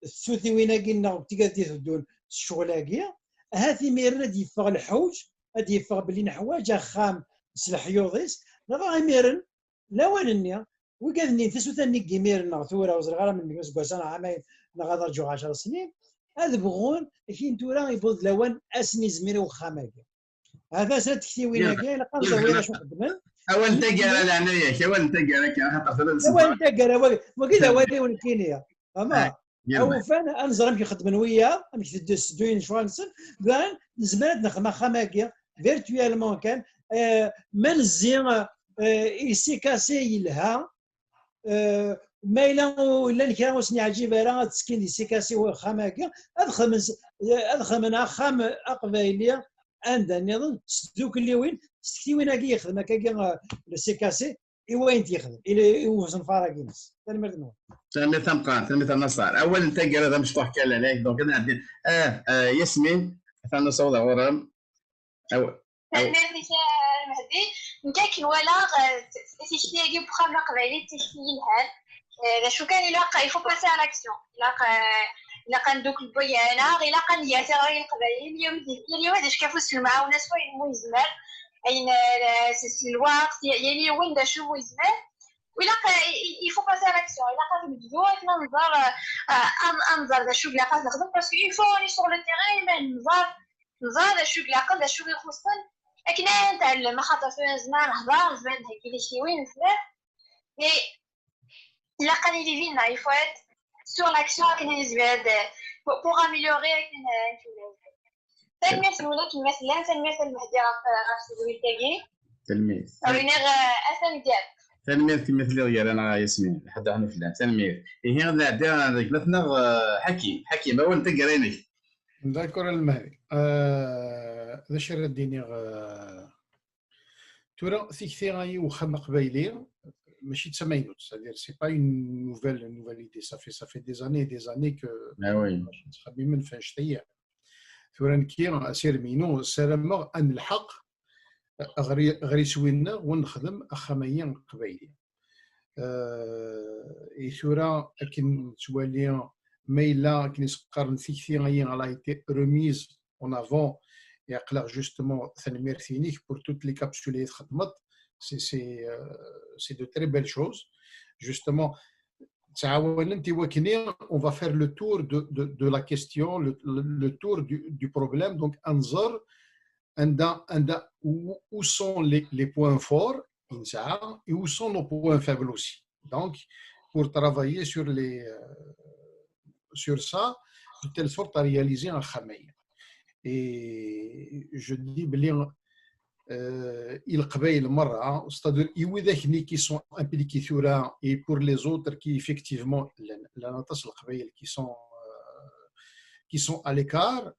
السوثي وين قلنا تيقادي تدون الشغلاكيه هذه ميرنا دي يفغ الحوج هذه يفغ بلي حوايج خام سلحيوضيس راه ميرن لا وانني وقالني تسوثني كيميرنا ثوره وزرغاره من كوسكوسانا عامين نغادر جو 10 سنين هذا بغون كاين تورا يبوض لوان اسني زميري وخاماكي هذا سات كثي وين كاين لقى زويره شو خدمن اول تقرا لعناية اول تقرا خاطر اول تقرا وكذا وادي ولكينيا اما او فانا انزر امشي خدمن وياه امشي تدوين شوانسن كان زمان نخدم خاماكي فيرتوالمون كان منزي يسي كاسي لها ما الا كان وسني عجيب راه تسكين دي سيكاسي وخاماكا ادخل من خام اقبايليه عندها نظن سدوك اللي وين سكتي وين كي يخدم هكا السيكاسي وين تيخدم الى وزن فاراكينس تلميذ تلميذ النصار اول انت قال هذا مش تحكي عليك دونك انا عندي ياسمين ثاني صوت غرام او merci المهدي نكاك ولا تيشتي يجيب خام قبايلي تيشتي لها شو كان يلاقى يفو باسي على لاكسيون يلاقى ندوك البيانه يلاقى نياتي غير القبايل اليوم هذا كافوس المعاونه سواء مويزمر اين الوقت يعني وين دا شو مويزمر ويلاقى يفو باسي على لاكسيون يلاقى تبدو ننظر دا شو لاقى نخدم باسكو يفو ني سور لو تيرين نظر دا شو لاقى دا شو يخصن لكن نتعلم خاطر في زمان نهضر زمان هكا لي شي وين نفهم la qualité il faut être sur l'action pour améliorer تلميذ ولا كيما تلميذ المهدي راه سيدوي تاعي تلميذ وينير اسم ديال تلميذ كيما تلي غير انا ياسمين حد انا فلان تلميذ هي غدا هذيك مثلا حكيم هو انت قريني داكور المهدي ذا شر الديني تورا ثيكثي غاي وخم قبايلي ماشي تسمينوت c'est-à-dire c'est pas une nouvelle idée ça fait des années que نتخبي من فاش تايا ثورا كي اسير مينو سلام ان الحق غري سوينا ونخدم اخميا قبايلي اي ثورا كن توالي ميلا كن يسقرن ثيكثي غاي على ايتي ريميز اون افون يقلق جوستومون ثاني فينيك pour toutes les capsules اللي خدمت c'est de très belles choses. Justement, on va faire le tour de la question, le tour du problème. Donc, où sont les points forts et où sont nos points faibles aussi. Donc, pour travailler sur ça, de telle sorte à réaliser un khamaï. Et je dis bien, القبائل مرة c'est-à-dire يوذاك qui sont impliqués ثورا et pour les autres qui effectivement la نتصل القبائل qui sont à l'écart.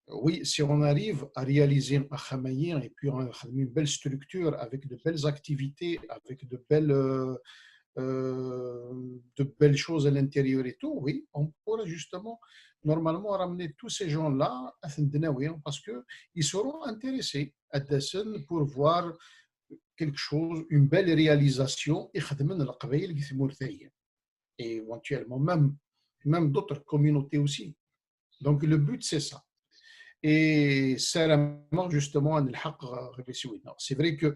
Oui, si on arrive à réaliser un khamaïen et puis une belle structure avec de belles activités, avec de belles de belles choses à l'intérieur et tout, oui, on pourra justement normalement ramener tous ces gens-là à Thendenaouia parce qu'ils seront intéressés à Dassen pour voir quelque chose, une belle réalisation et éventuellement même d'autres communautés aussi. Donc le but c'est ça. Et c'est justement c'est vrai que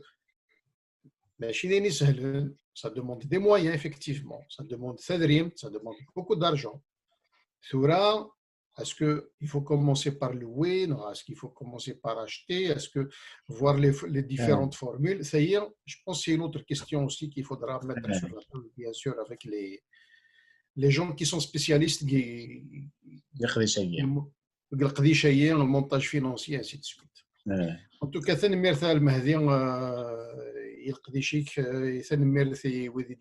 ça demande des moyens, effectivement. Ça demande ça demande beaucoup d'argent. Est-ce qu'il faut commencer par louer? Est-ce qu'il faut commencer par acheter? Est-ce que voir les différentes formules? Ça y est, je pense que c'est une autre question aussi qu'il faudra mettre sur la table, bien sûr, avec les gens qui sont spécialistes le montage financier, ainsi de suite. En tout cas, تنميرت المهدي يلقدي شيك تنميرت ودي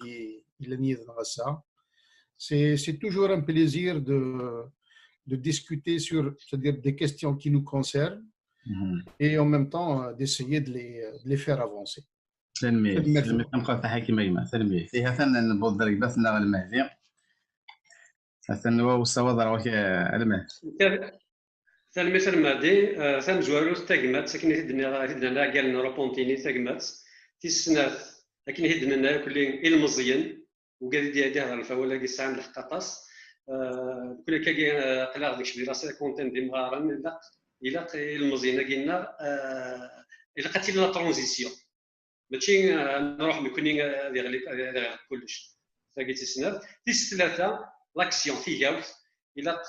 لنيد نغسا. C'est toujours un plaisir de discuter sur, c'est-à-dire des questions qui nous concernent et en même temps d'essayer de les faire avancer. تنمير تنبقى في حكيمة يما تنمير فيها ثنا نبوض دريبات نغ المهدي ثنا وصوض روك المهدي تلميذ المهدي ثم زوالو تاكمات ساكن هدنا كاع روبونتيني تاكمات تيسناث لكن هدنا كل المزيان وقال دي هذا الفولا كي ساعه الحقاطاس كل كاين قلا ديك شبيره سا كونتين دي مغارن الى المزيان قلنا الى قتل لا ترانزيسيون ماشي نروح بكوني غير كلش ساكي تيسناث تيس ثلاثه لاكسيون في جاوث الى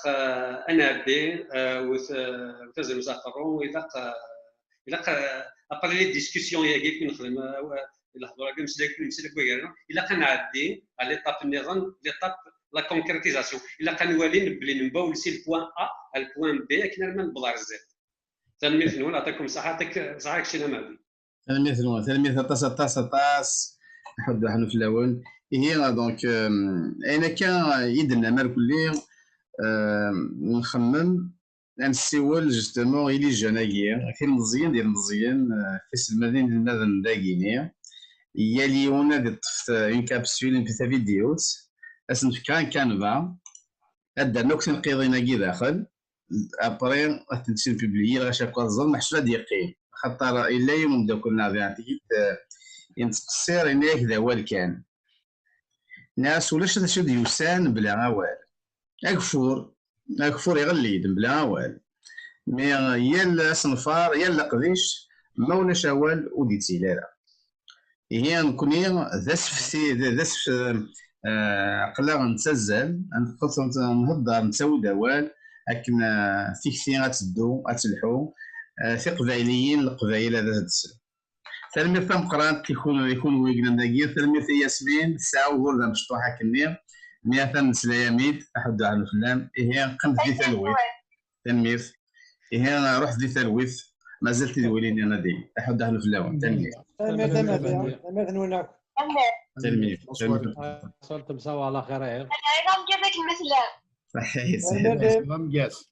انا بي وتزل زاقرون الى ابري لي ديسكوسيون يا كيف نخدم الى حضر كاع مسلك بغيرنا الى كنعدي على ليطاب نيغان ليطاب لا كونكريتيزاسيون الى كنولي نبلي نباول سي البوان ا البوان بي كنا ما نبلار الزيت تنمير فنون نعطيكم صحتك صحتك شي نماذج تلميذ طاس نحب نحن في الاول هي دونك انا كان يدنا مال كلي نخمم نسيول جوستومون الي جوناكيا كاين مزيان ديال مزيان في المدينه المدن داكينيا هي ليونا دي طفت اون كابسول في فيديوز اسم كانفا ادار نوكس نقيضينا كي داخل ابري تنسين بوبليي غا شاكو الظلم محشوله ديقين خاطر الا يوم بدا كنا فيانتيت ينتقصير ان هكذا وال كان ناس ولاش شاد يوسان بلا اوال اكفور يغلي بلا اوال مي يا الصنفار يا القديش ما ولاش اوال وديتي لا هي نكوني ذا سفتي ذا قلا نتسزل نهضر نساوي دوال لكن فيكتي غتدو غتلحو في قبايليين القبايل هذا تدسل تلميذ فهم قرانت يكون ويقنا داكيا تلميذ ياسمين ساعه وغور ذا مشطوحه كني 100 نسلاياميد احد على الفلام هي قمت دي تلويث تلميذ هي رحت دي تلويث ما زلت الولين انا دي احد على الفلام تلميذ تلميذ صرت مساوي على خير انا نجيب لك المثل صحيح سلام جاس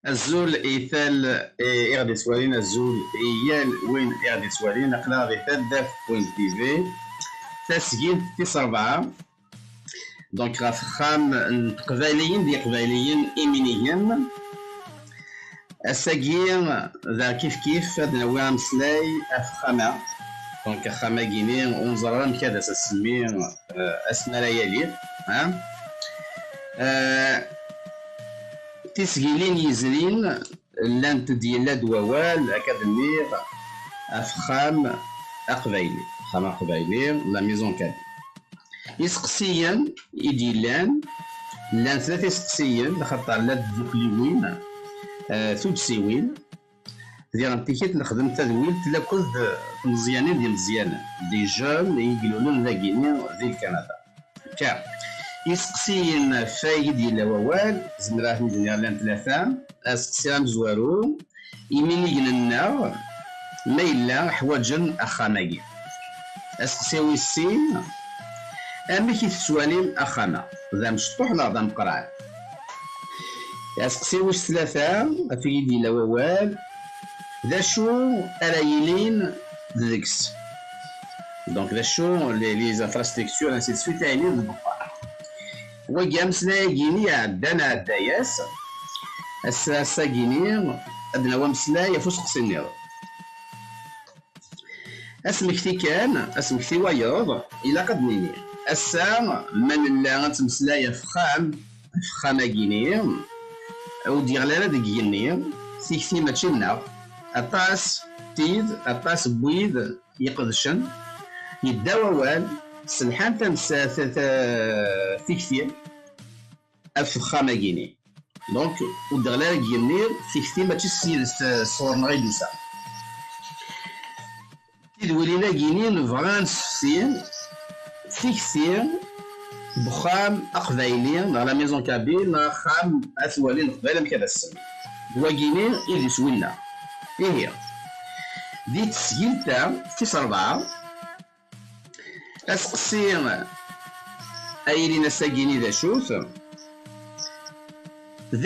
الزول ايثال غادي سوالين الزول ايال وين غادي سوالين اقلا غادي تدف بوين تي في تسجيل تيس 4 دونك غاف خام قبايليين دي قبايليين ايمينيين الساقيين ذا كيف نوع مسلاي افخامه دونك خامه كيني ونزران كذا سمي اسماء ليالي ها تسجيلين يزرين لانت ديال دوال اكاديمير افخام اقبايلي خام اقبايلي لا ميزون كاد يسقسيا يديلان لان ثلاثه سقسيا خاطر لا دوكليوين ثوبسيوين ديال التيكيت نخدم تدويل تلا كل مزيانين ديال مزيانين دي جون يقولون لاكيني ديال كندا كا يسقسين فايد ديال ووال زمراه ندير لان ثلاثه اسقسيان زوارو يميني لنا ما الا حواجن اخاماكي اسقسيوي السين امي كيتسوالين اخاما ذا مشطوح لا ذا مقرع اسقسيوي الثلاثه فايد ديال ووال ذا شو ارايلين ذكس دونك ذا شو لي زانفراستركتور انسي سويت تاعي وكا مسلاي كيني عندنا عداياس السا كيني عندنا ومسلاي فوسق سنير اسمكتي كان اسمكتي وايض الى قد نيني السا من لا غنتمسلاي فخامه كيني او دير لا ديك كيني سيكتي ماشي لنا اطاس تيد اطاس بويد يقدشن يداوى وال سلحان تنسى تكثير الفخامة كيني دونك ودغلا كينير تكثير ماشي صور نغي دوسا تدولينا كيني نبغى نسفسين تكثير بخام أقبايلي نا لا ميزون كابيل نا خام أثوالي نقبايل مكذا السن هو كيني إلي سوينا إيه هي دي تسجيل تاع تيس 4 أسقسي أيلينا ساكيني ذا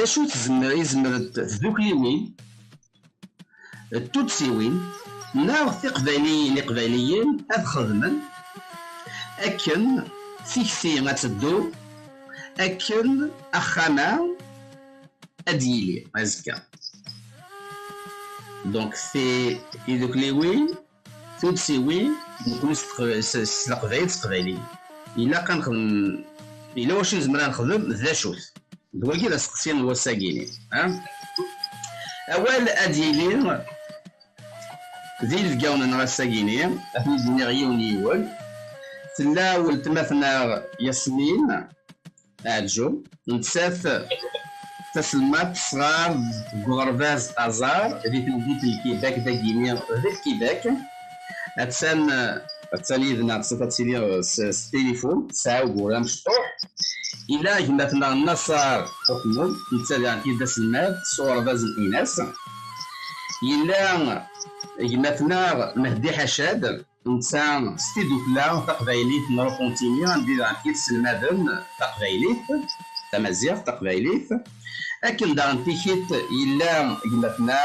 شوت يزمر تذوكليوين التوتسيوين ناغ قبايليين أذ خدمن أكن فيكسي ما تدو أكن أخانا أديلي أزكا دونك في يذوكليوين توتسيوين نكون قبايل تقبايلي إلا كنخدم إلا واش نزمر نخدم ذا شوت دوا كي سقسين هو الساكيني أول أديلي ذي الكاون نغا الساكيني أثني ديني غيون يول تلا ولتماثنا ياسمين أعجو نتساث تسلمات صغار غرباز أزار ذي تنبيت الكيباك دا كيني ذي الكيباك أتسان يدنا تسالي التليفون ساعة وقولا مشطوح إلا جمعتنا النصار حكمهم نتسالي عن كيدا سلمات صور باز الإناس إلا جمعتنا مهدي حشاد نتسان ستيدو كلا تقبايليت نرو كونتينيو ندير عن كيد سلمادن تقبايليت تمازيغ تقبايليت أكن دان تيكيت إلا جمعتنا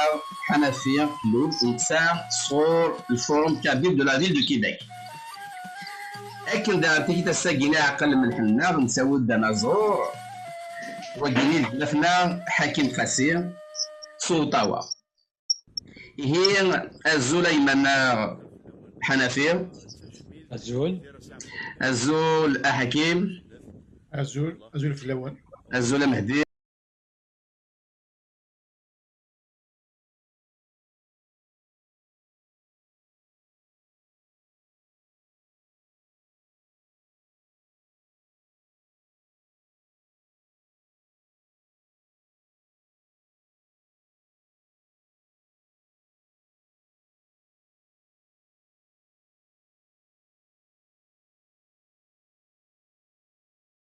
حنفية كلوب نتسان صور الفورم كابيل دو لا فيل دو كيباك أكن دان تيكيت الساكينة أقل من حنا نساو الدنازور وكيني دلفنا حكيم خسير سلطاوة هي الزول أيمنا حنفية الزول أحكيم أزول في الأول الزول مهدي